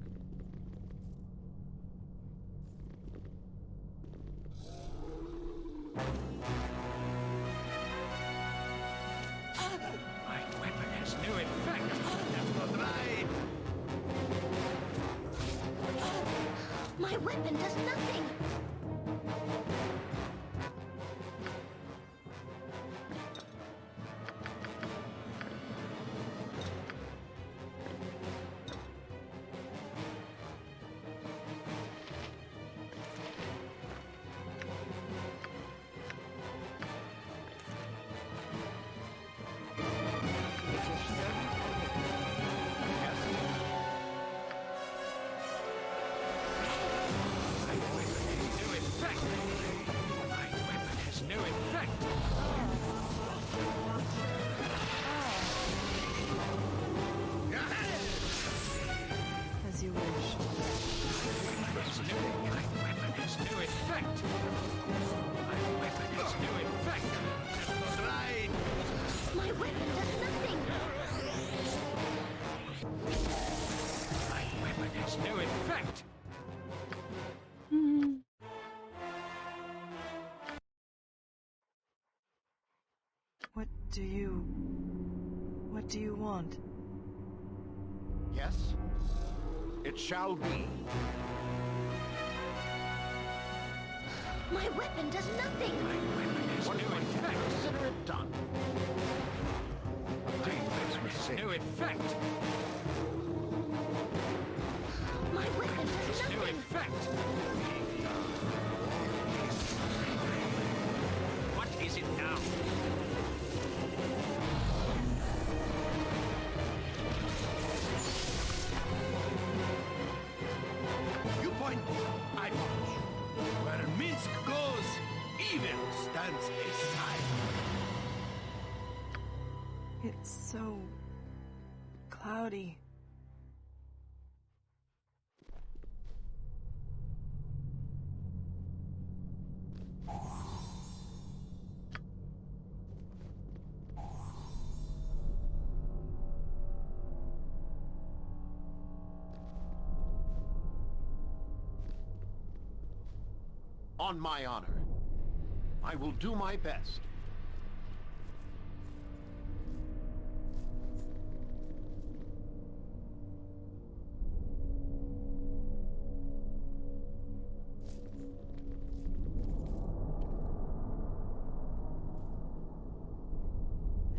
My weapon has no effect. That's not right. My weapon does nothing. What do you want? Yes? It shall be. My weapon does nothing. What is my task? Consider it done. A dangerous mistake. No effect. My weapon does No nothing. effect. What is it now? You point, I punch. Where Minsk goes, evil stands aside. It's so cloudy. On my honor, I will do my best.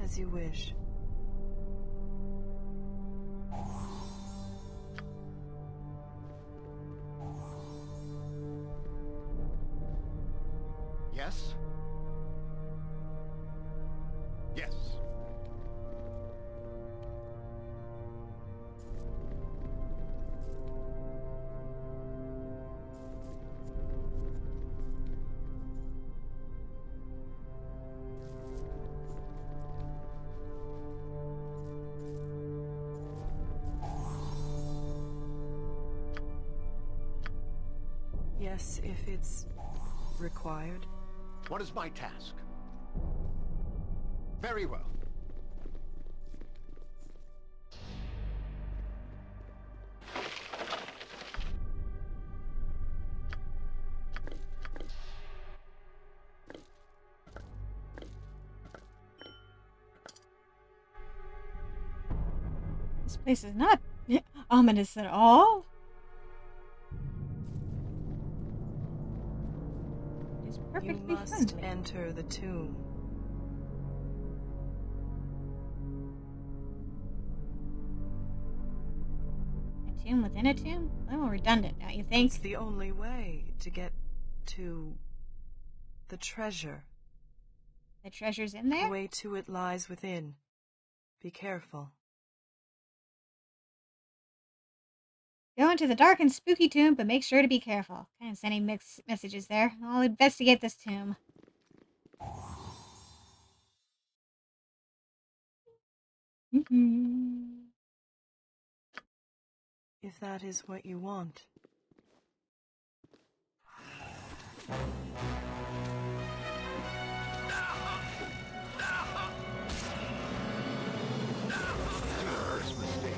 As you wish. Yes? Yes. Yes, if it's required. What is my task? Very well. This place is not ominous at all. It's perfectly You must friendly. enter the tomb. A tomb within a tomb? A little redundant, don't you think? It's the only way to get to the treasure. The treasure's in The there? way to it lies within. Be careful. Go into the dark and spooky tomb, but make sure to be careful. Kind of sending mixed messages there. I'll investigate this tomb. If that is what you want. Dangerous mistake.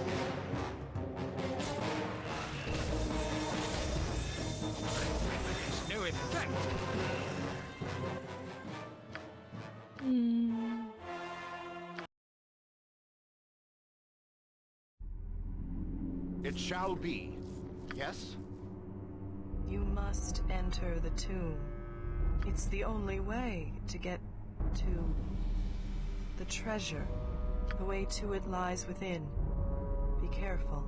No effect. It shall be. Yes? You must enter the tomb. It's the only way to get to the treasure. The way to it lies within. Be careful.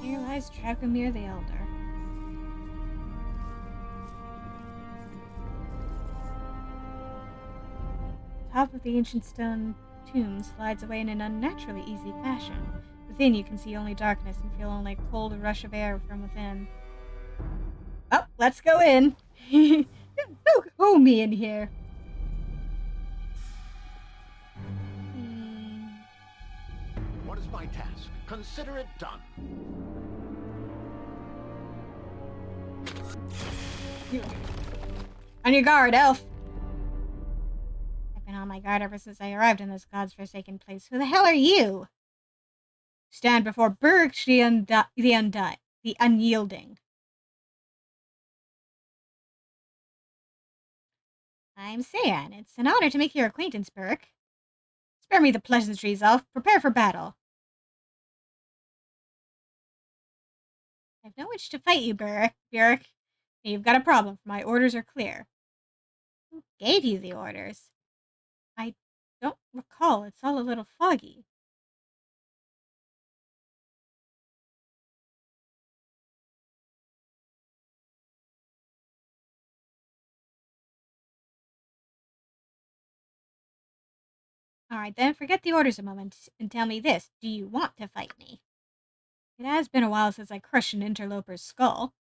Here lies Dragomir the Elder. Top of the ancient stone tomb slides away in an unnaturally easy fashion. Within you can see only darkness and feel only a cold rush of air from within. Oh, let's go in. It's so homey in here. What is my task? Consider it done. On your guard, elf. I've been on my guard ever since I arrived in this god's forsaken place. Who the hell are you? Stand before Berg the Unyielding. I'm Sayan. It's an honor to make your acquaintance, Burke. Spare me the pleasantries, Elf. Prepare for battle. I've no wish to fight you, Burke. You've got a problem, for my orders are clear. Who gave you the orders? I don't recall. It's all a little foggy. Alright then, forget the orders a moment and tell me this. Do you want to fight me? It has been a while since I crushed an interloper's skull.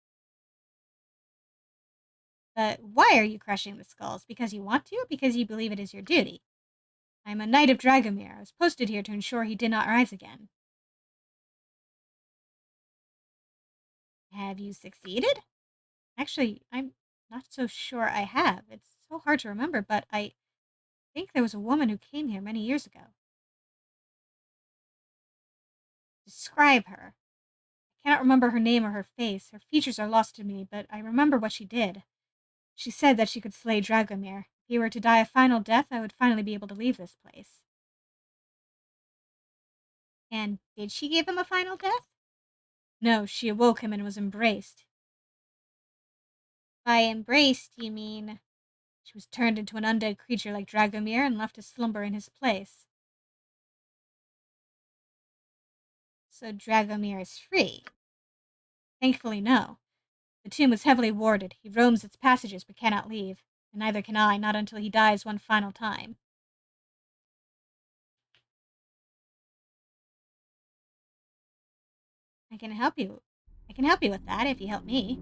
But why are you crushing the skulls? Because you want to, or because you believe it is your duty? I am a knight of Dragomir. I was posted here to ensure he did not rise again. Have you succeeded? Actually, I'm not so sure I have. It's so hard to remember, but I think there was a woman who came here many years ago. Describe her. I cannot remember her name or her face. Her features are lost to me, but I remember what she did. She said that she could slay Dragomir. If he were to die a final death, I would finally be able to leave this place. And did she give him a final death? No, she awoke him and was embraced. By embraced, you mean she was turned into an undead creature like Dragomir and left to slumber in his place. So Dragomir is free? Thankfully, no. The tomb is heavily warded. He roams its passages but cannot leave, and neither can I, not until he dies one final time. I can help you. I can help you with that if you help me.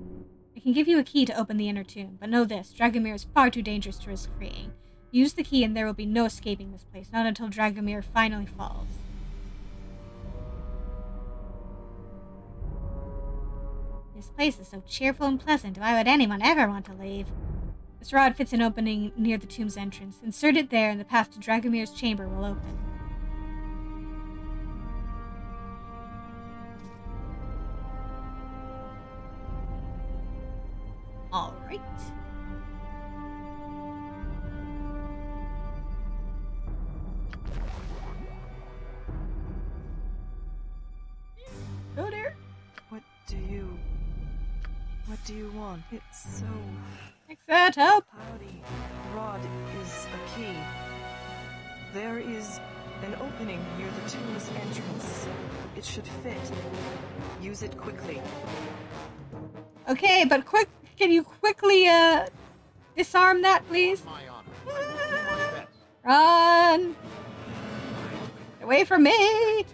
I can give you a key to open the inner tomb, but know this, Dragomir is far too dangerous to risk freeing. Use the key and there will be no escaping this place, not until Dragomir finally falls. This place is so cheerful and pleasant, why would anyone ever want to leave? This rod fits an opening near the tomb's entrance. Insert it there and the path to Dragomir's chamber will open. Alright. Go there. What do you want? It's so... Fix that help. Cloudy. The rod is a key. There is an opening near the tomb's entrance. It should fit. Use it quickly. Okay, but can you quickly, disarm that, please? Run! Get away from me!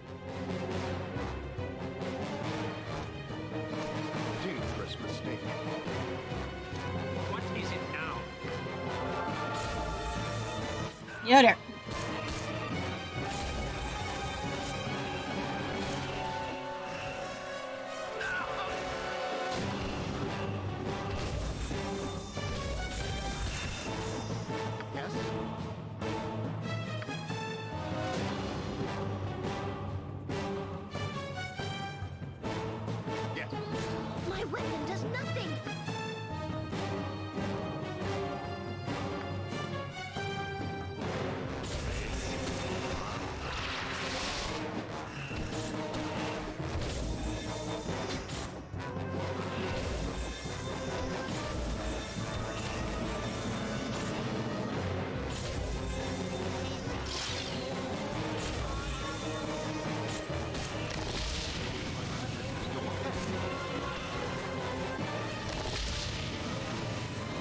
Dangerous mistake. What is it now? Yoder. My weapon does nothing.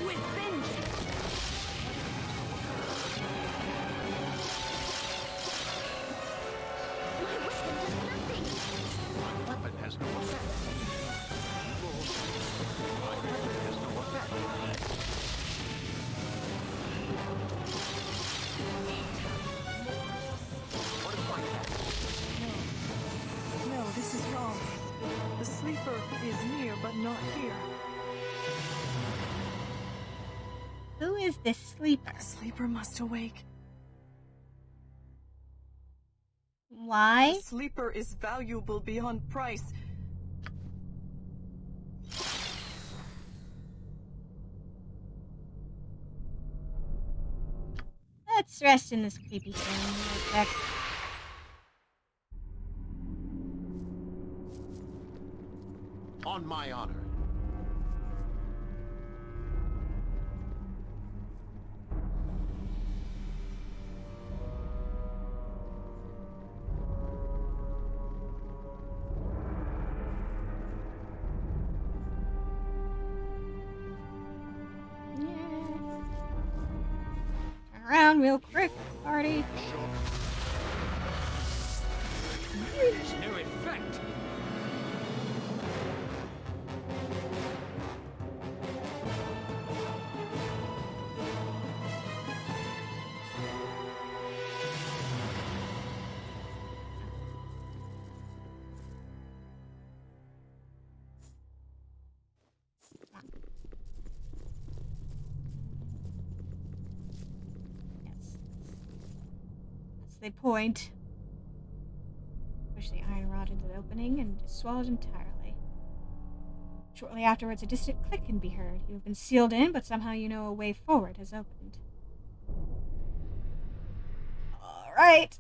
With vengeance! My weapon has no effect. My weapon has no effect. What if I No, this is wrong. The sleeper is near, but not here. Who is this sleeper? The sleeper must awake. Why? The sleeper is valuable beyond price. Let's rest in this creepy thing real quick. On my honor. Turn around real quick, party. There's no effect. Yes. That's the point. Push the iron rod into the opening and it is swallowed entirely. Shortly afterwards, a distant click can be heard. You have been sealed in, but somehow you know a way forward has opened. All right.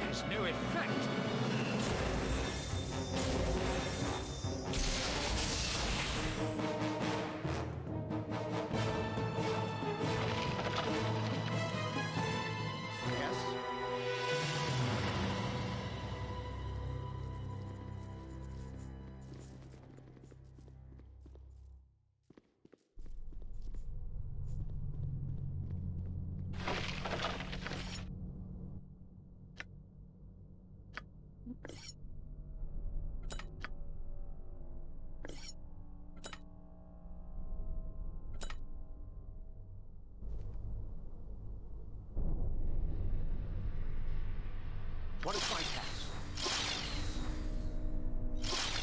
There's no effect. Yes? What is my task?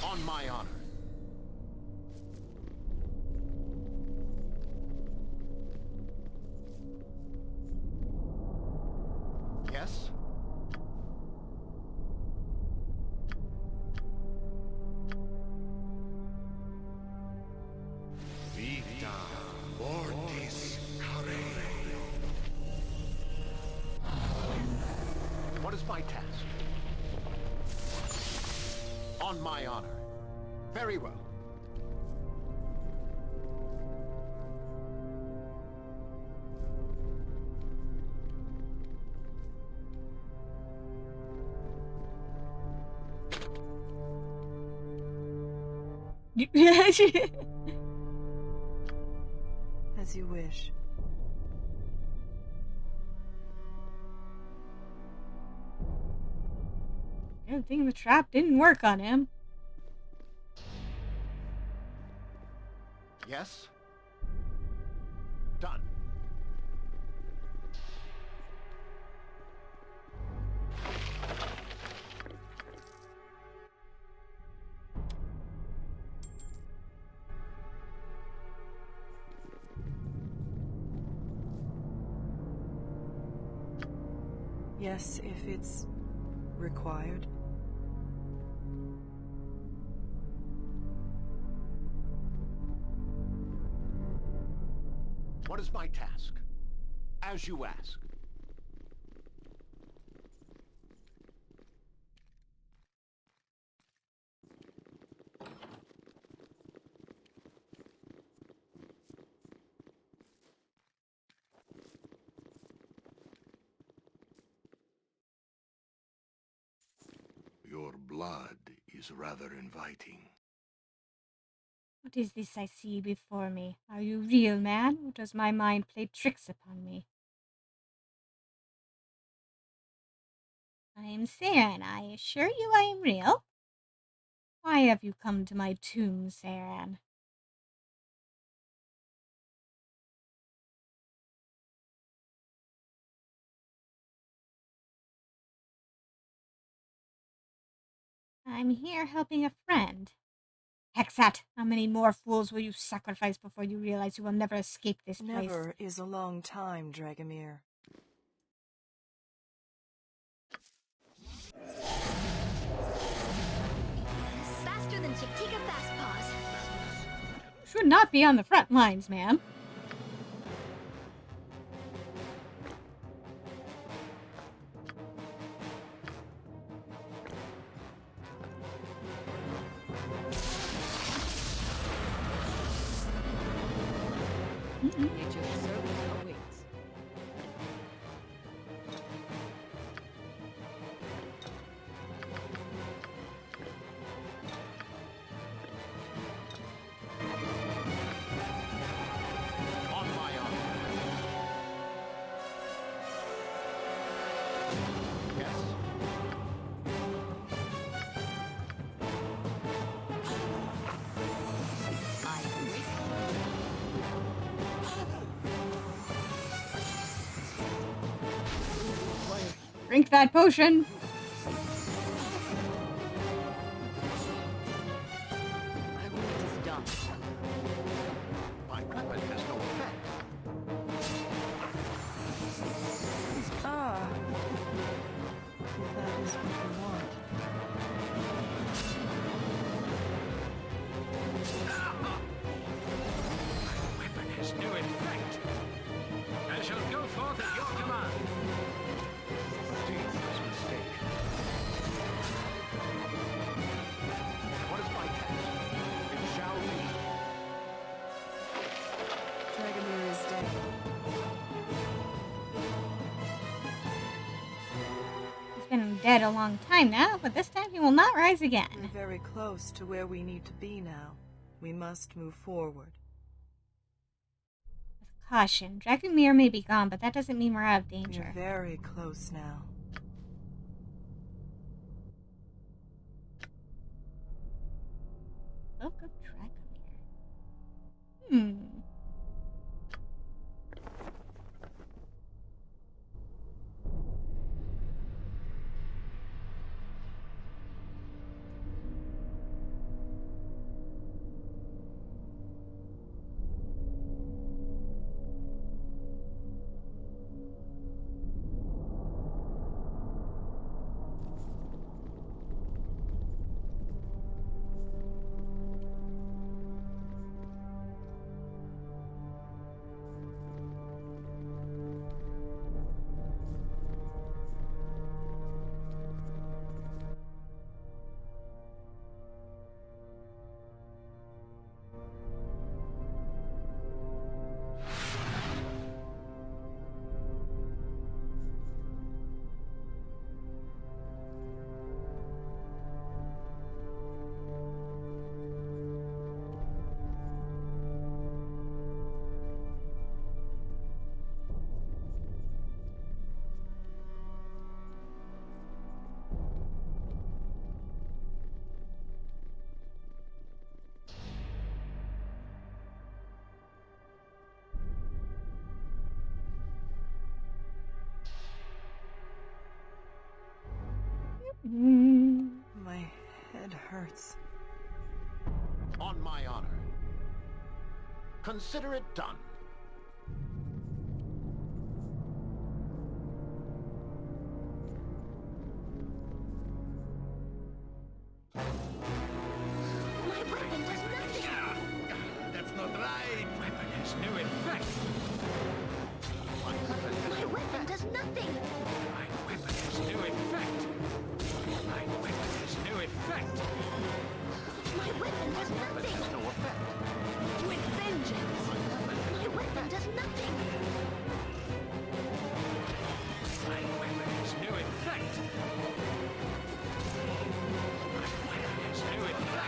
On my honor. Yes? Vita mortis care. What is my task? On my honor. Very well. As you wish. Good thing the trap didn't work on him. Yes? Done. Yes, if it's required. What is my task? As you ask. Your blood is rather inviting. What is this I see before me? Are you real, man, or does my mind play tricks upon me? I am Saren. I assure you I am real. Why have you come to my tomb, Saren? I'm here helping a friend. Hexat, how many more fools will you sacrifice before you realize you will never escape this place? Never is a long time, Dragomir. Faster than Chick-Tika Fast Paws. You should not be on the front lines, man. Nature's service awaits. On my honor. Yes. I await. Drink that potion. My work is done. My weapon has no effect. Ah. If that is what you want. My weapon has no effect. I shall go forth at your command. Dangerous mistake. What is my task? It shall be. Dragomir is dead. He's been dead a long time now, but this time he will not rise We're again. very close to where we need to be now. We must move forward. With caution. Dragomir may be gone, but that doesn't mean we're out of We're danger. very close now. Book of Dragomir. Hmm. My head hurts. On my honor. Consider it done. My weapon does nothing. That's not right. Weapon has no effect. My weapon has My no weapon effect. does nothing. My weapon has no effect. My weapon has no effect. My weapon does Weapon nothing. has no effect. With vengeance. My weapon does nothing. My weapon has no effect. My weapon has no effect.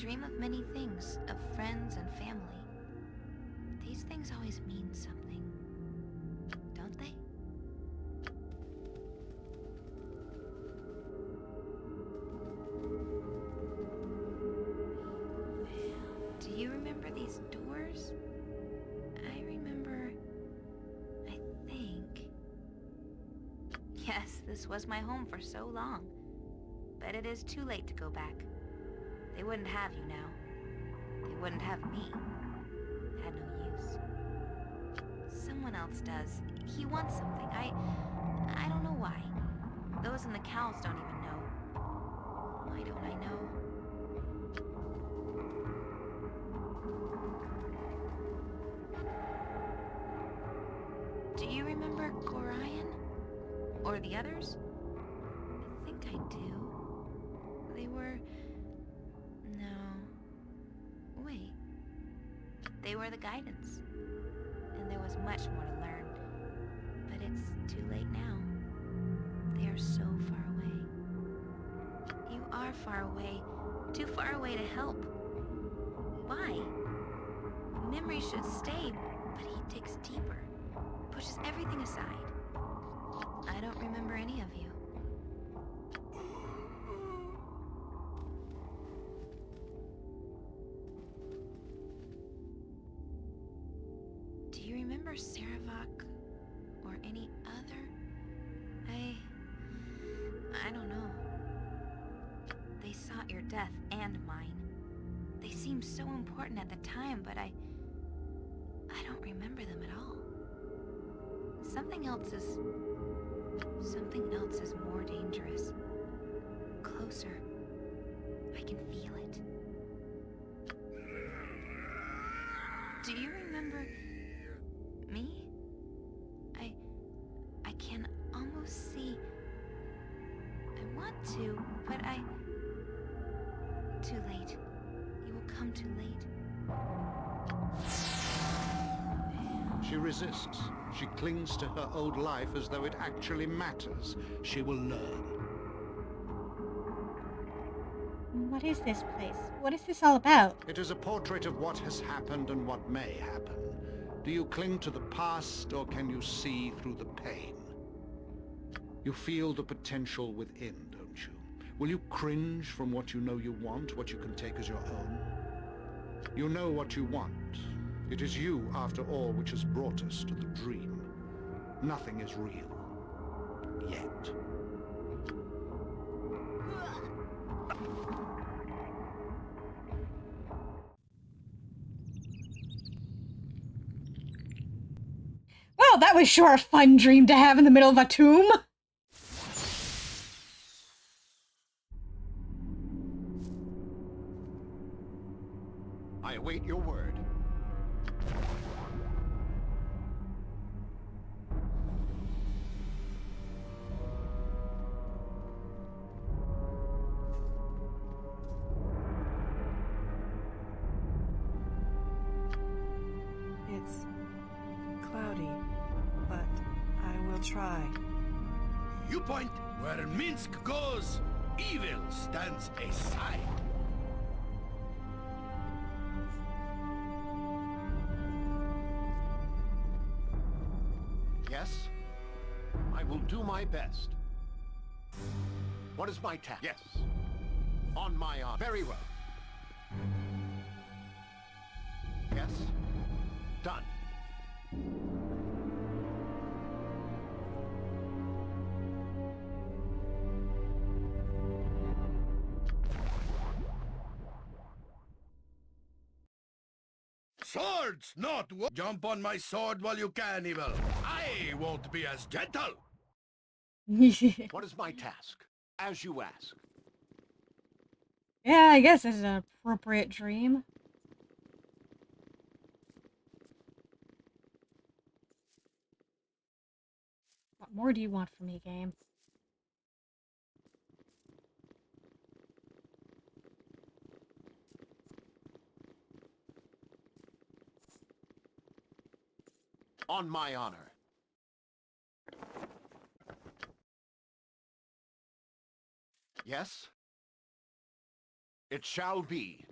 dream of many things, of friends and family. These things always mean something, don't they? Do you remember these doors? I remember... I think... Yes, this was my home for so long. But it is too late to go back. They wouldn't have you now. They wouldn't have me. It had no use. Someone else does. He wants something. I don't know why. Those in the cows don't even know. Why don't I know? Do you remember Gorion? Or the others? I think I do. They were... No. Wait. They were the guidance. And there was much more to learn. But it's too late now. They are so far away. You are far away. Too far away to help. Why? Memory should stay, but he digs deeper. Pushes everything aside. I don't remember any of you. Do you remember Saravak or any other? I don't know. They sought your death and mine. They seemed so important at the time, but I don't remember them at all. Something else is more dangerous. Closer. I can feel it. Do you remember me? I can almost see. I want to, but too late. You will come too late. She resists. She clings to her old life as though it actually matters. She will learn. What is this place? What is this all about? It is a portrait of what has happened and what may happen. Do you cling to the past, or can you see through the pain? You feel the potential within, don't you? Will you cringe from what you know you want, what you can take as your own? You know what you want. It is you, after all, which has brought us to the dream. Nothing is real. Yet. Well, that was sure a fun dream to have in the middle of a tomb. I await your word. It's cloudy, but I will try. You point where Minsk goes, evil stands aside. Yes, I will do my best. What is my task? Yes, on my honor. Very well. Yes, done. Swords, not wo- Jump on my sword while you can, evil. I won't be as gentle. What is my task? As you ask. Yeah, I guess it's an appropriate dream. What more do you want from me, game? On my honor. Yes? It shall be.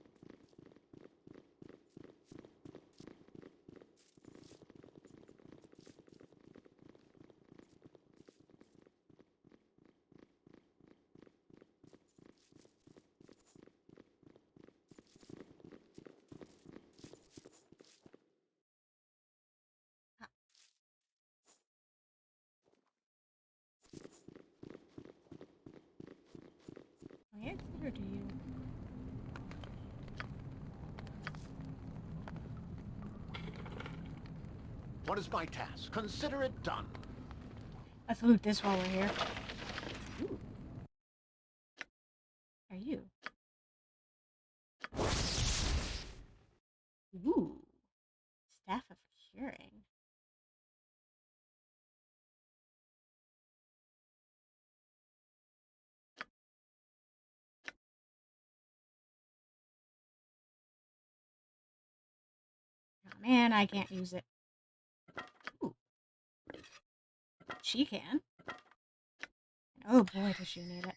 What is my task? Consider it done. Let's loot this while we're here. Ooh. Are you? Ooh. Staff of Curing. Oh man, I can't use it. Ooh. She can. And oh boy, does she need it.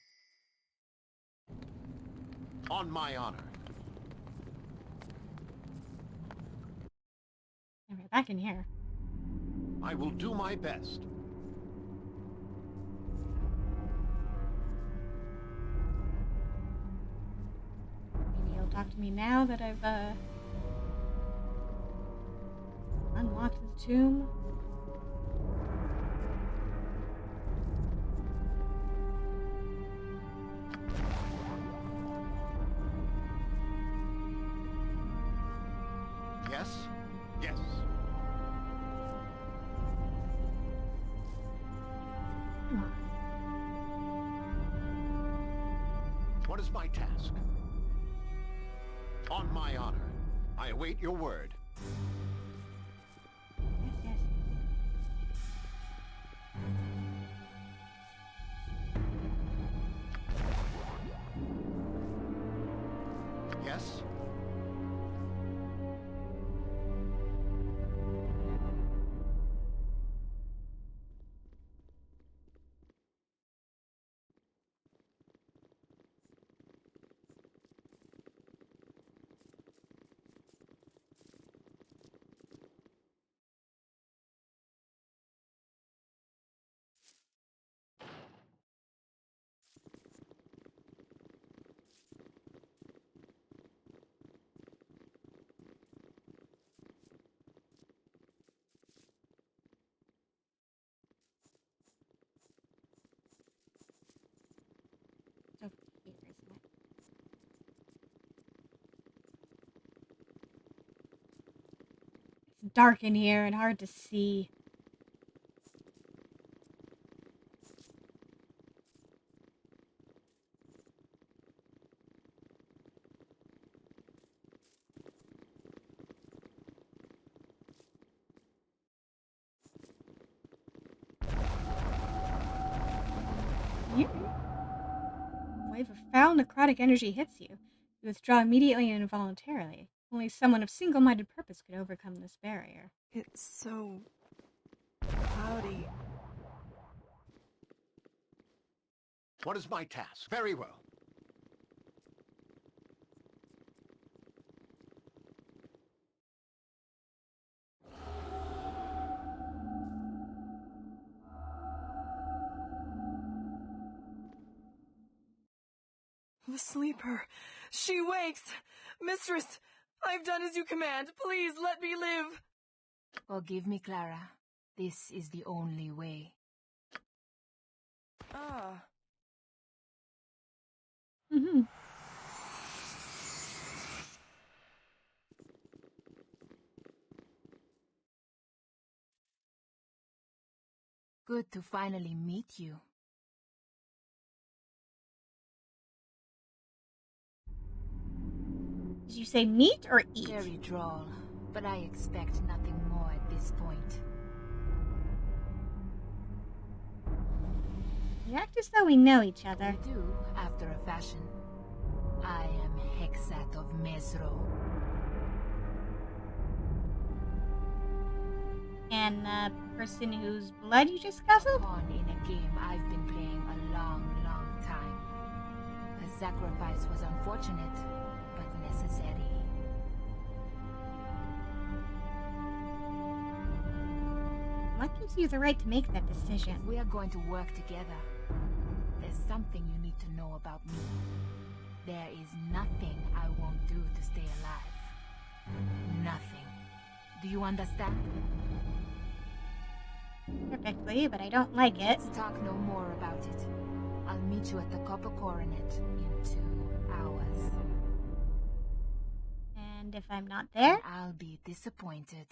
On my honor. And we're back in here. I will do my best. Maybe he'll talk to me now that I've unlocked the tomb. Yes? Yes. What is my task? On my honor. I await your word. Yes. Yes? It's over here, isn't it? It's dark in here and hard to see. Wave of foul necrotic energy hits you. You withdraw immediately and involuntarily. Only someone of single-minded purpose could overcome this barrier. It's so cloudy. What is my task? Very well. The sleeper. She wakes. Mistress, I've done as you command. Please let me live. Forgive me, Clara. This is the only way. Ah. Mm-hmm. Good to finally meet you. Did you say meat or eat? Very droll, but I expect nothing more at this point. You act as though we know each other. We do, after a fashion. I am Hexat of Mesro. And the person whose blood you just guzzled? Pawn in a game I've been playing a long, long time. The sacrifice was unfortunate, but necessary. What gives you the right to make that decision? If we are going to work together, there's something you need to know about me. There is nothing I won't do to stay alive. Nothing. Do you understand? Perfectly, but I don't like it. Let's talk no more about it. I'll meet you at the Copper Coronet in 2 hours. And if I'm not there? I'll be disappointed.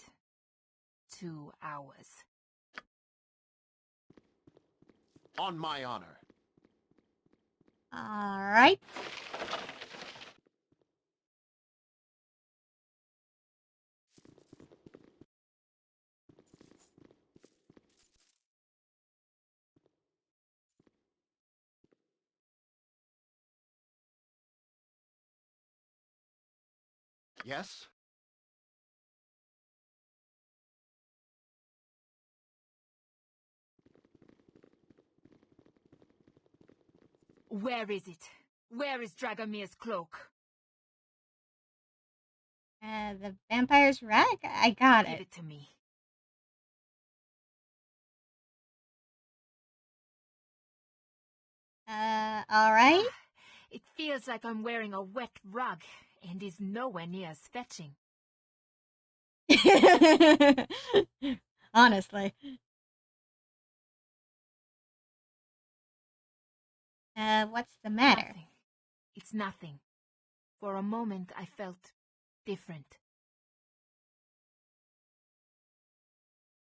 2 hours. On my honor. All right. Yes? Where is it? Where is Dragomir's cloak? The vampire's rag? I got Give it. it to me. All right. It feels like I'm wearing a wet rug and is nowhere near as fetching. Honestly. What's the matter? Nothing. It's nothing. For a moment, I felt different.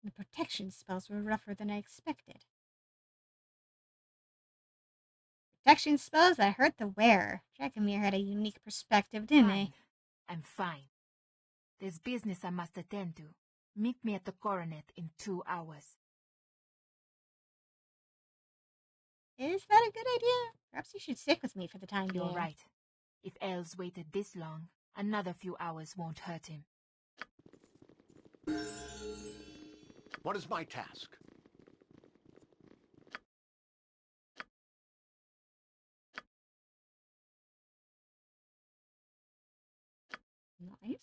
The protection spells were rougher than I expected. Protection spells that hurt the wearer. Dragomir had a unique perspective, didn't he? I'm fine. There's business I must attend to. Meet me at the coronet in 2 hours. Is that a good idea? Perhaps you should stick with me for the time being. You're right. If Els waited this long, another few hours won't hurt him. What is my task? Nice.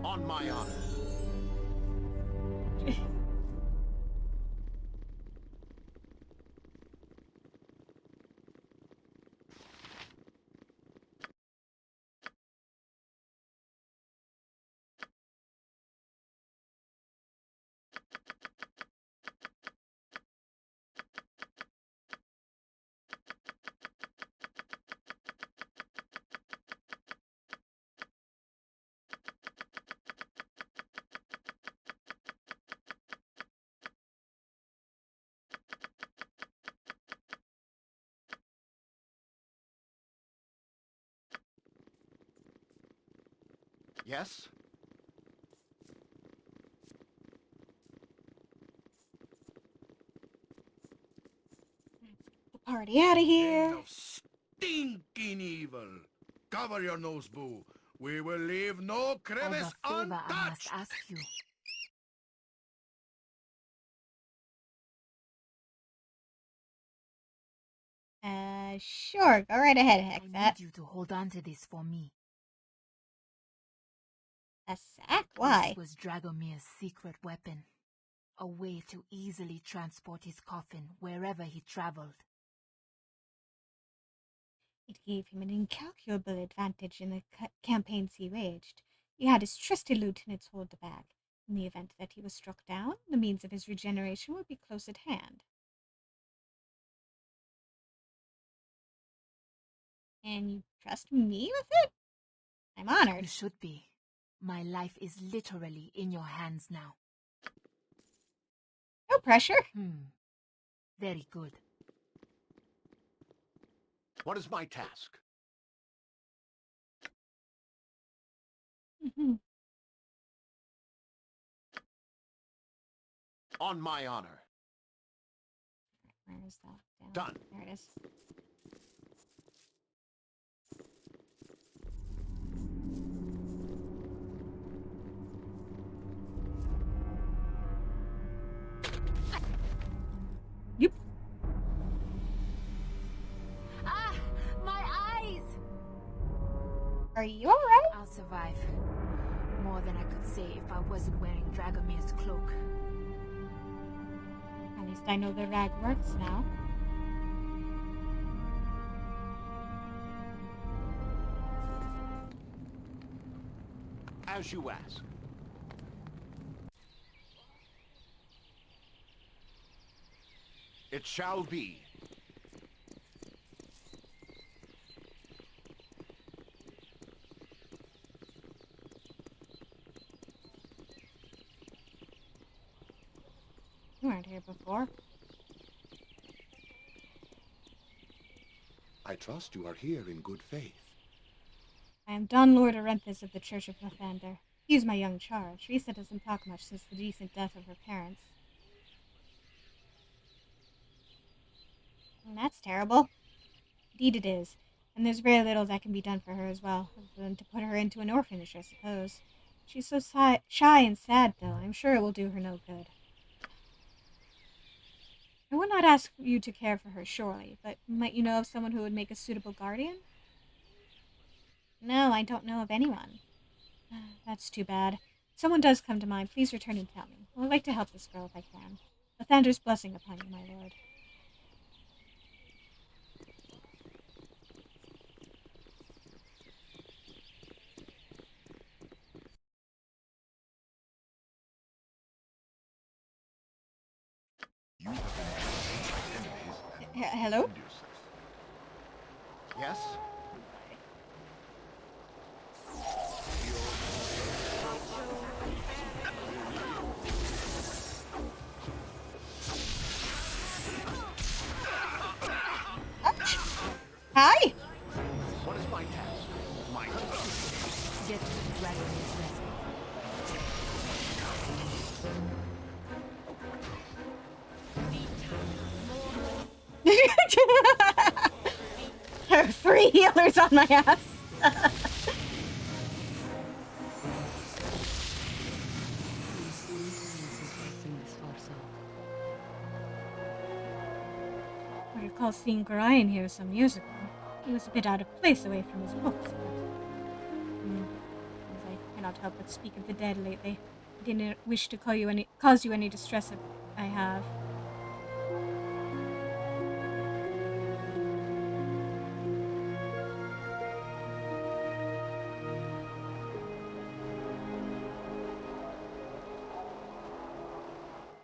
On my honor. Yes? The party out of here. King of stinking evil. Cover your nose, boo. We will leave no I have crevice a favor I must untouched. ask you. Sure. Go right ahead, I Hexat. need you to hold on to this for me. A sack? Why? This was Dragomir's secret weapon. A way to easily transport his coffin wherever he traveled. It gave him an incalculable advantage in the campaigns he waged. He had his trusty lieutenants hold the bag. In the event that he was struck down, the means of his regeneration would be close at hand. And you trust me with it? I'm honored. You should be. My life is literally in your hands now. No pressure. Very good. What is my task? On my honor. Where is that? Done. There it is. Yep. Ah! My eyes! Are you alright? I'll survive. More than I could say if I wasn't wearing Dragomir's cloak. At least I know the rag works now. As you ask. It shall be. You weren't here before. I trust you are here in good faith. I am Don Lord Orenthus of the Church of Lathander. He is my young charge. Risa doesn't talk much since the recent death of her parents. And that's terrible. Indeed it is. And there's very little that can be done for her as well, other than to put her into an orphanage, I suppose. She's so shy and sad, though. I'm sure it will do her no good. I would not ask you to care for her, surely, but might you know of someone who would make a suitable guardian? No, I don't know of anyone. That's too bad. If someone does come to mind, please return and tell me. I would like to help this girl if I can. Lathander's blessing upon you, my lord. Hello? Yes? Hi! What is my task? My Get to the Dragomir's There are 3 healers on my ass. I recall seeing Gorion here some years ago. He was a bit out of place away from his books, but... as I cannot help but speak of the dead lately. I didn't wish to cause you any distress if I have.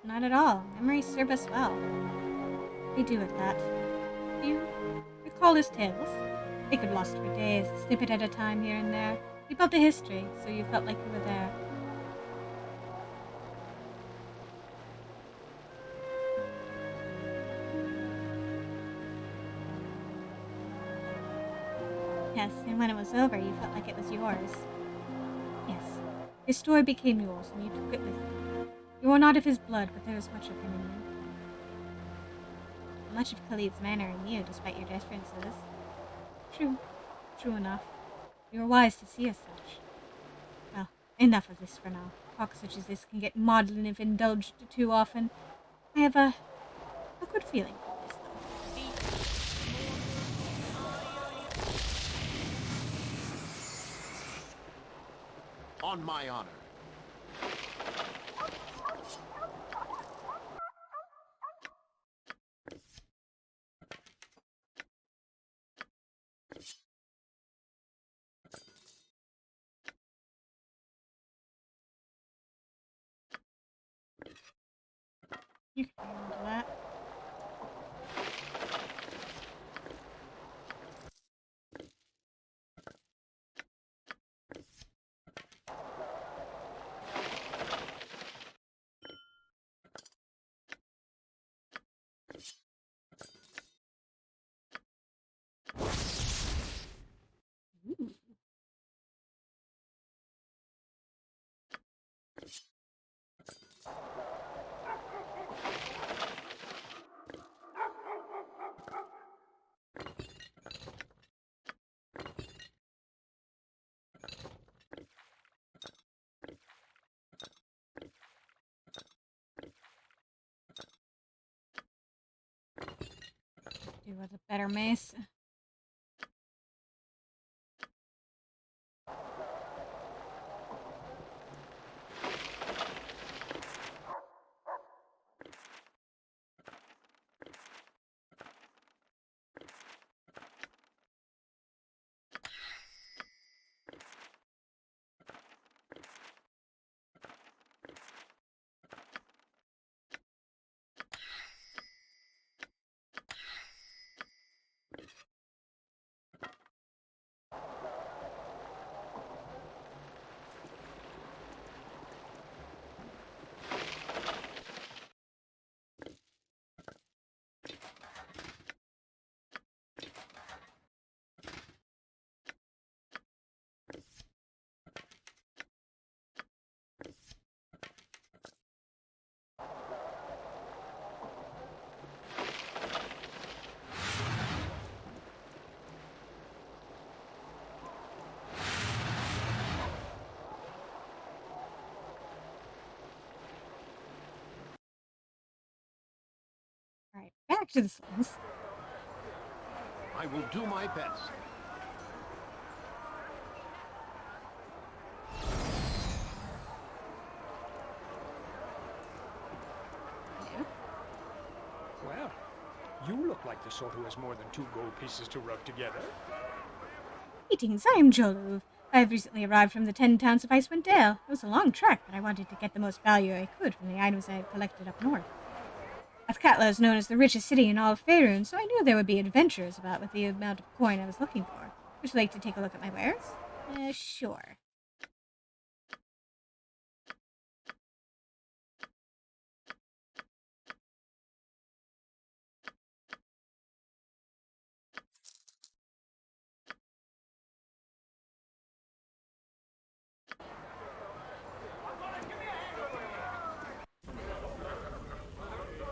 Not at all. Memories serve us well. They do at that. Do you recall his tales? They could last for days, a snippet at a time here and there. We built a history, so you felt like you were there. Yes, and when it was over, you felt like it was yours. Yes, his story became yours, and you took it with you. You are not of his blood, but there is much of him in you. Much of Khalid's manner in you, despite your differences. True. True enough. You are wise to see as such. Well, enough of this for now. Talk such as this can get maudlin if indulged too often. I have a good feeling for this, though. On my honor. You can handle that. Ooh. Better mace. Alright, back to the slums. I will do my best. Well, you look like the sort who has more than 2 gold pieces to rub together. Greetings, I am Jolove. I have recently arrived from the 10 towns of Icewind Dale. It was a long trek, but I wanted to get the most value I could from the items I had collected up north. Athkatla is known as the richest city in all of Faerun, so I knew there would be adventurers about with the amount of coin I was looking for. Would you like to take a look at my wares? Sure.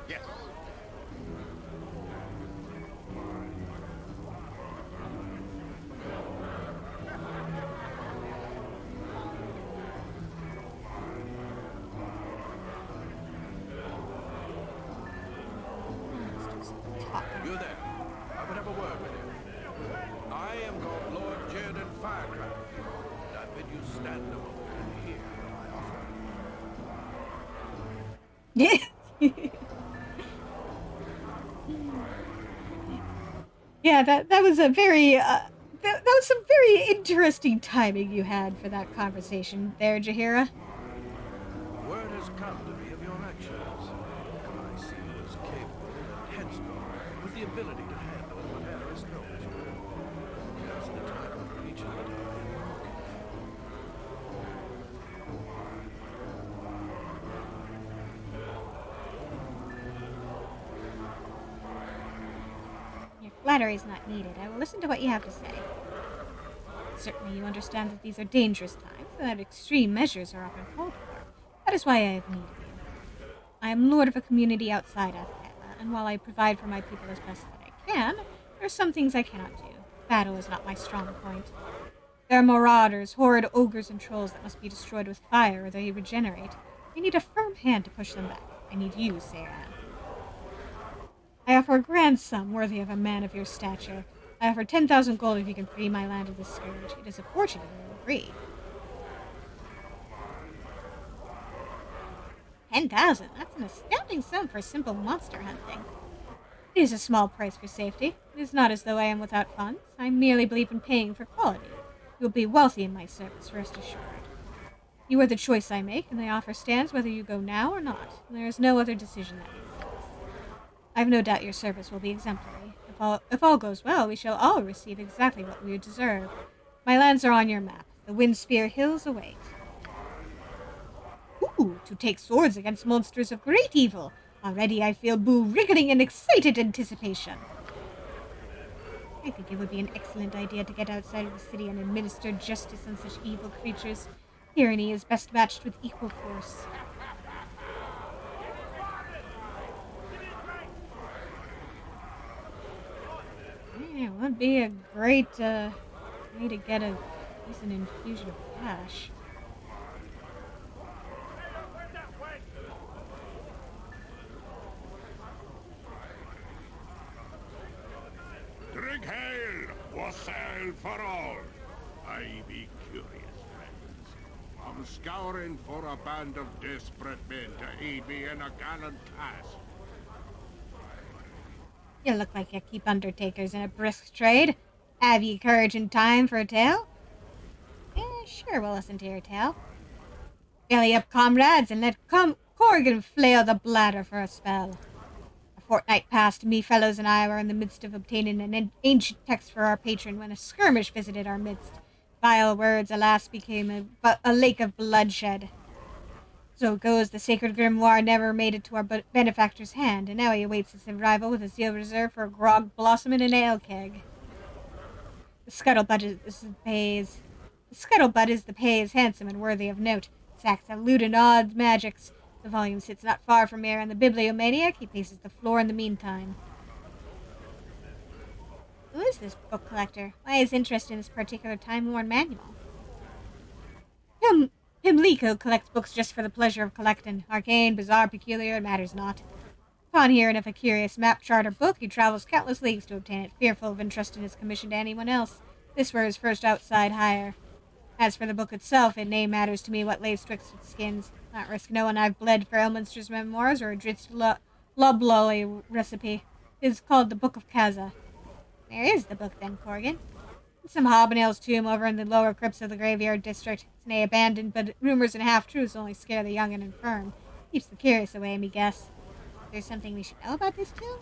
Yes. You there. I would have a word with you. I am called Lord Jerdan Firecraft, and I bid you stand a moment and hear what I offer. Yeah, that was a very that was some very interesting timing you had for that conversation there, Jaheira. Word has come to me of your actions. I see you as capable and headstrong, with the ability to handle what Harris knows. Just the type of creature that I am looking Your flattery is not needed. I will listen to what you have to say. Certainly you understand that these are dangerous times, and that extreme measures are often called for. That is why I have needed you. I am lord of a community outside Athkatla, and while I provide for my people as best that I can, there are some things I cannot do. Battle is not my strong point. There are marauders, horrid ogres, and trolls that must be destroyed with fire or they regenerate. I need a firm hand to push them back. I need you, Seiran. I offer a grand sum worthy of a man of your stature. I offer 10,000 gold if you can free my land of this scourge. It is a fortune if you will agree. 10,000? That's an astounding sum for simple monster hunting. It is a small price for safety. It is not as though I am without funds. I merely believe in paying for quality. You will be wealthy in my service, rest assured. You are the choice I make, and the offer stands whether you go now or not. There is no other decision that makes sense. I have no doubt your service will be exemplary. If all goes well, we shall all receive exactly what we deserve. My lands are on your map. The Windspear Hills await. Ooh, to take swords against monsters of great evil. Already I feel Boo wriggling in excited anticipation. I think it would be an excellent idea to get outside of the city and administer justice on such evil creatures. Tyranny is best matched with equal force. Yeah, it would be a great way to get a decent infusion of cash. sale for all. I be curious, friends. I'm scouring for a band of desperate men to aid me in a gallant task. You look like you keep undertakers in a brisk trade. Have ye courage and time for a tale? Sure, we'll listen to your tale. Belly up, comrades, and let Corrigan flail the bladder for a spell. A fortnight past, me fellows and I were in the midst of obtaining an ancient text for our patron when a skirmish visited our midst. Vile words, alas, became a lake of bloodshed. So it goes, the sacred grimoire never made it to our benefactor's hand, and now he awaits its arrival with a zeal reserved for a grog blossom in an ale keg. The scuttlebutt is the pay is handsome and worthy of note. Sacks of lewd and odd magics. The volume sits not far from here, and the bibliomaniac, he paces the floor in the meantime. Who is this book collector? Why his interest in this particular time-worn manual? Pimlico collects books just for the pleasure of collecting. Arcane, bizarre, peculiar, it matters not. Upon hearing of a curious map, chart, or book, he travels countless leagues to obtain it, fearful of entrusting his commission to anyone else. This were his first outside hire. As for the book itself, it nae matters to me what lays twixt its skins. Not risk knowing I've bled for Elminster's memoirs or a Dritz Loblolly recipe. It is called the Book of Kaza. Where is the book, then, Corrigan? In some hobnail's tomb over in the lower crypts of the graveyard district. It's nae abandoned, but rumors and half-truths only scare the young and infirm. Keeps the curious away, me guess. Is there something we should know about this tomb?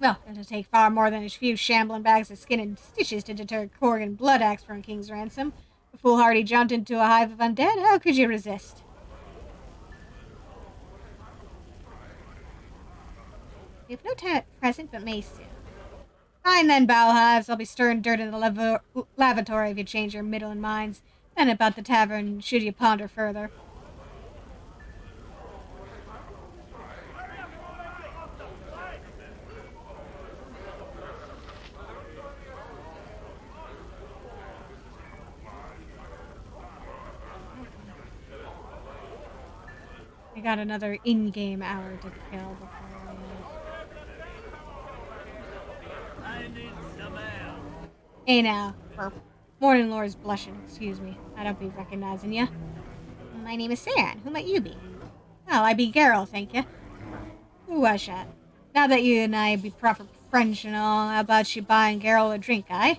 Well, it'll take far more than a few shambling bags of skin and stitches to deter Corrigan Bloodaxe from King's ransom. A foolhardy jaunt into a hive of undead? How could you resist? We have no time at present, but may soon. Fine then, bowhives. I'll be stirring dirt in the lavatory if you change your middling minds. Then about the tavern, should you ponder further. I got another in-game hour to kill before I need some ale. Hey now, Morning Lord's blushing, excuse me. I don't be recognizing you. My name is Saran. Who might you be? Oh, I be Geralt, thank you. Who was that? Now that you and I be proper friends and all, how about you buying Geralt a drink, aye?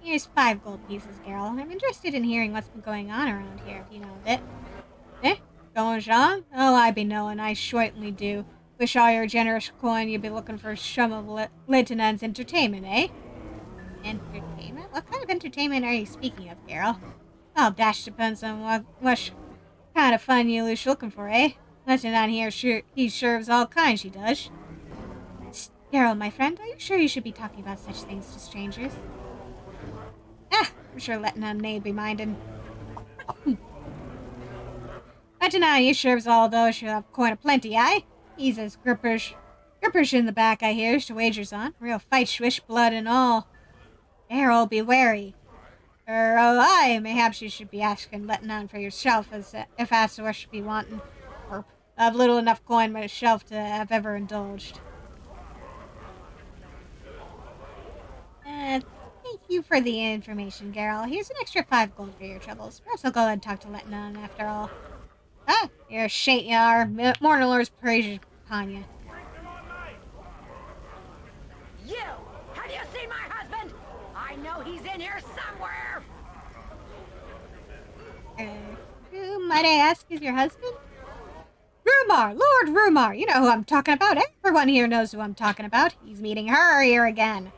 Here's 5 gold pieces, Geralt. I'm interested in hearing what's been going on around here, if you know of it. Eh? Going on? Oh, I be knowing. I shortly do. Wish all your generous coin you'd be looking for some of Lieutenant's entertainment, eh? Entertainment? What kind of entertainment are you speaking of, Geralt? Oh, dash depends on what kind of fun you looking for, eh? Lieutenant here, he serves all kinds, he does. Geralt, my friend, are you sure you should be talking about such things to strangers? I'm sure Lieutenant may be minding. Lieutenant, you serves all those who have coin aplenty, aye? He's as gripperish in the back, I hears, to wagers on. Real fight, swish, blood and all. Geralt, be wary. Oh, aye, mayhaps you should be asking Lieutenant for yourself, as if that's what should be wanting. I've little enough coin myself to have ever indulged. Thank you for the information, Geralt. Here's an extra 5 gold for your troubles. Perhaps I'll go and talk to Lieutenant after all. Ah, you're a shate you are. Mornilor's praise upon you. You! Have you seen my husband? I know he's in here somewhere! Who, might I ask, is your husband? Rumar! Lord Rumar! You know who I'm talking about. Everyone here knows who I'm talking about. He's meeting her here again.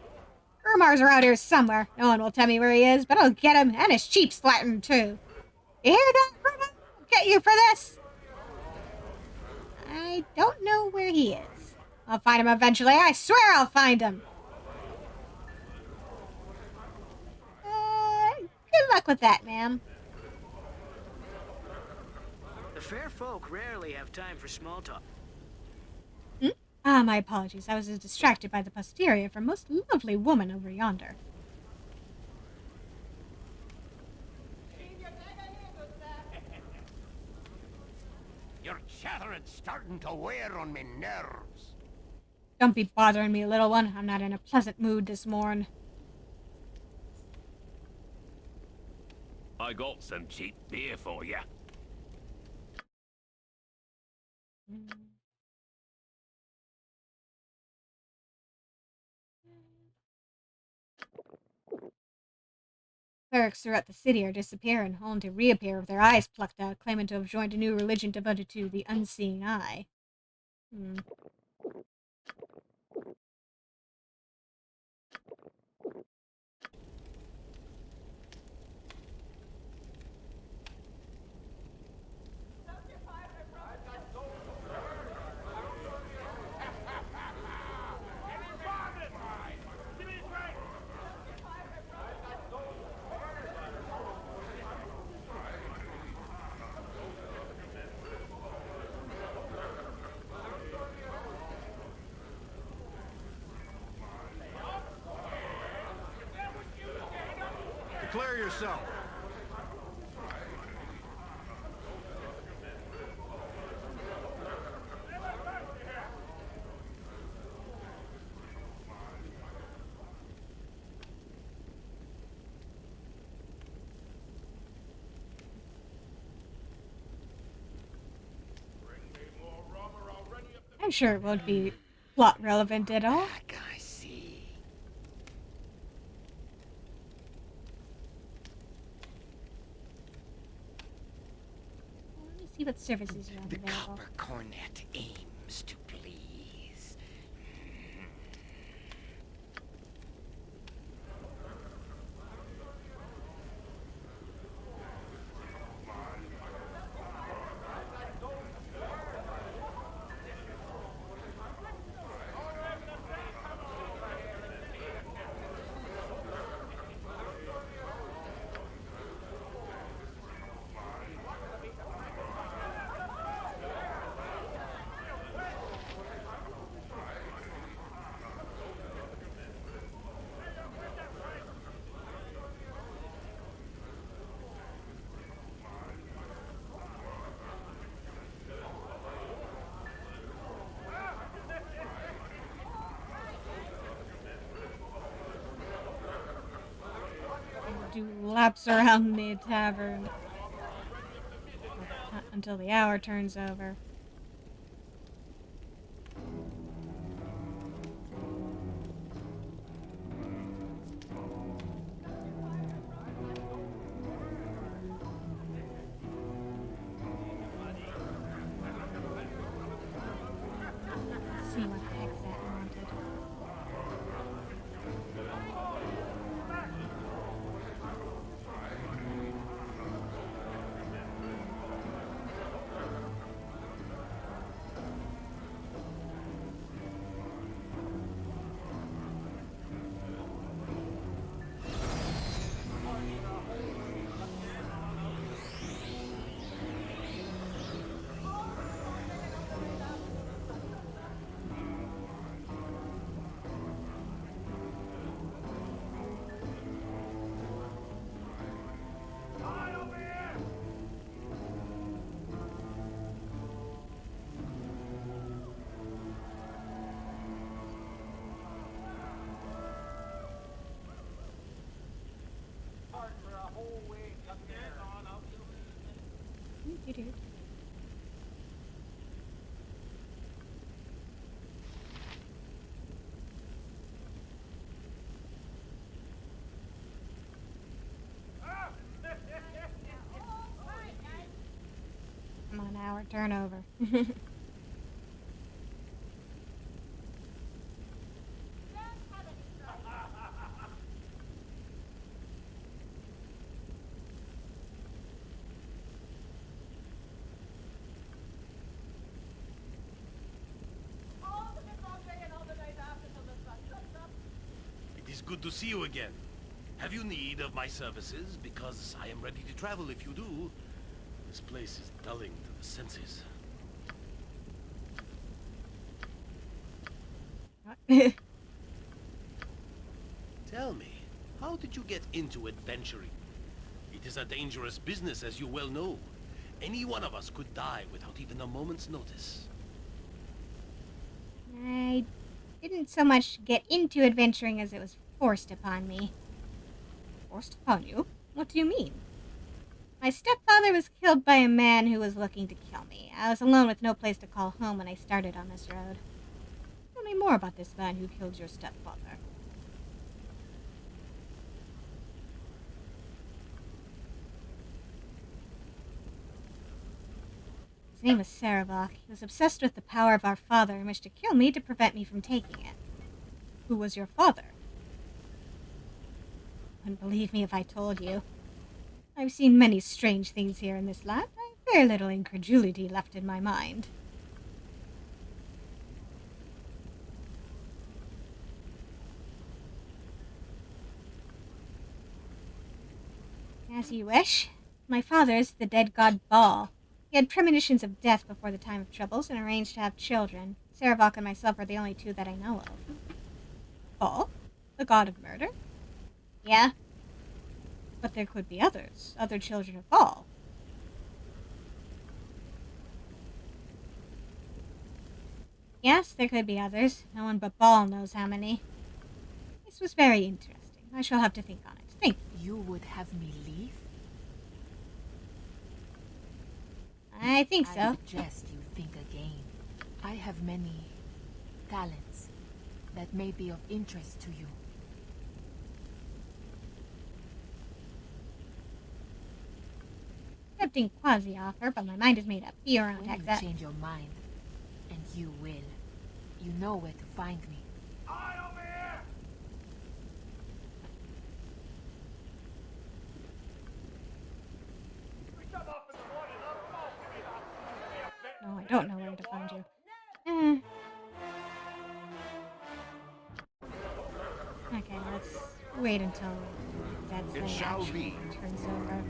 Rumar's around here somewhere. No one will tell me where he is, but I'll get him, and his cheap slattern, too. You hear that, Rumar? I'll get you for this! I don't know where he is. I'll find him eventually. I swear I'll find him. Good luck with that, ma'am. The fair folk rarely have time for small talk. My apologies. I was distracted by the posterior of a most lovely woman over yonder. You're chattering's starting to wear on me nerves. Don't be bothering me, little one. I'm not in a pleasant mood this morn. I got some cheap beer for you. Clerics throughout the city are disappearing, only to reappear with their eyes plucked out, claiming to have joined a new religion devoted to the unseen eye. Declare yourself. I'm sure it won't be plot relevant at all. I see. Let me see what services you have The available. copper cornet aims to please. Do laps around the tavern until the hour turns over. Let's see what the heck's that wanted. Dude. Come on, hour turnover. It is good to see you again. Have you need of my services? Because I am ready to travel if you do. This place is dulling to the senses. Tell me, how did you get into adventuring? It is a dangerous business, as you well know. Any one of us could die without even a moment's notice. I didn't so much get into adventuring as it was forced upon me. Forced upon you? What do you mean? My stepfather was killed by a man who was looking to kill me. I was alone with no place to call home when I started on this road. Tell me more about this man who killed your stepfather. His name was Sarevok. He was obsessed with the power of our father and wished to kill me to prevent me from taking it. Who was your father? You wouldn't believe me if I told you. I've seen many strange things here in this land. I have very little incredulity left in my mind. As you wish. My father is the dead god Baal. He had premonitions of death before the time of troubles and arranged to have children. Sarevok and myself are the only two that I know of. Baal? The god of murder? Yeah. But there could be others. Other children of Baal. Yes, there could be others. No one but Baal knows how many. This was very interesting. I shall have to think on it. Think. You would have me leave? I think so. I suggest you think again. I have many talents that may be of interest to you. Tempting quasi-offer, but my mind is made up. Be around, When you Hexa. change your mind, and you will, you know where to find me. No, I don't know where to find you. Eh. Okay, let's wait until Zed's It thing shall actually be. turns over.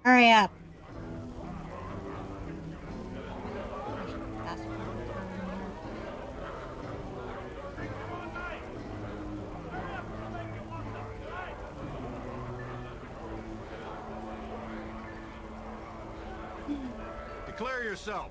Hurry up. Declare yourself.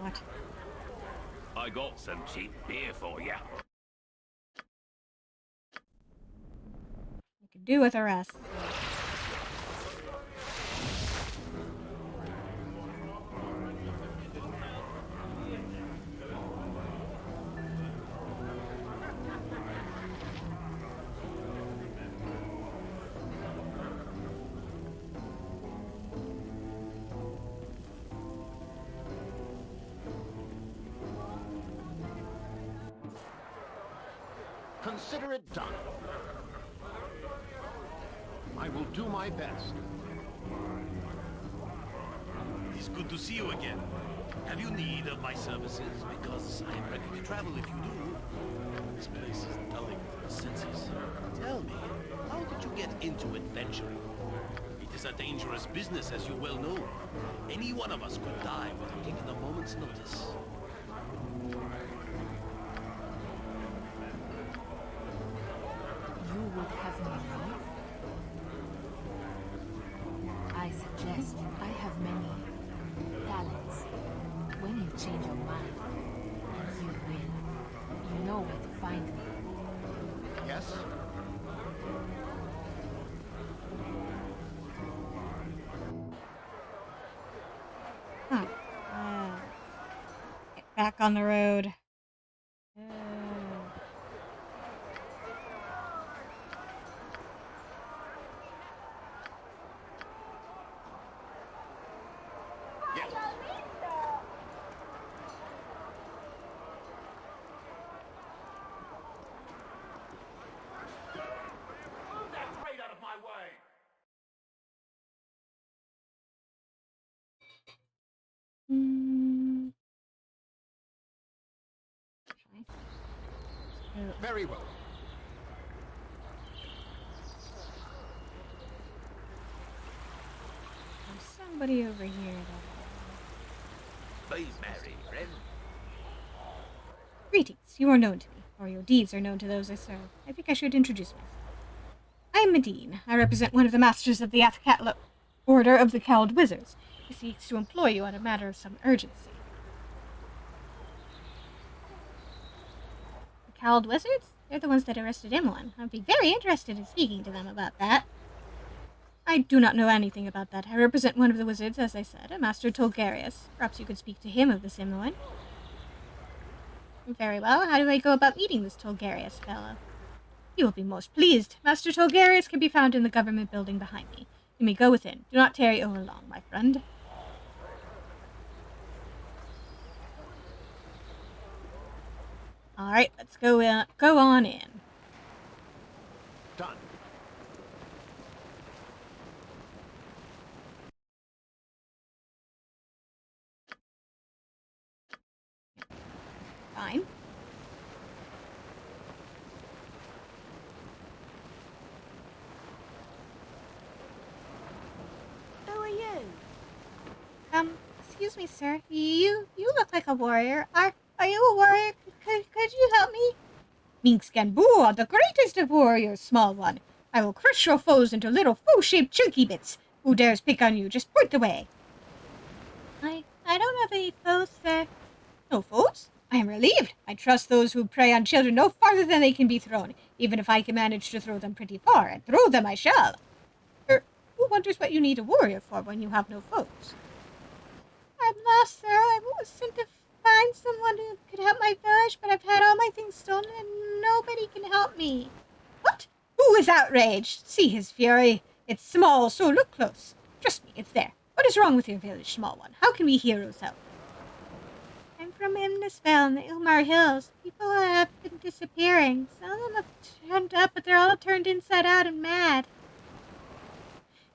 What? I got some cheap beer for you. You could do with the rest. Consider it done. I will do my best. It's good to see you again. Have you need of my services? Because I am ready to travel if you do. This place is dulling to the senses. Tell me, how did you get into adventuring? It is a dangerous business, as you well know. Any one of us could die without taking a moment's notice. You would have me leave? I suggest I have many talents. When you change your mind, and you will, you know where to find me. Yes? back on the road. Move that crate out of my way! Very well. There's somebody over here. Be merry, friend. Greetings. You are known to me, or your deeds are known to those I serve. I think I should introduce myself. I am Medine. I represent one of the masters of the Athkatla Order of the Cowled Wizards. He seeks to employ you on a matter of some urgency. The Cowled Wizards? They're the ones that arrested Imlan. I'd be very interested in speaking to them about that. I do not know anything about that. I represent one of the wizards, as I said, a Master Tolgarius. Perhaps you could speak to him of this Imlan. Very well. How do I go about meeting this Tolgarius fellow? You will be most pleased. Master Tolgarius can be found in the government building behind me. You may go within. Do not tarry over long, my friend. All right, let's go on in. Done. Fine. Who are you? Excuse me, sir. You look like a warrior. Are you a warrior? Could you help me? Minkskin Boo are the greatest of warriors, small one. I will crush your foes into little foe-shaped chunky bits. Who dares pick on you? Just point the way. I don't have any foes, sir. No foes? I am relieved. I trust those who prey on children no farther than they can be thrown, even if I can manage to throw them pretty far, and throw them I shall. Who wonders what you need a warrior for when you have no foes? I'm lost, sir. I was sent to find someone who could help my village, but I've had all my things stolen and nobody can help me. What? Who is outraged? See his fury. It's small, so look close. Trust me, it's there. What is wrong with your village, small one? How can we heroes help? I'm from Imnisvale in the Ilmar Hills. People have been disappearing. Some of them have turned up, but they're all turned inside out and mad.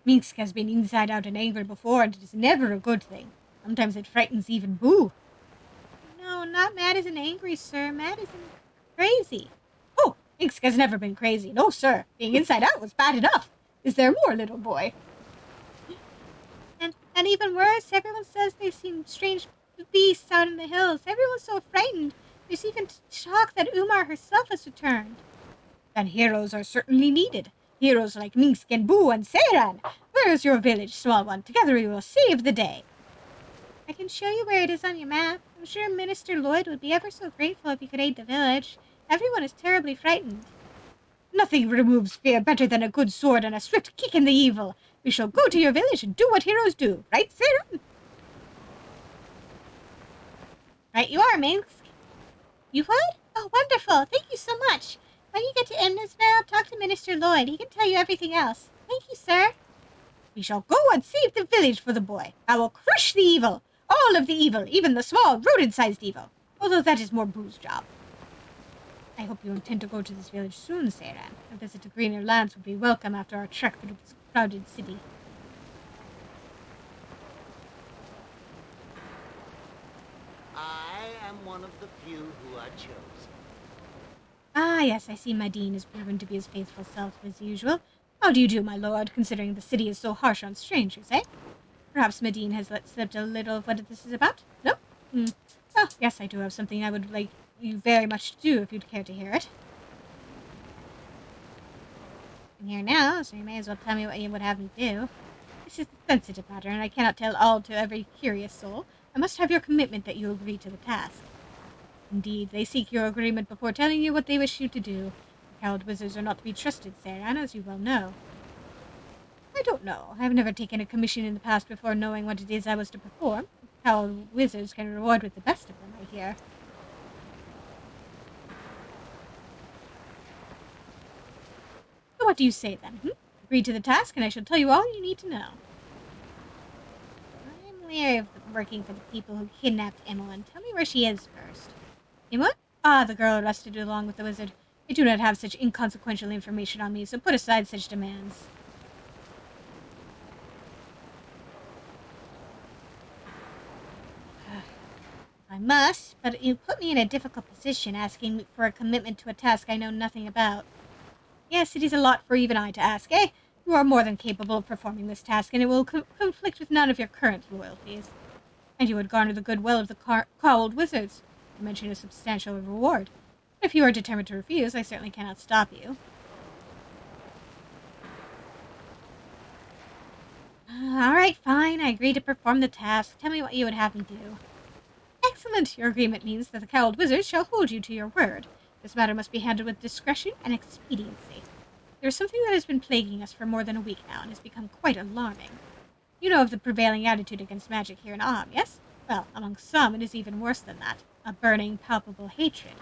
Minsk has been inside out and angry before, and it is never a good thing. Sometimes it frightens even Boo. No, not mad as in angry, sir. Mad as in crazy. Oh, Minsk has never been crazy. No, sir. Being inside out was bad enough. Is there more, little boy? And even worse, everyone says they've seen strange beasts out in the hills. Everyone's so frightened. There's even talk that Umar herself has returned. Then heroes are certainly needed. Heroes like Minsk and Boo and Seiran. Where is your village, small one? Together we will save the day. I can show you where it is on your map. I'm sure Minister Lloyd would be ever so grateful if you could aid the village. Everyone is terribly frightened. Nothing removes fear better than a good sword and a swift kick in the evil. We shall go to your village and do what heroes do. Right, Seiran? Right you are, Minsk. You would? Oh, wonderful. Thank you so much. When you get to Imnisvale, talk to Minister Lloyd. He can tell you everything else. Thank you, sir. We shall go and save the village for the boy. I will crush the evil. All of the evil, even the small, rodent-sized evil. Although that is more Boo's job. I hope you intend to go to this village soon, Seiran. A visit to greener lands would be welcome after our trek through this crowded city. I am one of the few who are chosen. Ah, yes, I see Medine has proven to be his faithful self as usual. How do you do, my lord, considering the city is so harsh on strangers, eh? Perhaps Medine has let slip a little of what this is about? No? Oh, yes, I do have something I would like you very much to do if you'd care to hear it. I'm here now, so you may as well tell me what you would have me do. This is a sensitive matter, and I cannot tell all to every curious soul. I must have your commitment that you agree to the task. Indeed, they seek your agreement before telling you what they wish you to do. The cowled wizards are not to be trusted, Seiran, as you well know. I don't know. I have never taken a commission in the past before knowing what it is I was to perform. fellow wizards can reward with the best of them, I hear. So what do you say, then? Agree to the task, and I shall tell you all you need to know. I'm weary of working for the people who kidnapped Imoen. Tell me where she is first. Imoen? Ah, the girl arrested along with the wizard. I do not have such inconsequential information on me, so put aside such demands. I must, but you put me in a difficult position asking for a commitment to a task I know nothing about. Yes, it is a lot for even I to ask, eh? You are more than capable of performing this task, and it will conflict with none of your current loyalties. And you would garner the goodwill of the cowled wizards, to mention a substantial reward. But if you are determined to refuse, I certainly cannot stop you. All right, fine. I agree to perform the task. Tell me what you would have me do. Excellent! Your agreement means that the cowled wizards shall hold you to your word. This matter must be handled with discretion and expediency. There is something that has been plaguing us for more than a week now, and has become quite alarming. You know of the prevailing attitude against magic here in Aham, yes? Well, among some it is even worse than that. A burning, palpable hatred.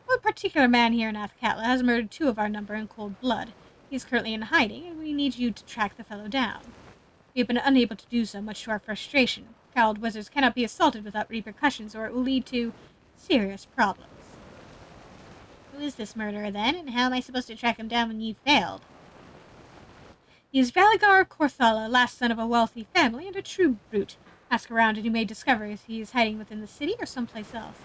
One particular man here in Athkatla has murdered 2 of our number in cold blood. He is currently in hiding, and we need you to track the fellow down. We have been unable to do so, much to our frustration. Cowled wizards cannot be assaulted without repercussions, or it will lead to serious problems. Who is this murderer, then, and how am I supposed to track him down when you failed? He is Valigar Korthala, last son of a wealthy family and a true brute. Ask around and you may discover if he is hiding within the city or someplace else.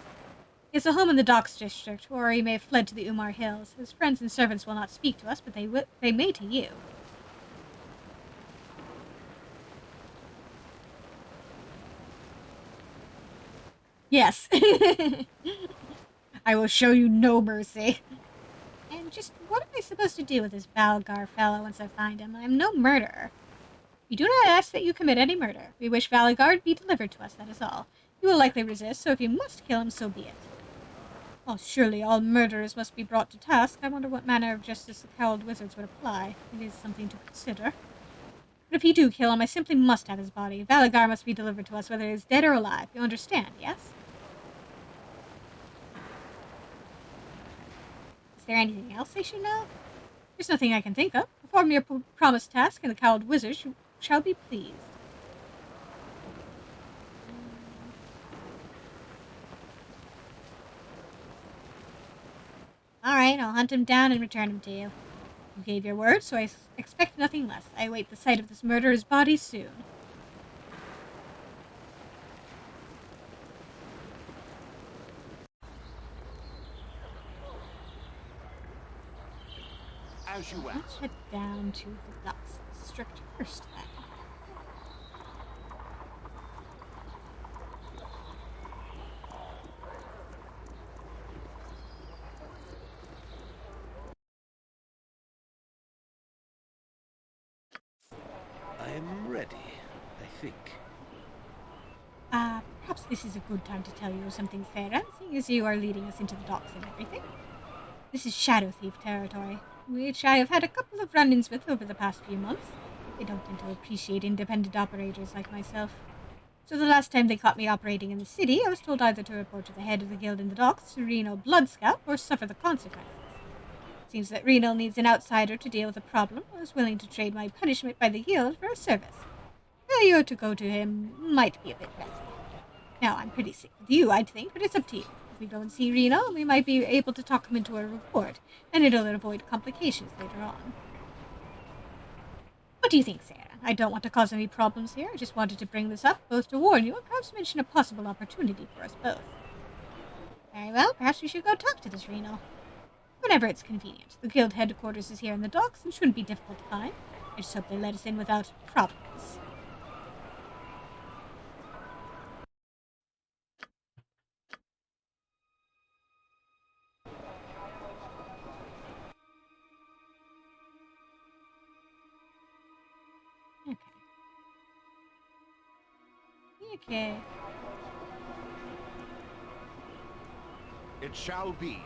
He has a home in the Docks district, or he may have fled to the Umar Hills. His friends and servants will not speak to us, but they may to you. Yes. I will show you no mercy. And just what am I supposed to do with this Valgar fellow once I find him? I am no murderer. We do not ask that you commit any murder. We wish Valgar be delivered to us, that is all. You will likely resist, so if you must kill him, so be it. Well, surely all murderers must be brought to task. I wonder what manner of justice the cowled wizards would apply. It is something to consider. But if you do kill him, I simply must have his body. Valagar must be delivered to us, whether he is dead or alive. You understand, yes? Is there anything else I should know? There's nothing I can think of. Perform your promised task, and the cowled wizards shall be pleased. All right, I'll hunt him down and return him to you. You gave your word, so I expect nothing less. I await the sight of this murderer's body soon. As you asked. Let's head down to the Docks district first, then. I'm ready, I think. Perhaps this is a good time to tell you something, Sarah, seeing as you are leading us into the docks and everything. This is Shadow Thief territory, which I have had a couple of run-ins with over the past few months. They don't tend to appreciate independent operators like myself. So the last time they caught me operating in the city, I was told either to report to the head of the guild in the docks, Reno Bloodscalp, or suffer the consequences. Seems that Reno needs an outsider to deal with the problem. I was willing to trade my punishment by the guild for a service. Failure to go to him might be a bit messy. Now, I'm pretty safe with you, I'd think, but it's up to you. If we go and see Reno, we might be able to talk him into a reward, and it'll avoid complications later on. What do you think, Sarah? I don't want to cause any problems here. I just wanted to bring this up, both to warn you and perhaps mention a possible opportunity for us both. Very well, perhaps we should go talk to this Reno. Whenever it's convenient. The guild headquarters is here in the docks and shouldn't be difficult to find. I just hope they let us in without problems. Okay. It shall be.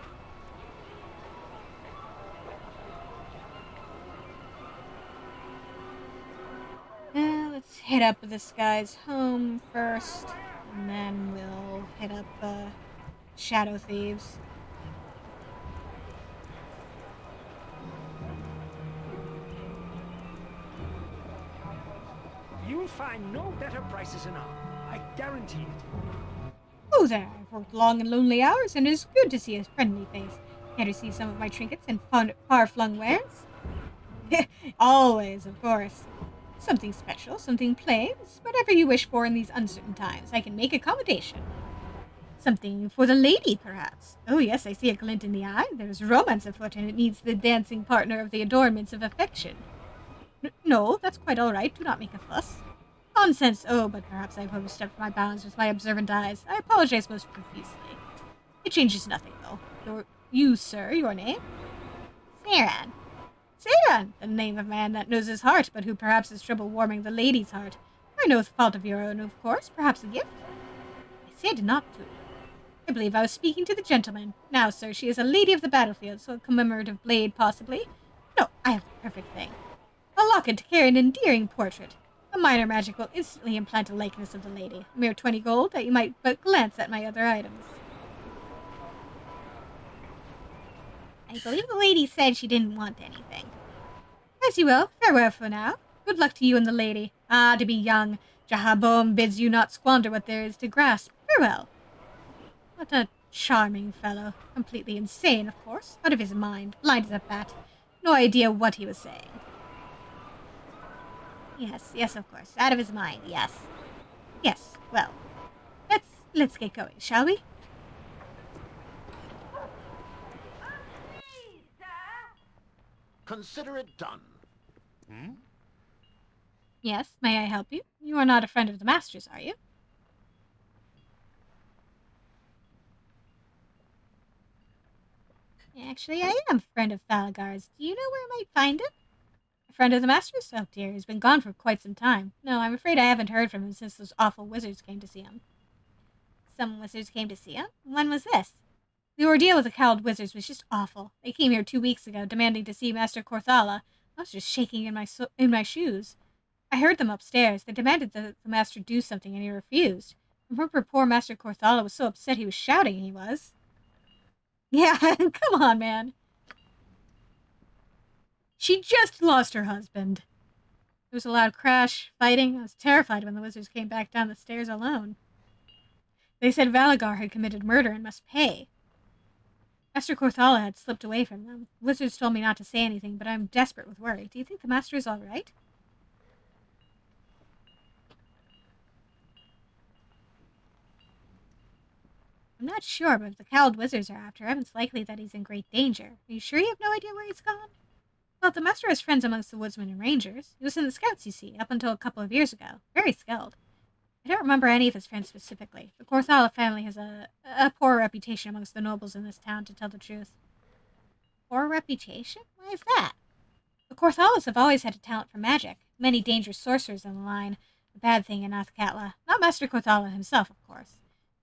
Let's hit up this guy's home first. And then we'll hit up Shadow Thieves. You'll find no better prices in Arm. I guarantee it. Oh there, I've worked long and lonely hours, and it is good to see a friendly face. Care to see some of my trinkets and far-flung wares? Always, of course. Something special, something plain, whatever you wish for in these uncertain times. I can make accommodation. Something for the lady, perhaps. Oh yes, I see a glint in the eye. There's romance afoot, and it needs the dancing partner of the adornments of affection. No, that's quite all right. Do not make a fuss. Nonsense. Oh, but perhaps I've overstepped my bounds with my observant eyes. I apologize most profusely. It changes nothing, though. You, sir, your name? Saran. Saran, the name of a man that knows his heart, but who perhaps has trouble warming the lady's heart. By no fault of your own, of course. Perhaps a gift? I said not to. I believe I was speaking to the gentleman. Now, sir, she is a lady of the battlefield, so a commemorative blade, possibly. No, I have the perfect thing. A locket to carry an endearing portrait. A minor magic will instantly implant a likeness of the lady. A mere 20 gold, that you might but glance at my other items. I believe the lady said she didn't want anything. As you will. Farewell for now. Good luck to you and the lady. Ah, to be young. Jahabom bids you not squander what there is to grasp. Farewell. What a charming fellow. Completely insane, of course. Out of his mind. Blind as a bat. No idea what he was saying. Yes, of course. Out of his mind, yes. Yes, well. Let's get going, shall we? Consider it done. Hmm? Yes, may I help you? You are not a friend of the Master's, are you? Actually, I am a friend of Thalagar's. Do you know where I might find him? A friend of the Master's? Oh dear, he's been gone for quite some time. No, I'm afraid I haven't heard from him since those awful wizards came to see him. Some wizards came to see him? When was this? The ordeal with the cowled wizards was just awful. They came here 2 weeks ago, demanding to see Master Corthala. I was just shaking in my shoes. I heard them upstairs. They demanded that the master do something, and he refused. Remember, poor Master Corthala was so upset he was shouting. He was. Yeah, come on, man. She just lost her husband. There was a loud crash, fighting. I was terrified when the wizards came back down the stairs alone. They said Valagar had committed murder and must pay. Master Corthala had slipped away from them. The wizards told me not to say anything, but I'm desperate with worry. Do you think the master is all right? I'm not sure, but if the cowled wizards are after him, it's likely that he's in great danger. Are you sure you have no idea where he's gone? Well, the master has friends amongst the woodsmen and rangers. He was in the scouts, you see, up until a couple of years ago. Very skilled. I don't remember any of his friends specifically. The Corthala family has a poor reputation amongst the nobles in this town, to tell the truth. Poor reputation? Why is that? The Corthalas have always had a talent for magic. Many dangerous sorcerers in the line. A bad thing in Athkatla. Not Master Corthala himself, of course.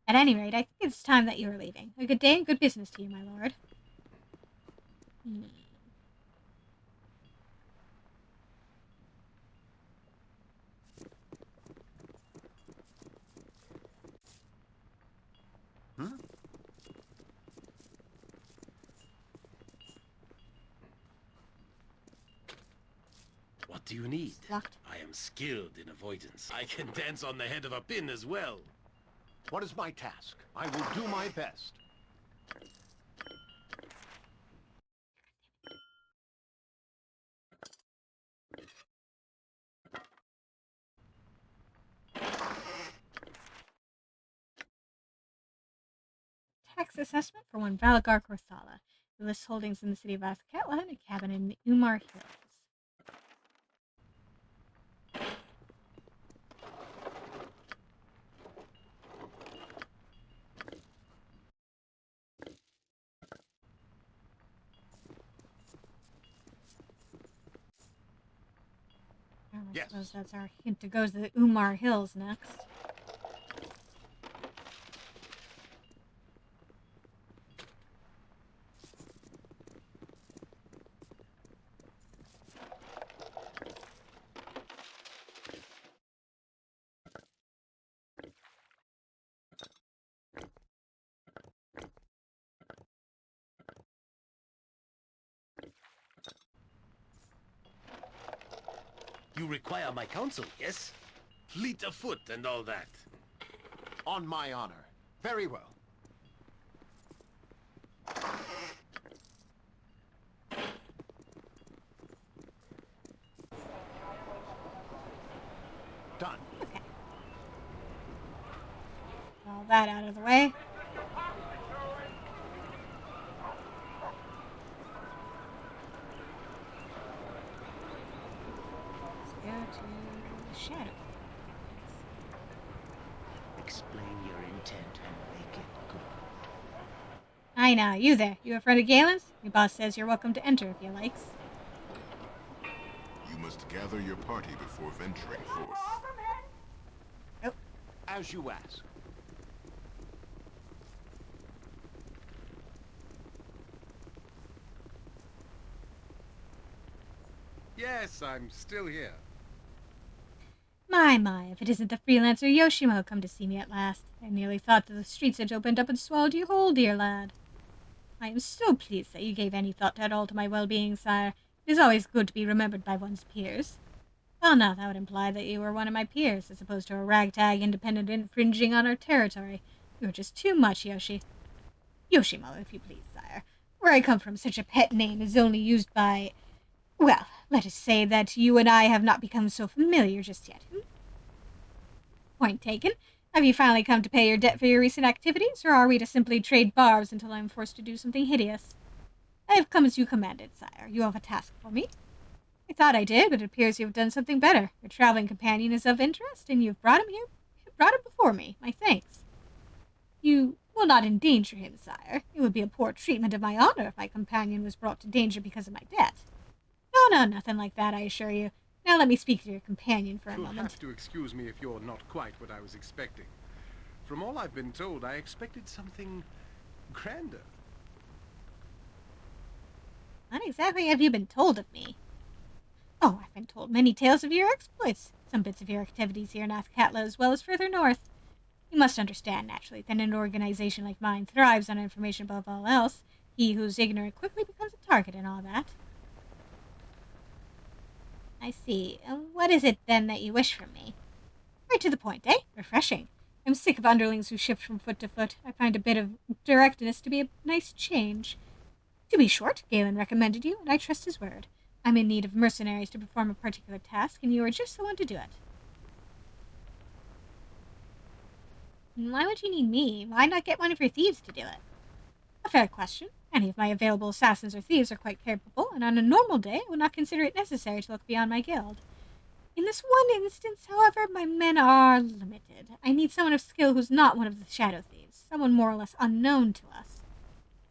At any rate, I think it's time that you are leaving. A good day and good business to you, my lord. Hmm? What do you need? Locked. I am skilled in avoidance. I can dance on the head of a pin as well. What is my task? I will do my best. Tax assessment for one Valagar Corthala. The lists holdings in the city of Athkatla and a cabin in the Umar Hills. I suppose that's our hint to go to the Umar Hills next. You require my counsel, yes? Fleet of foot and all that. On my honor. Very well. Done. Okay. All that out of the way. Let's go to the shadow. Explain your intent and make it good. Hi now, you there. You a friend of Galen's? Your boss says you're welcome to enter if you likes. You must gather your party before venturing forth. Oh. As you ask. Yes, I'm still here. My, if it isn't the freelancer Yoshimo come to see me at last. I nearly thought that the streets had opened up and swallowed you whole, dear lad. I am so pleased that you gave any thought at all to my well-being, sire. It is always good to be remembered by one's peers. Well, now, that would imply that you were one of my peers, as opposed to a ragtag independent infringing on our territory. You are just too much, Yoshimo, if you please, sire. Where I come from, such a pet name is only used by... Well, let us say that you and I have not become so familiar just yet. Point taken. Have you finally come to pay your debt for your recent activities, or are we to simply trade barbs until I am forced to do something hideous? I have come as you commanded, sire. You have a task for me. I thought I did, but it appears you have done something better. Your traveling companion is of interest, and you've brought him here. Brought him before me. My thanks. You will not endanger him, sire. It would be a poor treatment of my honor if my companion was brought to danger because of my debt. No, nothing like that, I assure you. Now let me speak to your companion for a You'll moment. have to excuse me if you're not quite what I was expecting. From all I've been told, I expected something grander. What exactly have you been told of me? Oh, I've been told many tales of your exploits, some bits of your activities here in Athkatla as well as further north. You must understand, naturally, that an organization like mine thrives on information above all else. He who's ignorant quickly becomes a target and all that. I see. What is it, then, that you wish from me? Right to the point, eh? Refreshing. I'm sick of underlings who shift from foot to foot. I find a bit of directness to be a nice change. To be short, Galen recommended you, and I trust his word. I'm in need of mercenaries to perform a particular task, and you are just the one to do it. Why would you need me? Why not get one of your thieves to do it? A fair question. Any of my available assassins or thieves are quite capable, and on a normal day I would not consider it necessary to look beyond my guild. In this one instance, however, my men are limited. I need someone of skill who's not one of the shadow thieves, someone more or less unknown to us.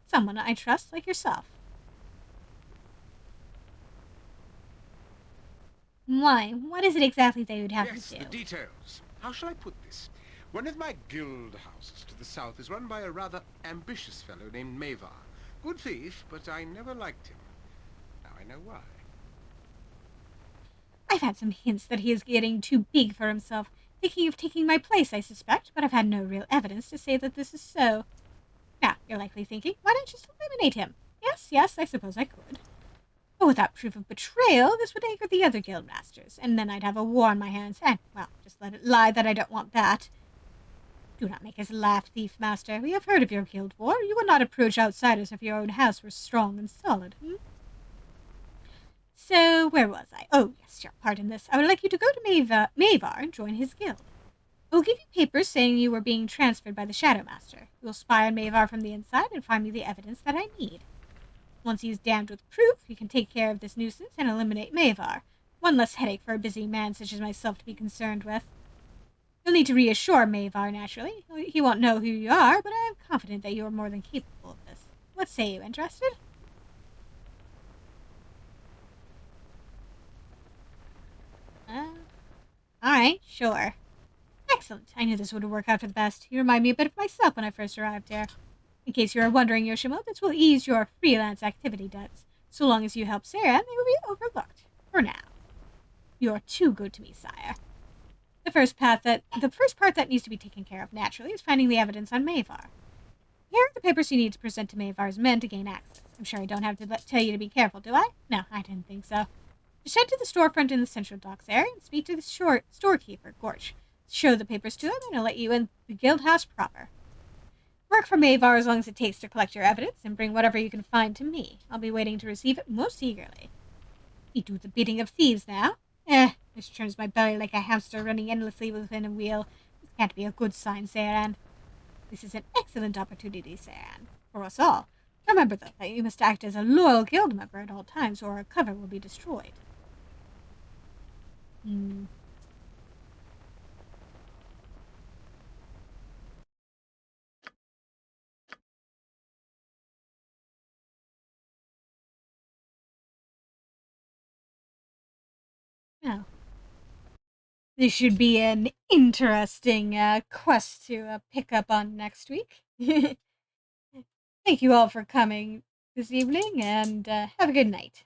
Someone I trust, like yourself. Why? What is it exactly they would have Yes, me do? the details. How shall I put this? One of my guild houses to the south is run by a rather ambitious fellow named Mavar. Good thief, but I never liked him. Now I know why. I've had some hints that he is getting too big for himself, thinking of taking my place, I suspect, but I've had no real evidence to say that this is so. Now, you're likely thinking, why don't you just eliminate him? Yes, I suppose I could. But without proof of betrayal, this would anger the other guild masters, and then I'd have a war on my hands, and, well, just let it lie that I don't want that. Do not make us laugh, thief master. We have heard of your guild war. You would not approach outsiders if your own house were strong and solid, So, where was I? Oh, yes, pardon this. I would like you to go to Mavar and join his guild. I will give you papers saying you were being transferred by the Shadow Master. You will spy on Mavar from the inside and find me the evidence that I need. Once he is damned with proof, you can take care of this nuisance and eliminate Mavar. One less headache for a busy man such as myself to be concerned with. You'll need to reassure Mavar, naturally. He won't know who you are, but I am confident that you are more than capable of this. What say you, interested? Alright, sure. Excellent. I knew this would work out for the best. You remind me a bit of myself when I first arrived here. In case you are wondering, Yoshimo, this will ease your freelance activity debts. So long as you help Sarah, they will be overlooked. For now. You are too good to me, sire. The first part that needs to be taken care of, naturally, is finding the evidence on Mavar. Here are the papers you need to present to Mavar's men to gain access. I'm sure I don't have to tell you to be careful, do I? No, I didn't think so. Just head to the storefront in the central docks area and speak to the storekeeper, Gorch. Show the papers to him and he'll let you in the guild house proper. Work for Mavar as long as it takes to collect your evidence, and bring whatever you can find to me. I'll be waiting to receive it most eagerly. We do the bidding of thieves now. This turns my belly like a hamster running endlessly within a wheel. This can't be a good sign, Saran. This is an excellent opportunity, Saran, for us all. Remember, though, that you must act as a loyal guild member at all times, or our cover will be destroyed. Well, this should be an interesting quest to pick up on next week. Thank you all for coming this evening, and have a good night.